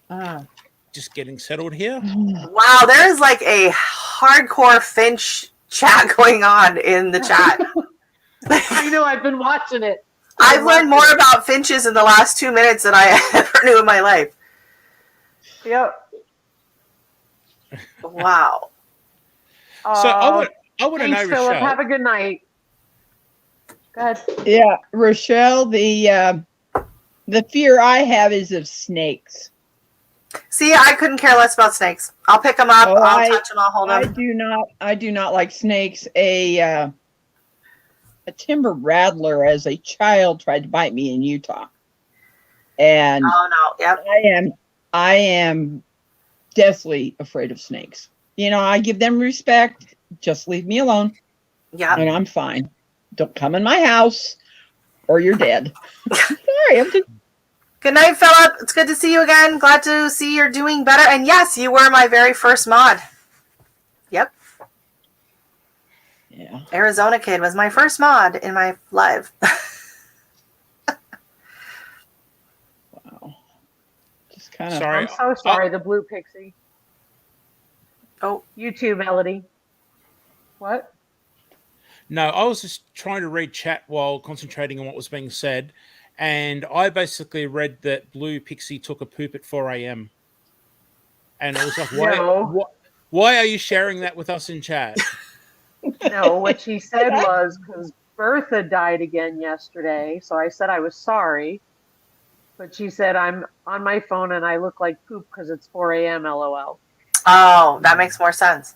Pam. Just getting settled here. Wow, there is like a hardcore Finch chat going on in the chat. I know, I've been watching it. I've learned more about finches in the last 2 minutes than I ever knew in my life. Yep. Wow. So I want to know, Philip. Rachelle. Have a good night. Go ahead. Yeah, Rachelle, the fear I have is of snakes. See, I couldn't care less about snakes. I'll pick them up. I'll touch them. I'll hold them. I do not like snakes. A timber rattler as a child tried to bite me in Utah, and oh no, yep. I am deathly afraid of snakes. You know, I give them respect. Just leave me alone. Yeah, and I'm fine. Don't come in my house, or you're dead. Sorry, I'm just. Good night, Philip. It's good to see you again. Glad to see you're doing better. And yes, you were my very first mod. Yep. Yeah. Arizona Kid was my first mod in my live. Wow. Just kind of. Sorry. I'm so sorry, the blue pixie. Oh, you too, Melody. What? No, I was just trying to read chat while concentrating on what was being said. And I basically read that Blue Pixie took a poop at 4 a.m. And I was like, why are you sharing that with us in chat? No, what she said was because Bertha died again yesterday. So I said I was sorry. But she said, I'm on my phone and I look like poop because it's 4 a.m. LOL. Oh, that makes more sense.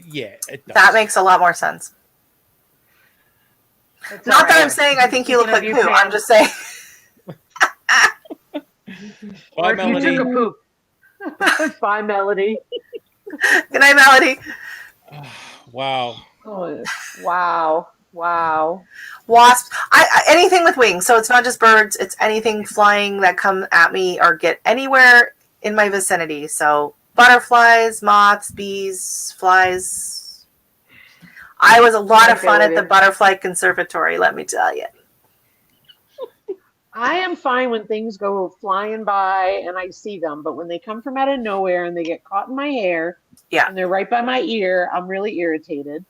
Yeah, it does. That makes a lot more sense. Not that I'm saying I think you look like poo. I'm just saying. Bye, Or if you Melody. took a poop. Bye, Melody. Good night, Melody. Wow. Oh, wow. Wow. Wasps. Anything with wings. So it's not just birds. It's anything flying that come at me or get anywhere in my vicinity. So butterflies, moths, bees, flies. I was a lot of fun at the butterfly conservatory, let me tell you. I am fine when things go flying by and I see them, but when they come from out of nowhere and they get caught in my hair, and they're right by my ear, I'm really irritated.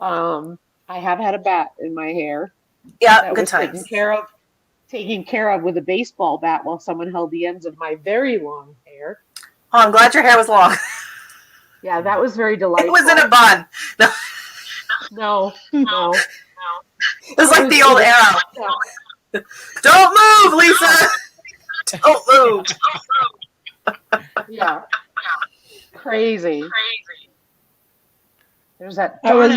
I have had a bat in my hair. Yeah, that good was times. taken care of with a baseball bat while someone held the ends of my very long hair. Oh, I'm glad your hair was long. Yeah, that was very delightful. It was in a bun. No. It was like the old arrow. Don't move, Lisa. Don't move. Yeah. Crazy. There's that. I was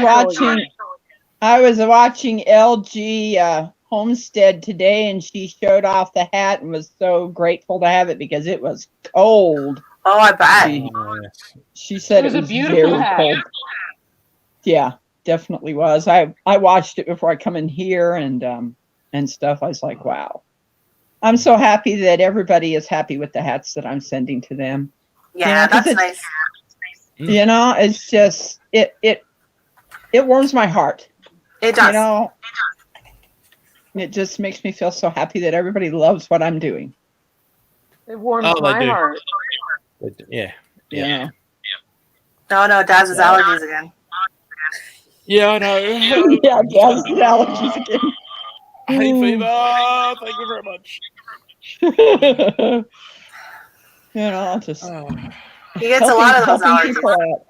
watching LG Homestead today, and she showed off the hat and was so grateful to have it because it was cold. Oh, I bet. She said it was it a was beautiful very hat. cold. Yeah, definitely was. I watched it before I come in here and stuff. I was like, wow. I'm so happy that everybody is happy with the hats that I'm sending to them. Yeah, that's nice. You know, it's just it warms my heart. It does. You know, it just makes me feel so happy that everybody loves what I'm doing. It warms my heart. Yeah. Yeah. No, Dad's allergies again. Yeah, I know. Yeah, Dad's allergies again. Hay fever. Thank you very much. You know, just He gets a lot of those allergies. people out.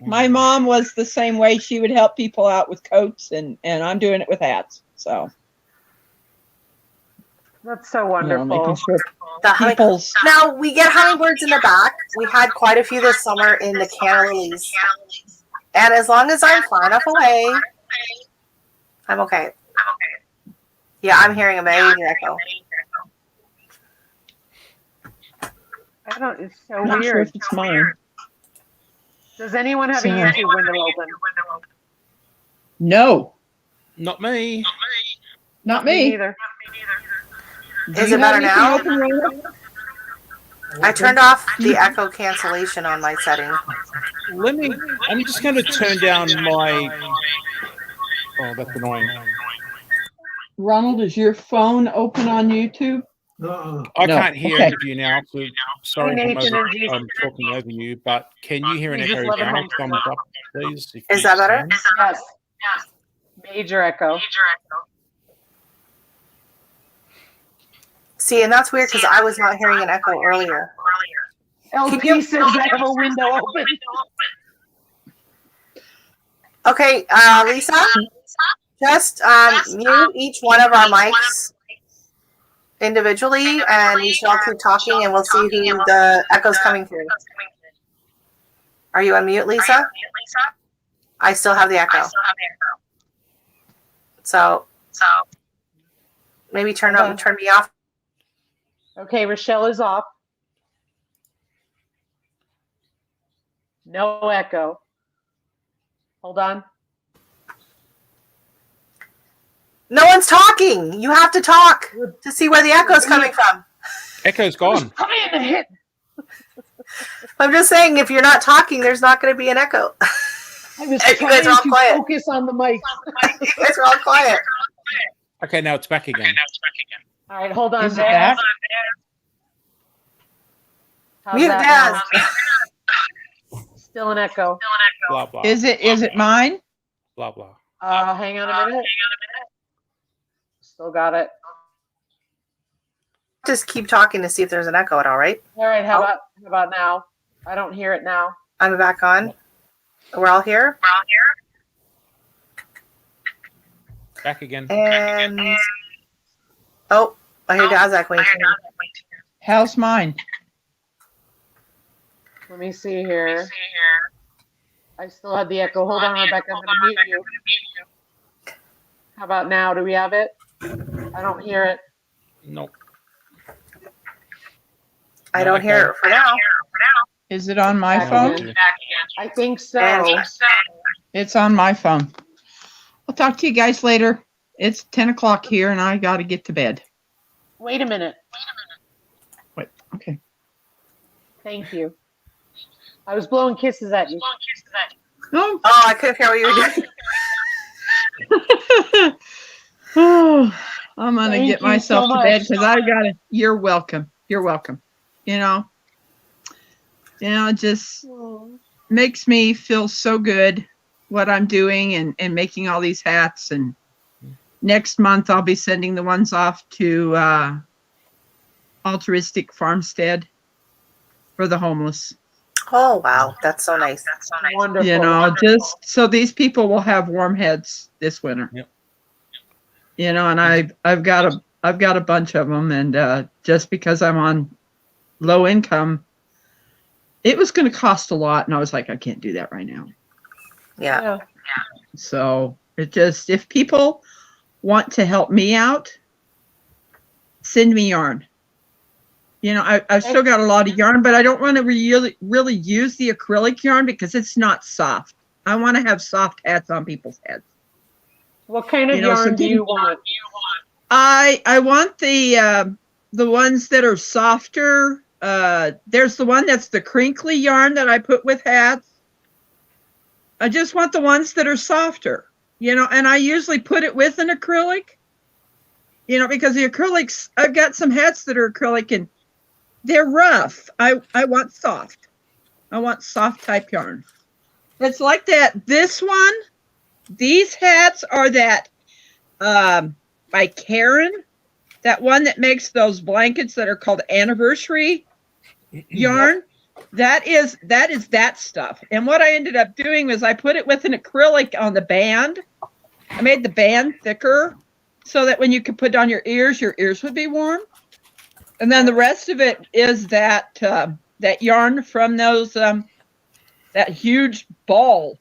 My mom was the same way. She would help people out with coats, and I'm doing it with hats. So that's so wonderful. Making sure now we get hummingbirds in the back. We had quite a few this summer in the canna lilies, and as long as I'm far enough away, I'm okay. Yeah, I'm hearing a major echo. I don't. It's so I'm not weird. sure if it's mine. Does anyone have a YouTube window open? No, not me. Not me. Either. Is it better now? I turned off the echo cancellation on my setting. I'm just going to turn down my. Oh, that's annoying. Ronald, is your phone open on YouTube? I can't hear any of you now. So sorry Hey, if I'm talking over you, but can you hear an echo now? Thumbs up, please. Is that better? Yes. Major echo. See, and that's weird because I was not hearing an echo earlier. LP says I have a window open. Okay, Lisa, just mute each one of our mics individually, and we shall keep talking, and we'll see who the echo's coming through. Are you on mute, Lisa? I still have the echo. So maybe turn me off. Okay, Rachelle is off. No echo. Hold on. No one's talking. You have to talk to see where the echo's coming from. Echo's gone. I'm just saying, if you're not talking, there's not going to be an echo. I was You guys are all quiet. focus on the mic. You guys are all quiet. Okay, now it's back again. All right, hold on. Is it back? How's Mute that Dad. now? Still an echo. Blah blah. Is it mine? Blah blah. Hang on a minute. Still got it. Just keep talking to see if there's an echo at all, right? All right, how about now? I don't hear it now. I'm back on. We're all here? Back again. And oh, I hear Dad's echoing. How's mine? Let me see here. I still have the echo. Hold on, Rebecca. I'm going to mute you. How about now? Do we have it? I don't hear it. Nope. I don't hear it for now. Is it on my Back phone? again. I think so. It's on my phone. I'll talk to you guys later. It's 10 o'clock here and I got to get to bed. Wait a minute. Wait, okay. Thank you. I was blowing kisses at you. Oh, Oh, I couldn't hear what you were doing. I'm going to Thank get you myself so to bed much. because I got to. You're welcome. You're welcome. It just makes me feel so good what I'm doing and making all these hats. And next month I'll be sending the ones off to Altruistic Farmstead for the homeless. Oh, wow. That's so nice. Wonderful. Just so these people will have warm heads this winter. Yep. And I've got a bunch of them, and just because I'm on low income, it was going to cost a lot, and I was like, I can't do that right now. Yeah. So it just, if people want to help me out, send me yarn. I've still got a lot of yarn, but I don't want to really use the acrylic yarn because it's not soft. I want to have soft hats on people's heads. What kind of yarn do you want? I want the ones that are softer. There's the one that's the crinkly yarn that I put with hats. I just want the ones that are softer, and I usually put it with an acrylic, because the acrylics, I've got some hats that are acrylic and they're rough. I want soft. I want soft type yarn. It's like that. This one, these hats are that by Karen, that one that makes those blankets that are called anniversary yarn. That is that stuff. And what I ended up doing was I put it with an acrylic on the band. I made the band thicker so that when you could put on your ears would be warm. And then the rest of it is that yarn from those that huge ball,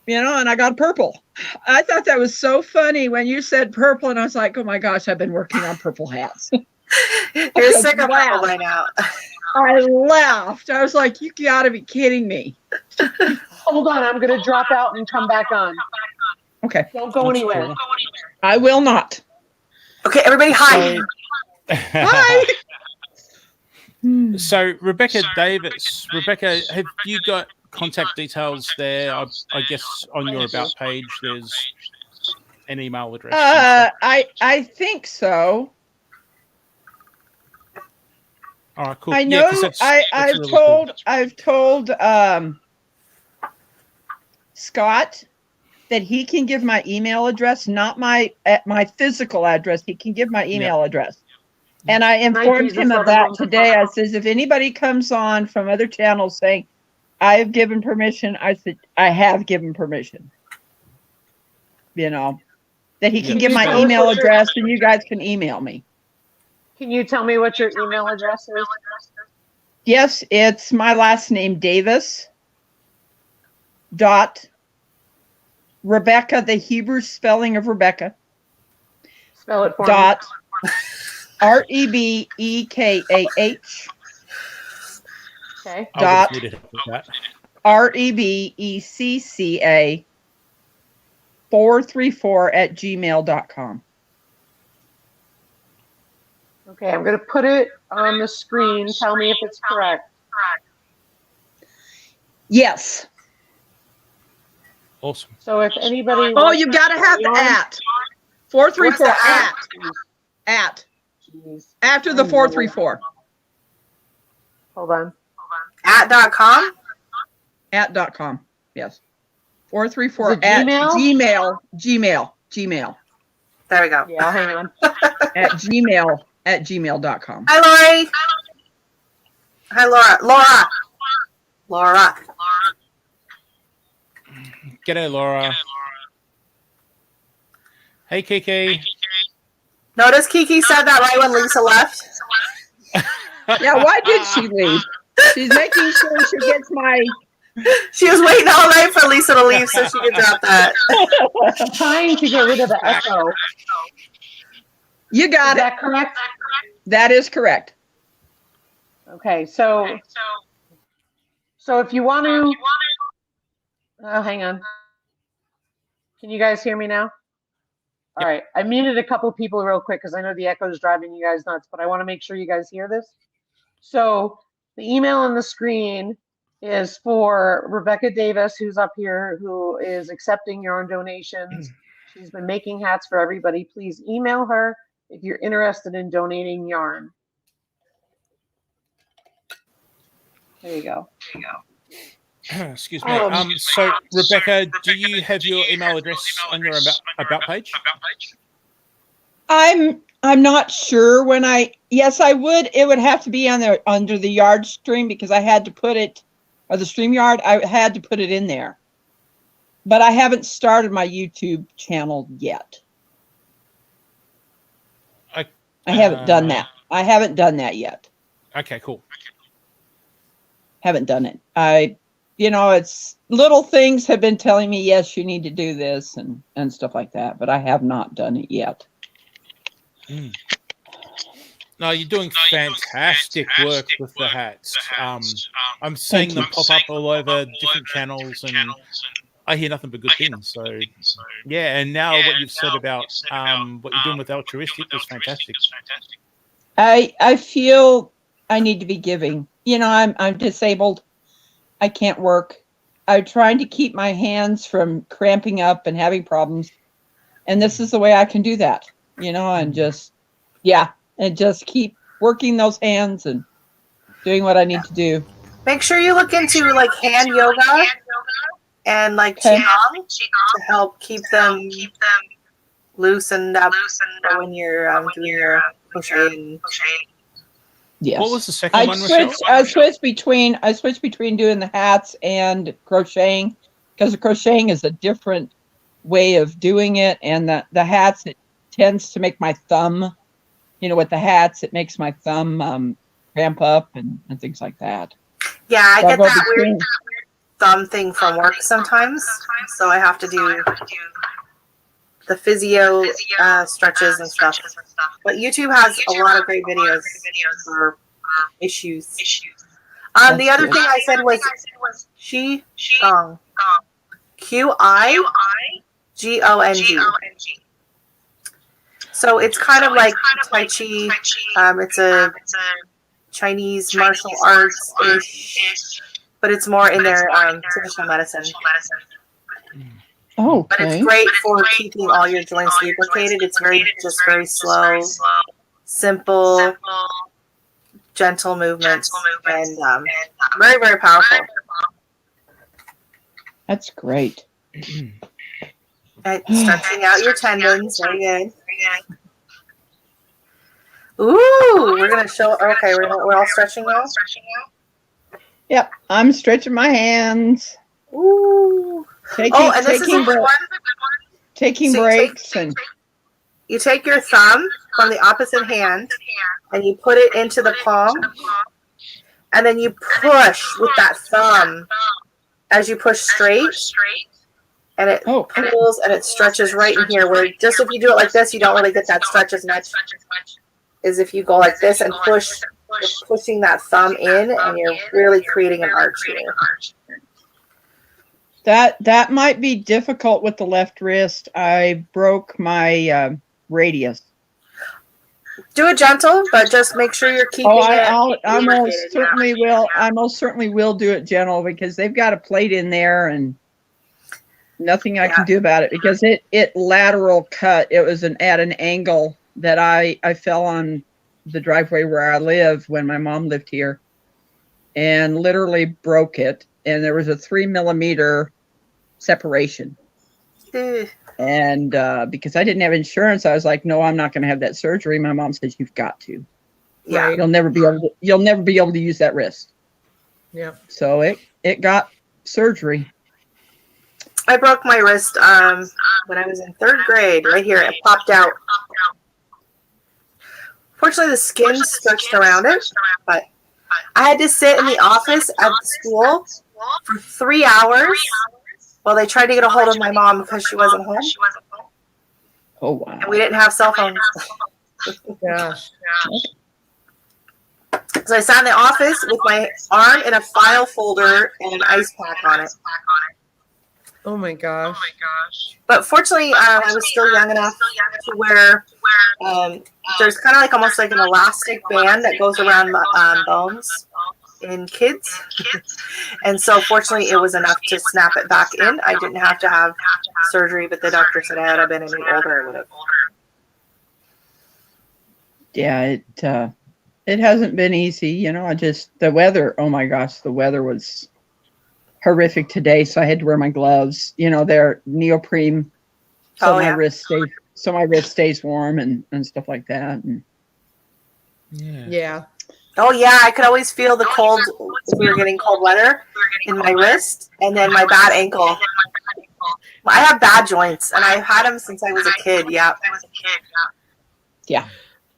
and I got purple. I thought that was so funny when you said purple, and I was like, oh my gosh, I've been working on purple hats. You're sick of purple by now. I laughed. I was like, you gotta be kidding me. Hold on, I'm going to drop out and come back on. Okay. Don't go anywhere. Cool. I will not. Okay, everybody, hi. Bye. So, Rebecca, have you got contact details there? I guess on your about page, there's an email address. I think so. All right, cool. I know. I've told Scott that he can give my email address, not my physical address. He can give my email address. And I informed him of that today. I says, if anybody comes on from other channels saying, I have given permission, I said, I have given permission. That he can give my email address and you guys can email me. Can you tell me what your email address is? Yes, it's my last name, Davis. Rebecca, the Hebrew spelling of Rebecca. Spell it for me. REBEKAH. Okay. REBECCA 434@gmail.com. Okay, I'm going to put it on the screen. Tell me if it's correct. Yes. Awesome. So if anybody... Oh, you got to have the at. 434 at. Jeez. After the 434. Hold on. At.com? At.com. Yes. 434 at Gmail? Gmail. There we go. Yeah, hang on. At gmail.com. Hi, Lori. Hi, Laura. G'day, Laura. Hey, Kiki. Notice Kiki said that right when Lisa left. Yeah, why did she leave? She's making sure she gets my... She was waiting all night for Lisa to leave so she could drop that. I'm trying to get rid of the echo. You got it. Is that correct? That is correct. Okay, so if you want to, oh, hang on. Can you guys hear me now? All right, I muted a couple people real quick because I know the echo is driving you guys nuts, but I want to make sure you guys hear this. So the email on the screen is for Rebecca Davis, who's up here, who is accepting yarn donations. She's been making hats for everybody. Please email her if you're interested in donating yarn. There you go. Excuse me. So Rebecca, do you have your email address on your about page? I'm not sure when yes, I would. It would have to be on there under the yard stream because I had to put it, or the stream yard, I had to put it in there. But I haven't started my YouTube channel yet. I haven't done that. I haven't done that yet. Okay, cool. Haven't done it. It's little things have been telling me, yes, you need to do this and stuff like that, but I have not done it yet. No, you're doing fantastic work with the hats. I'm seeing them pop up all over different channels, and I hear nothing but good things. So, yeah, and now what you've said about what you're doing with altruistic is fantastic. I feel I need to be giving. I'm disabled. I can't work. I'm trying to keep my hands from cramping up and having problems, and this is the way I can do that. And just keep working those hands and doing what I need to do. Make sure you look into like hand yoga and like qigong to help keep them loosened up for when you're doing your crocheting. Yes. What was the second one, Rachelle? I switched between doing the hats and crocheting because the crocheting is a different way of doing it, and the hats, it tends to make my thumb, with the hats, it makes my thumb cramp up and things like that. Yeah, I get that weird thumb thing from work sometimes, so I have to do the physio stretches and stuff. But YouTube has a lot of great videos for issues. The other thing I said was qigong. Qigong. So it's kind of like Tai Chi. It's a Chinese martial arts-ish, but it's more in their traditional medicine. Oh, okay. But it's great for keeping all your joints lubricated. It's very slow, simple, gentle movements, and very, very powerful. That's great. And stretching out your tendons, very good. Ooh, we're gonna show. Okay, we're all stretching now. Yep, I'm stretching my hands. Ooh. Taking breaks, and you take your thumb from the opposite hand and you put it into the palm, and then you push with that thumb as you push straight, and it pulls and it stretches right in here. Where just if you do it like this, you don't really get that stretch as much as if you go like this and push, pushing that thumb in, and you're really creating an arch here. That might be difficult with the left wrist. I broke my radius. Do it gentle, but just make sure you're keeping it. I most certainly will. I most certainly will do it gentle because they've got a plate in there and nothing I can do about it because it lateral cut. It was at an angle that I fell on the driveway where I live when my mom lived here and literally broke it. And there was a 3 millimeter separation. And because I didn't have insurance, I was like, no, I'm not going to have that surgery. My mom says, you've got to. Yeah. You'll never be able to use that wrist. Yeah. So it got surgery. I broke my wrist when I was in 3rd grade. Right here, it popped out. Fortunately, the skin stretched around it, but I had to sit in the office at the school for 3 hours while they tried to get a hold of my mom because she wasn't home. Oh, wow. And we didn't have cell phones. Gosh. So I sat in the office with my arm in a file folder and an ice pack on it. Oh my gosh. But fortunately, I was still young enough to where there's kind of like almost like an elastic band that goes around bones in kids. And so fortunately, it was enough to snap it back in. I didn't have to have surgery, but the doctor said had I been any older, I would have. Yeah, it hasn't been easy. You know, the weather, oh my gosh, the weather was horrific today. So I had to wear my gloves. You know, they're neoprene. So my wrist stays warm and stuff like that. And Yeah. Oh yeah, I could always feel the cold if we were getting cold weather in my wrist, and then my bad ankle. I have bad joints, and I've had them since I was a kid. Yeah. Yeah,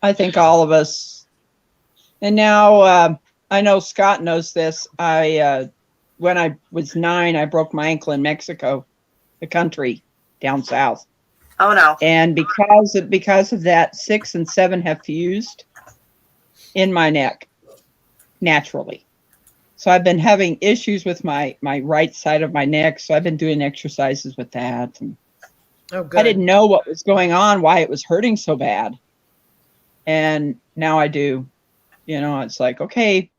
I think all of us. And now I know Scott knows this. When I was 9, I broke my ankle in Mexico, the country down south. Oh no! And because of that, 6 and 7 have fused in my neck naturally. So I've been having issues with my right side of my neck. So I've been doing exercises with that. And Oh, good. I didn't know what was going on, why it was hurting so bad. And now I do. You know, it's like, okay,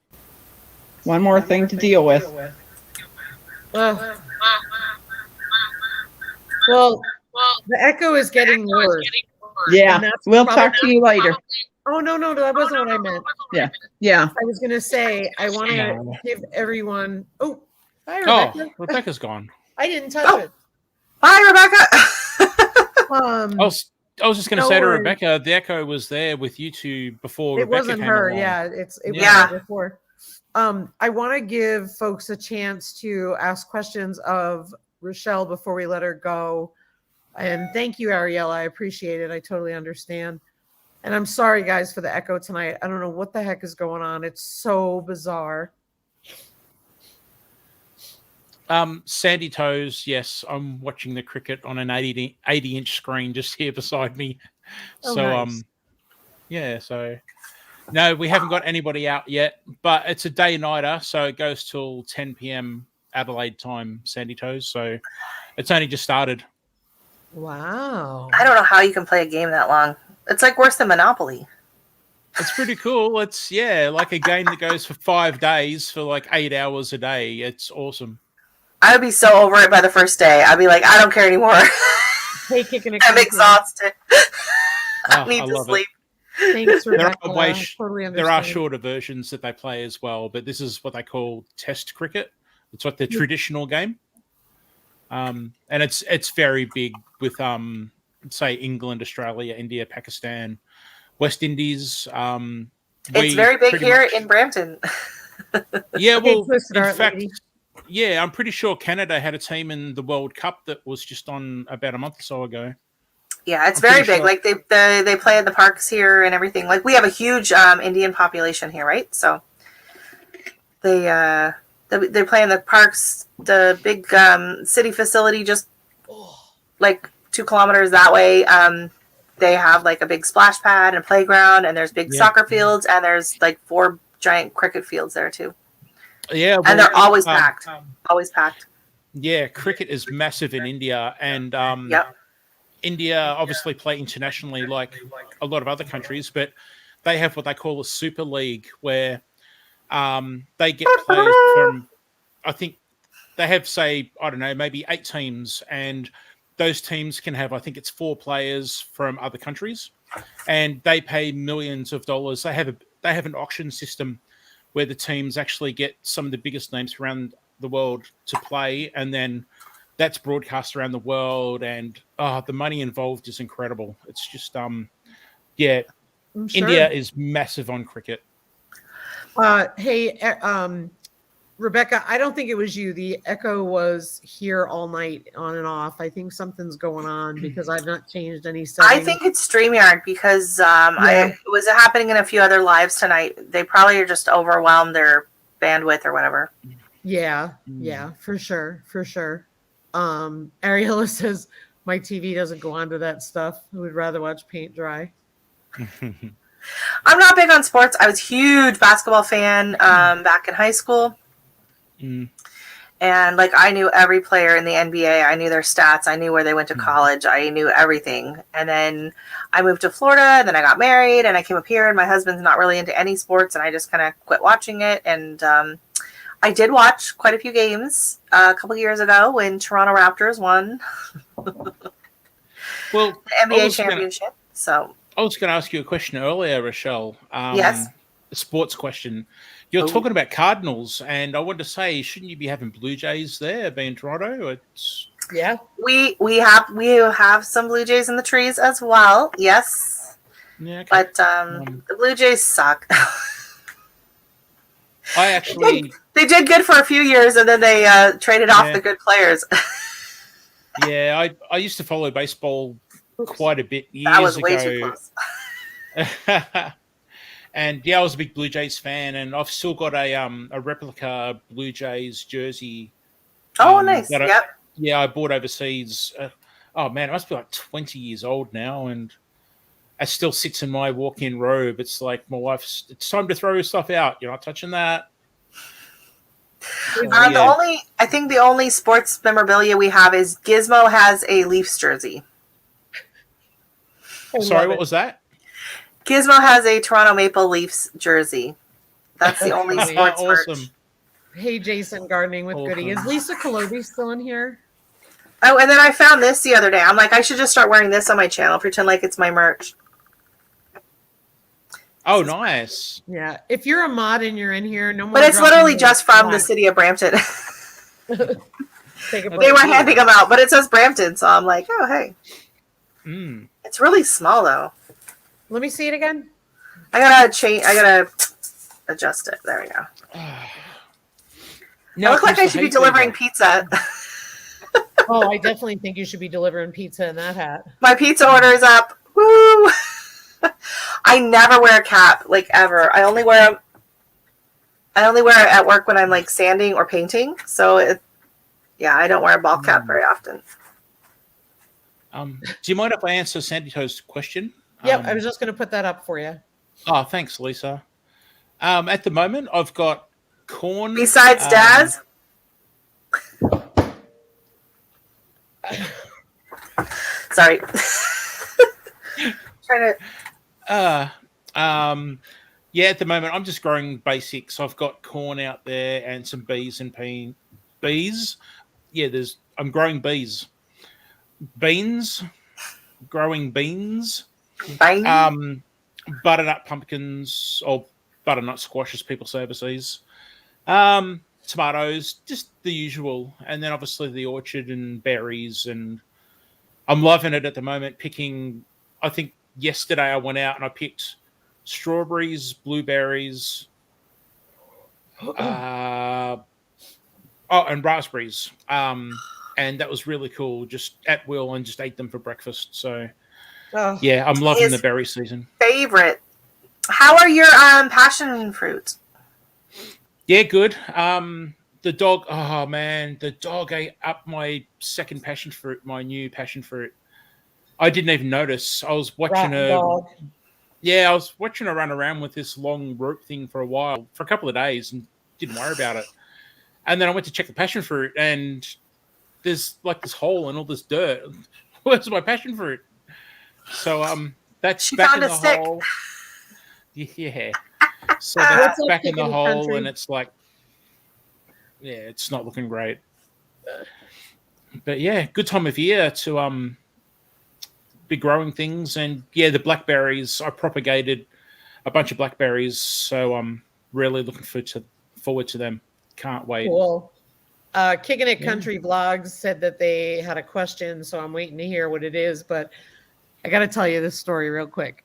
one more thing to deal with. Well, the echo is getting worse. Yeah, And that's we'll probably- talk to you later. Oh, no, that wasn't what I meant. Yeah. I was going to say, I want to give everyone. Oh, hi, Oh, Rebecca. Rebecca's gone. I didn't touch it. Hi, Rebecca. I was just going to No say to worries. Rebecca, the echo was there with you two before It Rebecca wasn't came her. along. Yeah, it was Yeah. her before. I want to give folks a chance to ask questions of Rachelle before we let her go. And thank you, Ariella. I appreciate it. I totally understand. And I'm sorry, guys, for the echo tonight. I don't know what the heck is going on. It's so bizarre. Sandy Toes, yes, I'm watching the cricket on an 80-inch screen just here beside me. Oh, So, nice. yeah, so no, we haven't got anybody out yet, but it's a day-nighter, so it goes till 10 p.m. Adelaide time, Sandy Toes. So it's only just started. Wow. I don't know how you can play a game that long. It's like worse than Monopoly. It's pretty cool. It's, like a game that goes for 5 days for like 8 hours a day. It's awesome. I would be so over it by the first day. I'd be like, I don't care anymore. Hey, kicking it. I'm exhausted. I need I to love sleep. Thanks, There Rebecca. are, Totally there are understand. shorter versions that they play as well, but this is what they call test cricket. It's like the traditional game. And it's very big with say England, Australia, India, Pakistan, West Indies. It's very big here in Brampton. Yeah, well, Twisted in Art fact, Lady. yeah, I'm pretty sure Canada had a team in the World Cup that was just on about a month or so ago. Yeah, it's I'm very pretty big. sure. Like they play at the parks here and everything. Like we have a huge Indian population here, right? So they play in the parks. The big city facility just like 2 kilometers that way. They have like a big splash pad and playground, and there's big soccer fields, and there's like 4 giant cricket fields there too. Yeah, And they're always packed. Always packed. Yeah, cricket is massive in India, and India obviously play internationally like a lot of other countries, but they have what they call a super league where they get players from, I think they have, say, I don't know, maybe 8 teams, and those teams can have, I think it's 4 players from other countries, and they pay millions of dollars. They have an auction system where the teams actually get some of the biggest names around the world to play, and then that's broadcast around the world, and the money involved is incredible. It's just I'm sure. India is massive on cricket. Hey, Rebecca, I don't think it was you. The echo was here all night on and off. I think something's going on because I've not changed any settings. I think it's StreamYard because it was happening in a few other lives tonight. They probably are just overwhelmed their bandwidth or whatever. Yeah, for sure. Ariella says my TV doesn't go onto that stuff. I would rather watch paint dry. I'm not big on sports. I was a huge basketball fan back in high school. Mm. And like I knew every player in the NBA. I knew their stats. I knew where they went to college. I knew everything. And then I moved to Florida. And then I got married. And I came up here. And my husband's not really into any sports. And I just kind of quit watching it. And I did watch quite a few games a couple years ago when Toronto Raptors won Well, the NBA championship. So I was going to ask you a question earlier, Rachelle. Yes. A sports question. You're talking about Cardinals, and I wanted to say, shouldn't you be having Blue Jays there, being Toronto? It's Yeah. we have some Blue Jays in the trees as well. Yes. yeah, okay. But the Blue Jays suck. I actually, They did good for a few years, and then they traded off the good players. yeah, I used to follow baseball quite a bit years That was ago. way too close. And yeah, I was a big Blue Jays fan, and I've still got a replica Blue Jays jersey. Oh, nice. that Yep. I bought overseas. Oh man, it must be like 20 years old now, and it still sits in my walk-in robe. It's like my wife's. It's time to throw your stuff out. You're not touching that. I think the only sports memorabilia we have is Gizmo has a Leafs jersey. Sorry, what was that? Gizmo has a Toronto Maple Leafs jersey. That's the only sports merch. Awesome. Hey, Jason, gardening with Goody. Is Lisa Colobi still in here? Oh, and then I found this the other day. I'm like, I should just start wearing this on my channel, pretend like it's my merch. Oh, nice. Yeah. If you're a mod and you're in here, no more. But it's dropping literally the just from mod. the city of Brampton. Take a They break. were handing them out, but it says Brampton, so I'm like, oh, hey. Mm. It's really small, though. Let me see it again. I gotta adjust it. There we go. I look like I should be delivering pizza. Oh, I definitely think you should be delivering pizza in that hat. My pizza order is up. Woo! I never wear a cap, like ever. I only wear it at work when I'm like sanding or painting. So I don't wear a ball cap very often. Do you mind if I answer Sandy Toe's question? Yep, I was just going to put that up for you. Oh, thanks, Lisa. At the moment, I've got corn. Besides Daz? Sorry. Trying to. Yeah, at the moment, I'm just growing basics. I've got corn out there and some bees and bees. Yeah, I'm growing bees. Beans. Growing beans. Butternut pumpkins or butternut squash, as people say overseas. Tomatoes, just the usual, and then obviously the orchard and berries. And I'm loving it at the moment. Picking, I think yesterday I went out and I picked strawberries, blueberries, and raspberries. And that was really cool. Just at will, and just ate them for breakfast. So. Yeah, I'm loving the berry season. Favorite. How are your passion fruit? Yeah, good. The dog. Oh man, the dog ate up my second passion fruit, my new passion fruit. I didn't even notice. I was watching her. Yeah, I was watching her run around with this long rope thing for a couple of days, and didn't worry about it. And then I went to check the passion fruit, and there's like this hole and all this dirt. Where's my passion fruit? So that's she back found in a the stick. hole. Yeah. So that's back in the hole, country? and it's like, yeah, it's not looking great. But yeah, good time of year to be growing things, and yeah, the blackberries. I propagated a bunch of blackberries, so I'm really looking forward to them. Can't wait. Cool. Kicking It Country Vlogs said that they had a question, so I'm waiting to hear what it is, but I got to tell you this story real quick.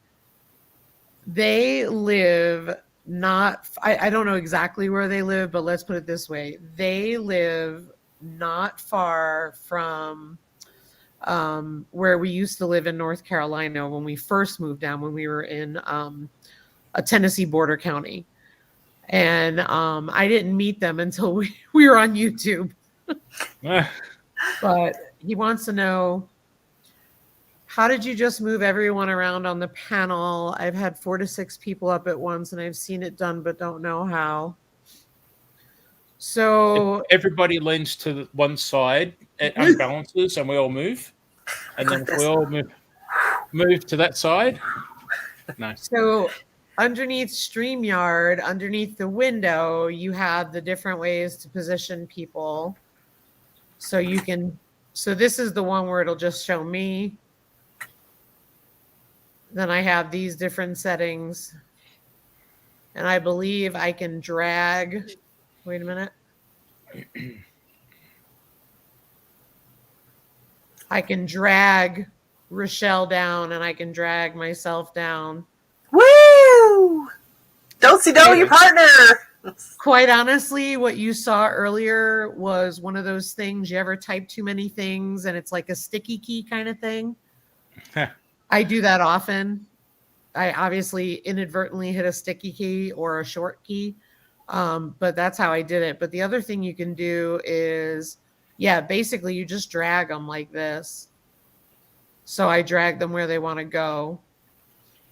They live I don't know exactly where they live, but let's put it this way. They live not far from where we used to live in North Carolina when we first moved down, when we were in a Tennessee border county. And I didn't meet them until we were on YouTube. But he wants to know, How did you just move everyone around on the panel? I've had 4 to 6 people up at once and I've seen it done, but don't know how. So everybody leans to one side, it unbalances, and we all move. And then if we all move to that side, no. So underneath StreamYard, underneath the window, you have the different ways to position people. So you can, so this is the one where it'll just show me. Then I have these different settings. And I believe I can drag, wait a minute. I can drag Rachelle down and I can drag myself down. Woo! Don't see your partner. Quite honestly, what you saw earlier was one of those things. You ever type too many things and it's like a sticky key kind of thing? I do that often. I obviously inadvertently hit a sticky key or a short key, but that's how I did it. But the other thing you can do is, yeah, basically you just drag them like this. So I drag them where they want to go.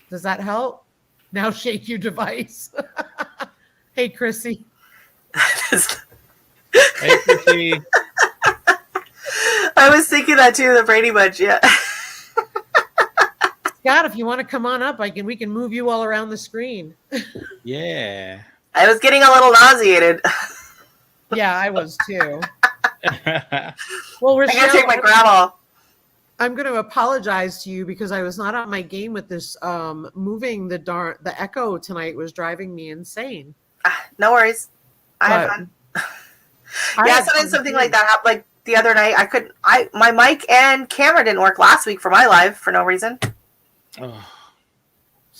Does that help? Now shake your device. Hey, Chrissy. Hey, Chrissy. I was thinking that too, the Brady Bunch, yeah. Scott, if you want to come on up, we can move you all around the screen. Yeah. I was getting a little nauseated. Yeah, I was too. Well, Rachelle, I gotta take my grandma. I'm going to apologize to you because I was not on my game with this. Moving the echo tonight was driving me insane. No worries. I had fun. Yeah, something like that happened. Like the other night, my mic and camera didn't work last week for my live for no reason. Oh.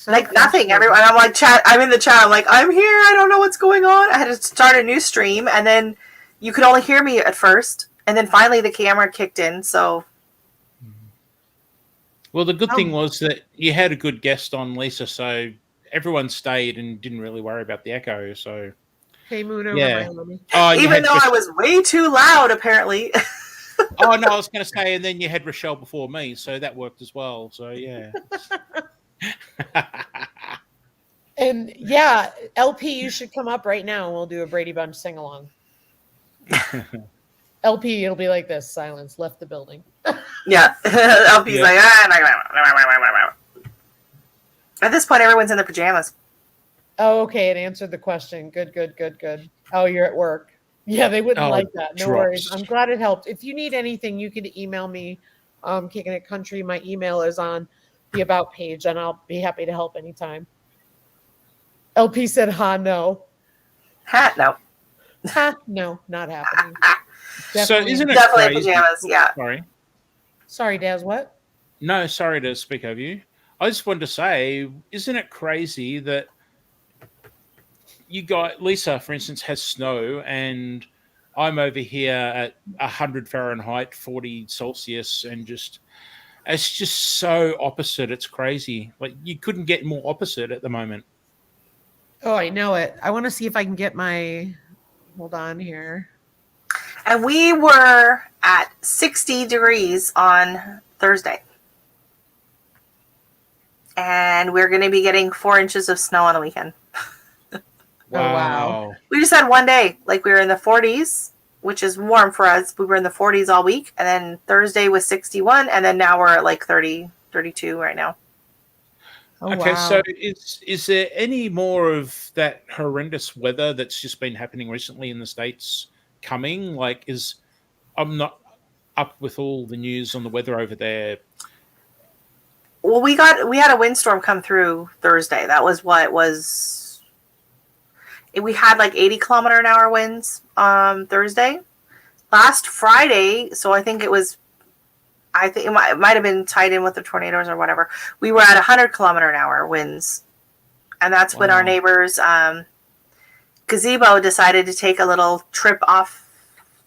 Like nothing. Everyone, I'm like I'm in the chat. I'm like, I'm here. I don't know what's going on. I had to start a new stream, and then you could only hear me at first, and then finally the camera kicked in. So. Well, the good thing was that you had a good guest on, Lisa, so everyone stayed and didn't really worry about the echo. So, hey, Moon over my homie. Even though I was way too loud, apparently. Oh no, I was going to say, and then you had Rachelle before me, so that worked as well. So yeah. And yeah, LP, you should come up right now and we'll do a Brady Bunch sing along. LP, it'll be like this: silence, left the building. Yeah, LP's like, at this point, everyone's in their pajamas. Oh, okay, it answered the question. Good. Oh, you're at work. Yeah, they wouldn't like that. No worries. I'm glad it helped. If you need anything, you can email me, Kicking It Country. My email is on the About page, and I'll be happy to help anytime. LP said, no. No. No, not happening. So isn't it definitely crazy? Pajamas, yeah. Sorry, Daz, what? No, sorry to speak over you. I just wanted to say, isn't it crazy that you got Lisa, for instance, has snow, and I'm over here at 100 Fahrenheit, 40 Celsius, and it's just so opposite. It's crazy. Like you couldn't get more opposite at the moment. Oh, I know it. I want to see if I can get hold on here. And we were at 60 degrees on Thursday. And we're going to be getting 4 inches of snow on the weekend. Wow. We just had one day. Like we were in the 40s, which is warm for us. We were in the 40s all week. And then Thursday was 61. And then now we're at like 30, 32 right now. Oh, okay, wow. so is there any more of that horrendous weather that's just been happening recently in the States coming? Like, I'm not up with all the news on the weather over there. Well, we had a windstorm come through Thursday. That was what was. We had like 80 kilometer an hour winds Thursday. Last Friday, so I think it might have been tied in with the tornadoes or whatever. We were at 100 kilometer an hour winds. And that's when our neighbors' gazebo decided to take a little trip off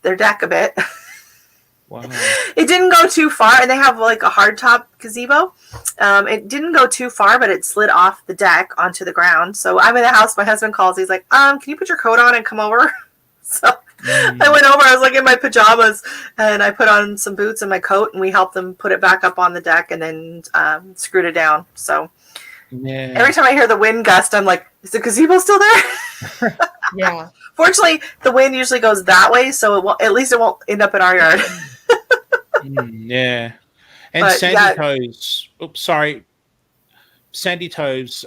their deck a bit. Wow. It didn't go too far, and they have like a hardtop gazebo. It didn't go too far, but it slid off the deck onto the ground. So I'm in the house. My husband calls. He's like, "Can you put your coat on and come over?" So I went over, I was like in my pajamas, and I put on some boots and my coat, and we helped them put it back up on the deck and then screwed it down. So every time I hear the wind gust, I'm like, is the gazebo still there? Yeah. Fortunately, the wind usually goes that way, so at least it won't end up in our yard. Yeah. And But, Sandy Toes. Oops, sorry. Sandy Toes.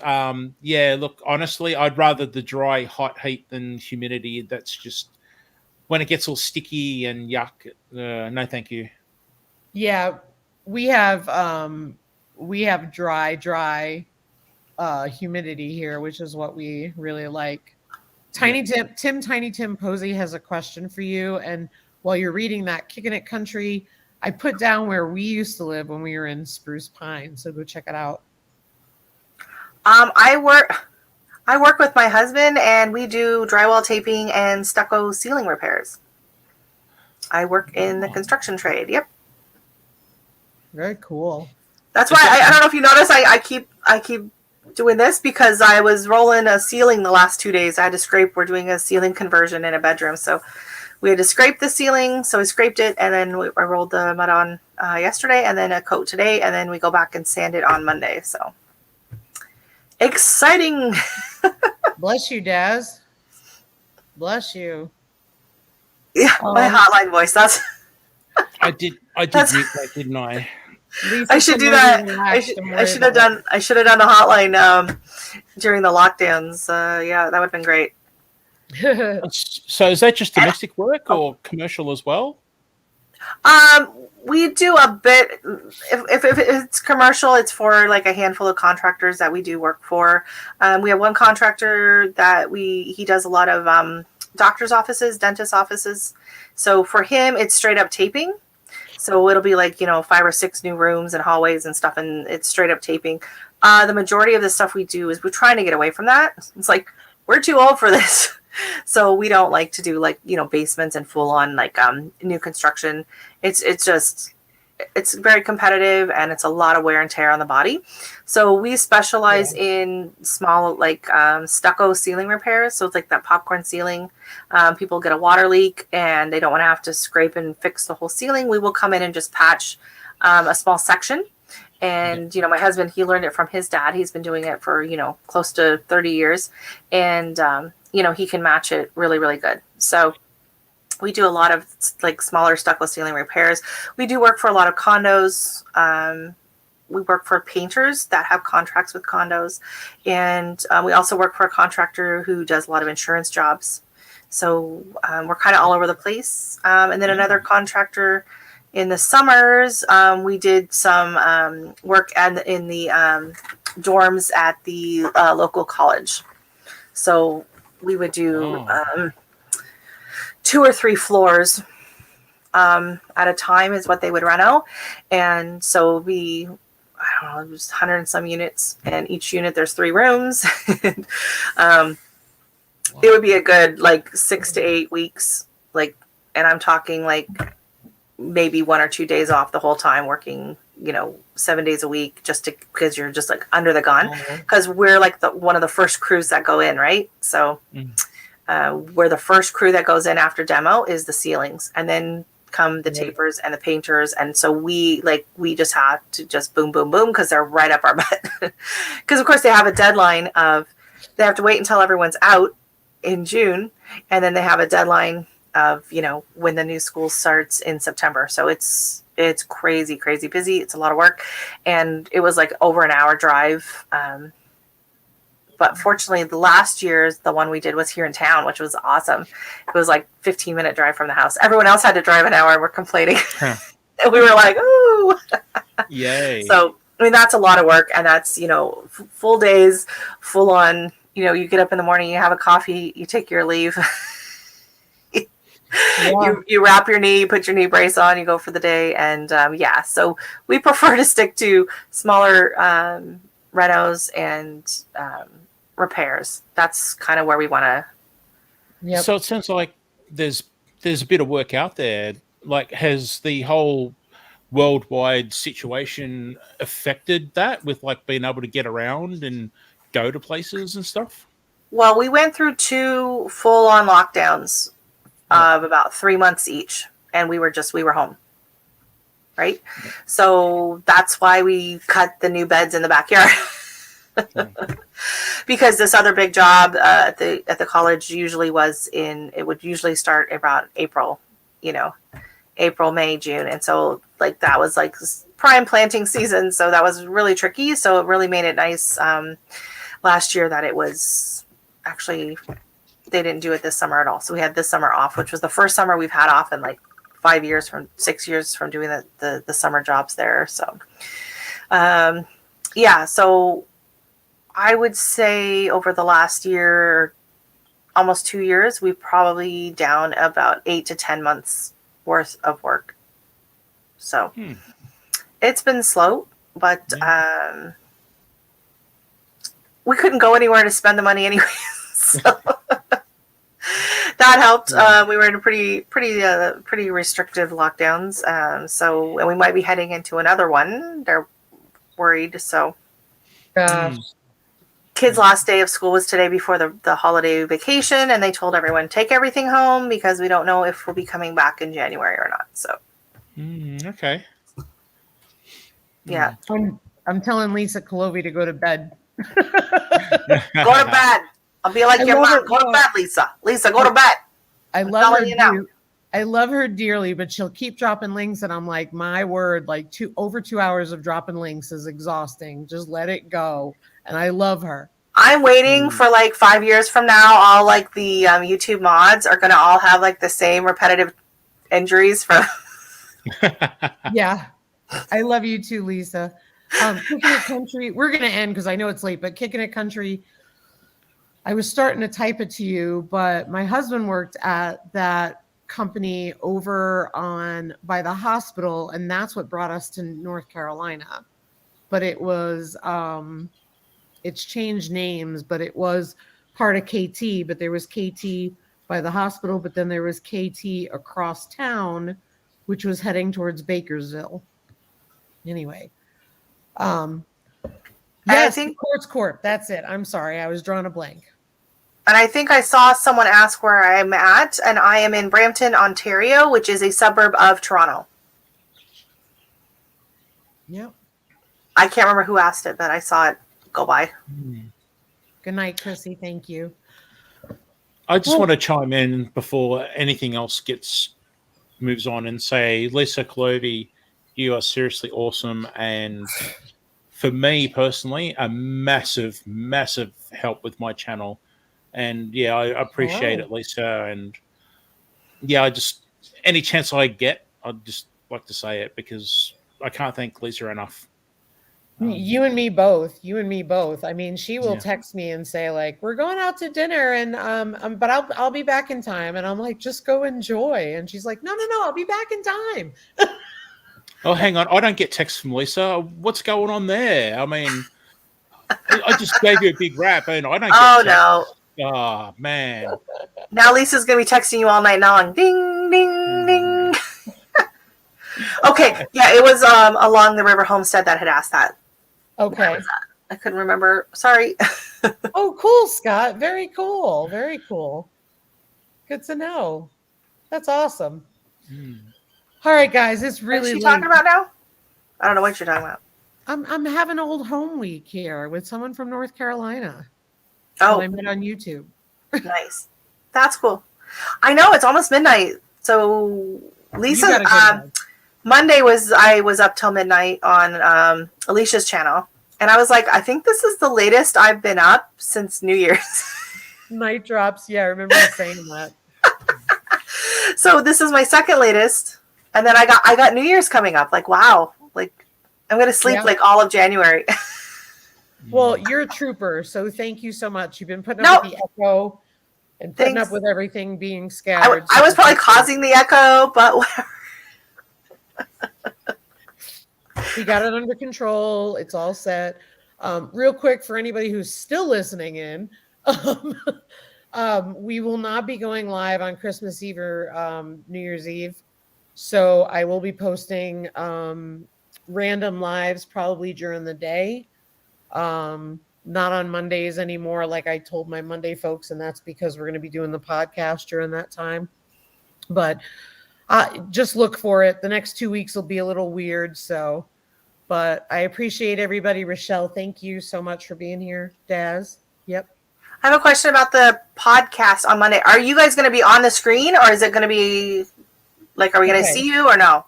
Yeah, look, honestly, I'd rather the dry, hot heat than humidity. That's just when it gets all sticky and yuck. No, thank you. Yeah. We have dry humidity here, which is what we really like. Tiny Tim Posey has a question for you. And while you're reading that, Kicking It Country, I put down where we used to live when we were in Spruce Pine. So go check it out. I work with my husband, and we do drywall taping and stucco ceiling repairs. I work in the construction trade. Yep. Very cool. That's why I don't know if you notice, I keep doing this because I was rolling a ceiling the last 2 days. I had to scrape. We're doing a ceiling conversion in a bedroom, so we had to scrape the ceiling. So we scraped it, and then I rolled the mud on yesterday, and then a coat today, and then we go back and sand it on Monday. So exciting! Bless you, Daz. Bless you. Yeah, my hotline voice. That's. I did mute that, didn't I? Lisa, I should do that. I should have done the hotline during the lockdowns. Yeah, that would have been great. So is that just domestic work or commercial as well? We do a bit. If it's commercial, it's for like a handful of contractors that we do work for. We have one contractor that he does a lot of doctor's offices, dentist offices. So for him, it's straight up taping. So it'll be like, 5 or 6 new rooms and hallways and stuff, and it's straight up taping. The majority of the stuff we do is we're trying to get away from that. It's like, we're too old for this. So we don't like to do like, basements and full on like new construction. It's very competitive, and it's a lot of wear and tear on the body. So we specialize in small like stucco ceiling repairs. So it's like that popcorn ceiling. People get a water leak and they don't want to have to scrape and fix the whole ceiling. We will come in and just patch a small section. And, my husband, he learned it from his dad. He's been doing it for, close to 30 years. And, he can match it really, really good. So we do a lot of like smaller stucco ceiling repairs. We do work for a lot of condos. We work for painters that have contracts with condos. And we also work for a contractor who does a lot of insurance jobs. So we're kind of all over the place. And then another contractor in the summers, we did some work in the dorms at the local college. So we would do 2 or 3 floors at a time is what they would reno. And so I don't know, it was 100 and some units, and each unit there's 3 rooms. It would be a good like 6 to 8 weeks, like, and I'm talking like maybe 1 or 2 days off the whole time, working 7 days a week, because you're just like under the gun, because we're like one of the first crews that go in, right? So we're the first crew that goes in after demo is the ceilings, and then come the tapers and the painters. And so we just have to just boom, boom, boom, because they're right up our butt. Because of course they have a deadline they have to wait until everyone's out in June, and then they have a deadline of when the new school starts in September. So it's crazy busy. It's a lot of work, and it was like over an hour drive. But fortunately, the last year's the one we did was here in town, which was awesome. It was like 15-minute drive from the house. Everyone else had to drive an hour and we're complaining. And we were like, ooh. Yay. So, I mean, that's a lot of work, and that's, full days, full on, you get up in the morning, you have a coffee, you take your leave. You wrap your knee, you put your knee brace on, you go for the day. And so we prefer to stick to smaller renos and repairs. That's kind of where we want to. Yep. So it sounds like there's a bit of work out there. Like, has the whole worldwide situation affected that with like being able to get around and go to places and stuff? Well, we went through 2 full-on lockdowns of about 3 months each, and we were home. Right. So that's why we cut the new beds in the backyard. Because this other big job at the college would usually start about April, April, May, June. And so like that was like prime planting season. So that was really tricky. So it really made it nice last year that it was actually, they didn't do it this summer at all. So we had this summer off, which was the first summer we've had off in like 6 years from doing the summer jobs there. So, so I would say over the last year, almost 2 years, we've probably down about 8 to 10 months worth of work. So it's been slow, but we couldn't go anywhere to spend the money anyway. So that helped. We were in a pretty restrictive lockdowns. And we might be heading into another one. They're worried. So kids' last day of school was today before the holiday vacation, and they told everyone take everything home because we don't know if we'll be coming back in January or not. So okay. Yeah. I'm telling Lisa Colovi to go to bed. Go to bed. I'll be like your mom. Go to bed, Lisa. Lisa, go to bed. I love her. I love her dearly, but she'll keep dropping links, and I'm like, my word, like over 2 hours of dropping links is exhausting. Just let it go. And I love her. I'm waiting for like 5 years from now. All like the YouTube mods are going to all have like the same repetitive injuries from. Yeah, I love you too, Lisa. Kicking It Country. We're going to end because I know it's late, but Kicking It Country. I was starting to type it to you, but my husband worked at that company over by the hospital, and that's what brought us to North Carolina. But it was, it's changed names, but it was part of KT, but there was KT by the hospital, but then there was KT across town, which was heading towards Bakersville. Anyway. Yes, I think Courts Corp. That's it. I'm sorry. I was drawing a blank. And I think I saw someone ask where I'm at, and I am in Brampton, Ontario, which is a suburb of Toronto. Yep. I can't remember who asked it, but I saw it go by. Good night, Chrissy. Thank you. I just want to chime in before anything else moves on and say, Lisa Clovi, you are seriously awesome. And for me personally, a massive, massive help with my channel. And yeah, I appreciate it, Lisa. And yeah, any chance I get, I'd just like to say it because I can't thank Lisa enough. You and me both. I mean, she will text me and say like, we're going out to dinner and, but I'll be back in time. And I'm like, just go enjoy. And she's like, no, I'll be back in time. Oh, hang on. I don't get texts from Lisa. What's going on there? I mean, I just gave you a big rap and I don't get texts. No. Oh, man. Now Lisa's going to be texting you all night long. Ding, ding, ding. Okay. Yeah, it was along the River Homestead that had asked that. Okay. I couldn't remember. Sorry. Oh, cool, Scott. Very cool. Very cool. Good to know. That's awesome. All right, guys. It's really What's she talking about now? I don't know what you're talking about. I'm having old home week here with someone from North Carolina. Oh, I met on YouTube. Nice. That's cool. I know it's almost midnight. So Lisa, Monday I was up till midnight on Alicia's channel, and I was like, I think this is the latest I've been up since New Year's. Night drops. Yeah, I remember you saying that. So this is my second latest, and then I got New Year's coming up. Like, wow, like I'm gonna sleep like all of January. Well, you're a trooper, so thank you so much. You've been putting up with the echo and putting up with everything being scattered. I was probably causing the echo, but whatever. We got it under control. It's all set. Real quick, for anybody who's still listening in, we will not be going live on Christmas Eve or New Year's Eve. So I will be posting random lives probably during the day. Not on Mondays anymore, like I told my Monday folks, and that's because we're going to be doing the podcast during that time. But just look for it. The next 2 weeks will be a little weird. So, but I appreciate everybody. Rachelle, thank you so much for being here. Daz, yep. I have a question about the podcast on Monday. Are you guys going to be on the screen, or is it going to be like, are we going to see you or no?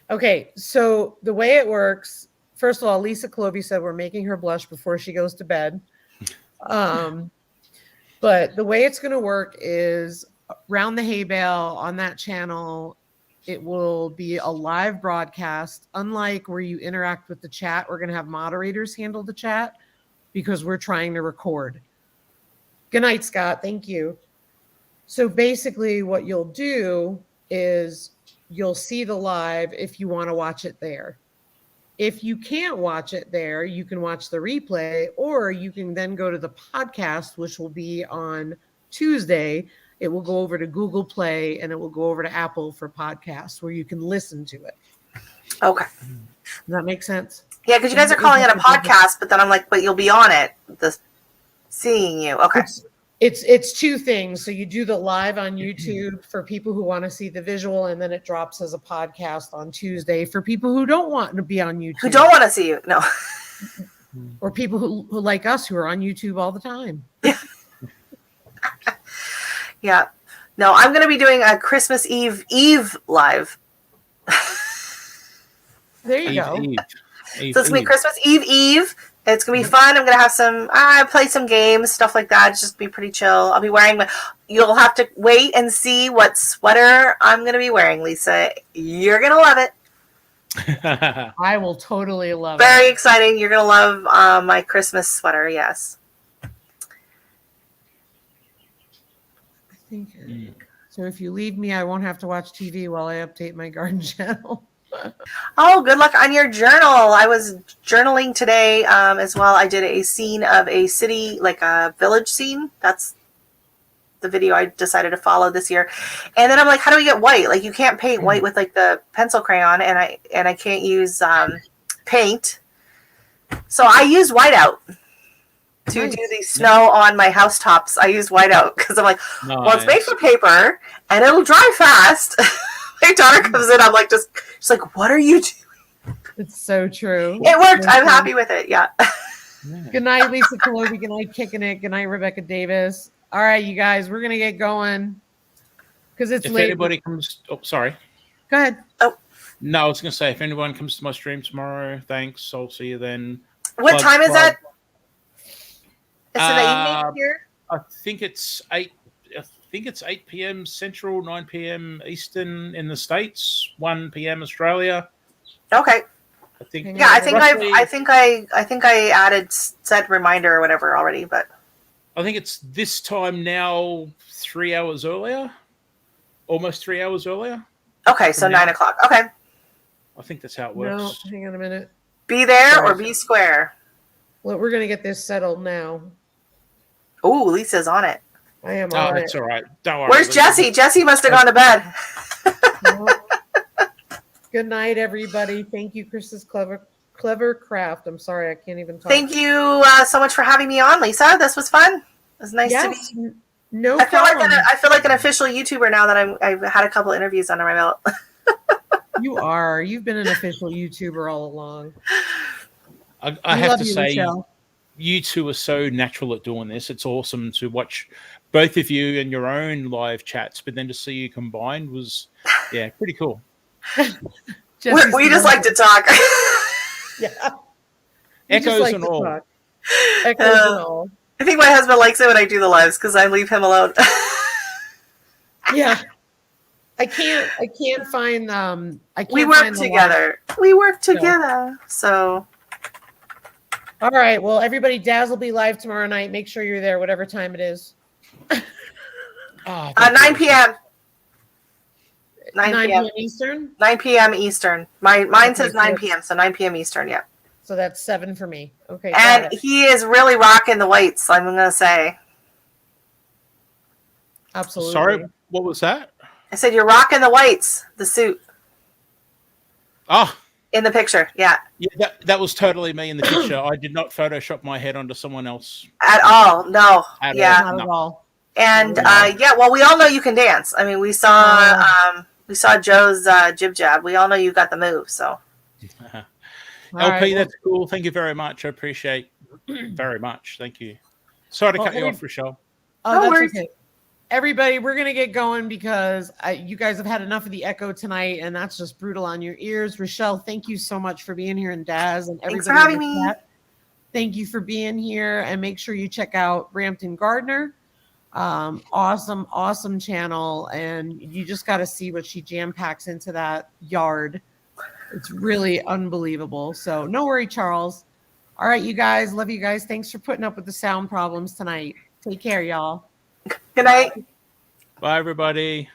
Okay, so the way it works, first of all, Lisa Clovey said we're making her blush before she goes to bed. But the way it's going to work is Round the Hay Bale on that channel. It will be a live broadcast. Unlike where you interact with the chat, we're going to have moderators handle the chat because we're trying to record. Good night, Scott. Thank you. So basically what you'll do is you'll see the live if you want to watch it there. If you can't watch it there, you can watch the replay, or you can then go to the podcast, which will be on Tuesday. It will go over to Google Play and it will go over to Apple for podcasts where you can listen to it. Okay. Does that make sense? Yeah, because you guys are calling it a podcast, but then I'm like, but you'll be on it, seeing you. Okay. It's two things. So you do the live on YouTube for people who want to see the visual, and then it drops as a podcast on Tuesday for people who don't want to be on YouTube. Who don't want to see you. No. Or people who like us who are on YouTube all the time. Yeah. No, I'm going to be doing a Christmas Eve live. There you go. So it's going to be Christmas Eve. It's going to be fun. I'm going to have some, play some games, stuff like that. It's just be pretty chill. I'll be wearing you'll have to wait and see what sweater I'm going to be wearing, Lisa. You're going to love it. I will totally love it. Very exciting. You're going to love my Christmas sweater. Yes. I think so. If you leave me, I won't have to watch TV while I update my garden channel. Oh, good luck on your journal. I was journaling today as well. I did a scene of a city, like a village scene. That's the video I decided to follow this year. And then I'm like, how do we get white? Like, you can't paint white with like the pencil crayon, and I can't use paint. So I used whiteout to do the snow on my housetops. I used whiteout because I'm like, well, it's made for paper and it'll dry fast. My daughter comes in, I'm like, she's like, what are you doing? It's so true. It worked. I'm happy with it. Yeah. Good night, Lisa Colobi. Good night, Kicking It. Good night, Rebecca Davis. All right, you guys, we're going to get going because it's late. If anybody comes, sorry. Go ahead. Oh. No, I was going to say, if anyone comes to my stream tomorrow, thanks. I'll see you then. What time is that? It's in the evening here? I think it's 8 p.m. Central, 9 p.m. Eastern in the States, 1 p.m. Australia. Okay. I think. Yeah, I think I added set reminder or whatever already, but I think it's this time now, 3 hours earlier, almost 3 hours earlier. Okay, so 9 o'clock. Okay. I think that's how it works. No, hang on a minute. Be there or be square. Well, we're going to get this settled now. Oh, Lisa's on it. I am Oh, on that's all right. Don't worry. Where's Jesse? Jesse must have gone to bed. Good night, everybody. Thank you, Chris's clever craft. I'm sorry, I can't even talk. Thank you so much for having me on, Lisa. This was fun. It was nice to be. No I feel problem. I feel like an official YouTuber now that I've had a couple interviews under my belt. You are. You've been an official YouTuber all along. I have to say, Rachelle. You two are so natural at doing this. It's awesome to watch both of you in your own live chats, but then to see you combined was, pretty cool. We just like to talk. Yeah. Echoes and all. Echoes and all. I think my husband likes it when I do the lives because I leave him alone. Yeah. I can't find we work together. We work together. So all right. Well, everybody, Daz will be live tomorrow night. Make sure you're there, whatever time it is. 9 p.m. 9 p.m. Eastern? 9 p.m. Eastern. Mine says 9 p.m., so 9 p.m. Eastern, yeah. So that's 7 for me. Okay. And he is really rocking the whites, I'm going to say. Absolutely. Sorry, what was that? I said you're rocking the whites, the suit. Oh. In the picture, yeah. Yeah, that was totally me in the picture. I did not Photoshop my head onto someone else. At all, no. Not at all. And well, we all know you can dance. I mean, we saw Joe's jib jab. We all know you got the move. So, LP, that's cool. Thank you very much. I appreciate very much. Thank you. Sorry to cut you off, Rachelle. Oh, that's okay. Everybody, we're going to get going because you guys have had enough of the echo tonight, and that's just brutal on your ears. Rachelle, thank you so much for being here, and Daz, and everybody. Thanks for having me. Thank you for being here, and make sure you check out Brampton Gardener. Awesome channel, and you just got to see what she jam packs into that yard. It's really unbelievable. So no worry, Charles. All right, you guys, love you guys. Thanks for putting up with the sound problems tonight. Take care, y'all. Good night. Bye, everybody.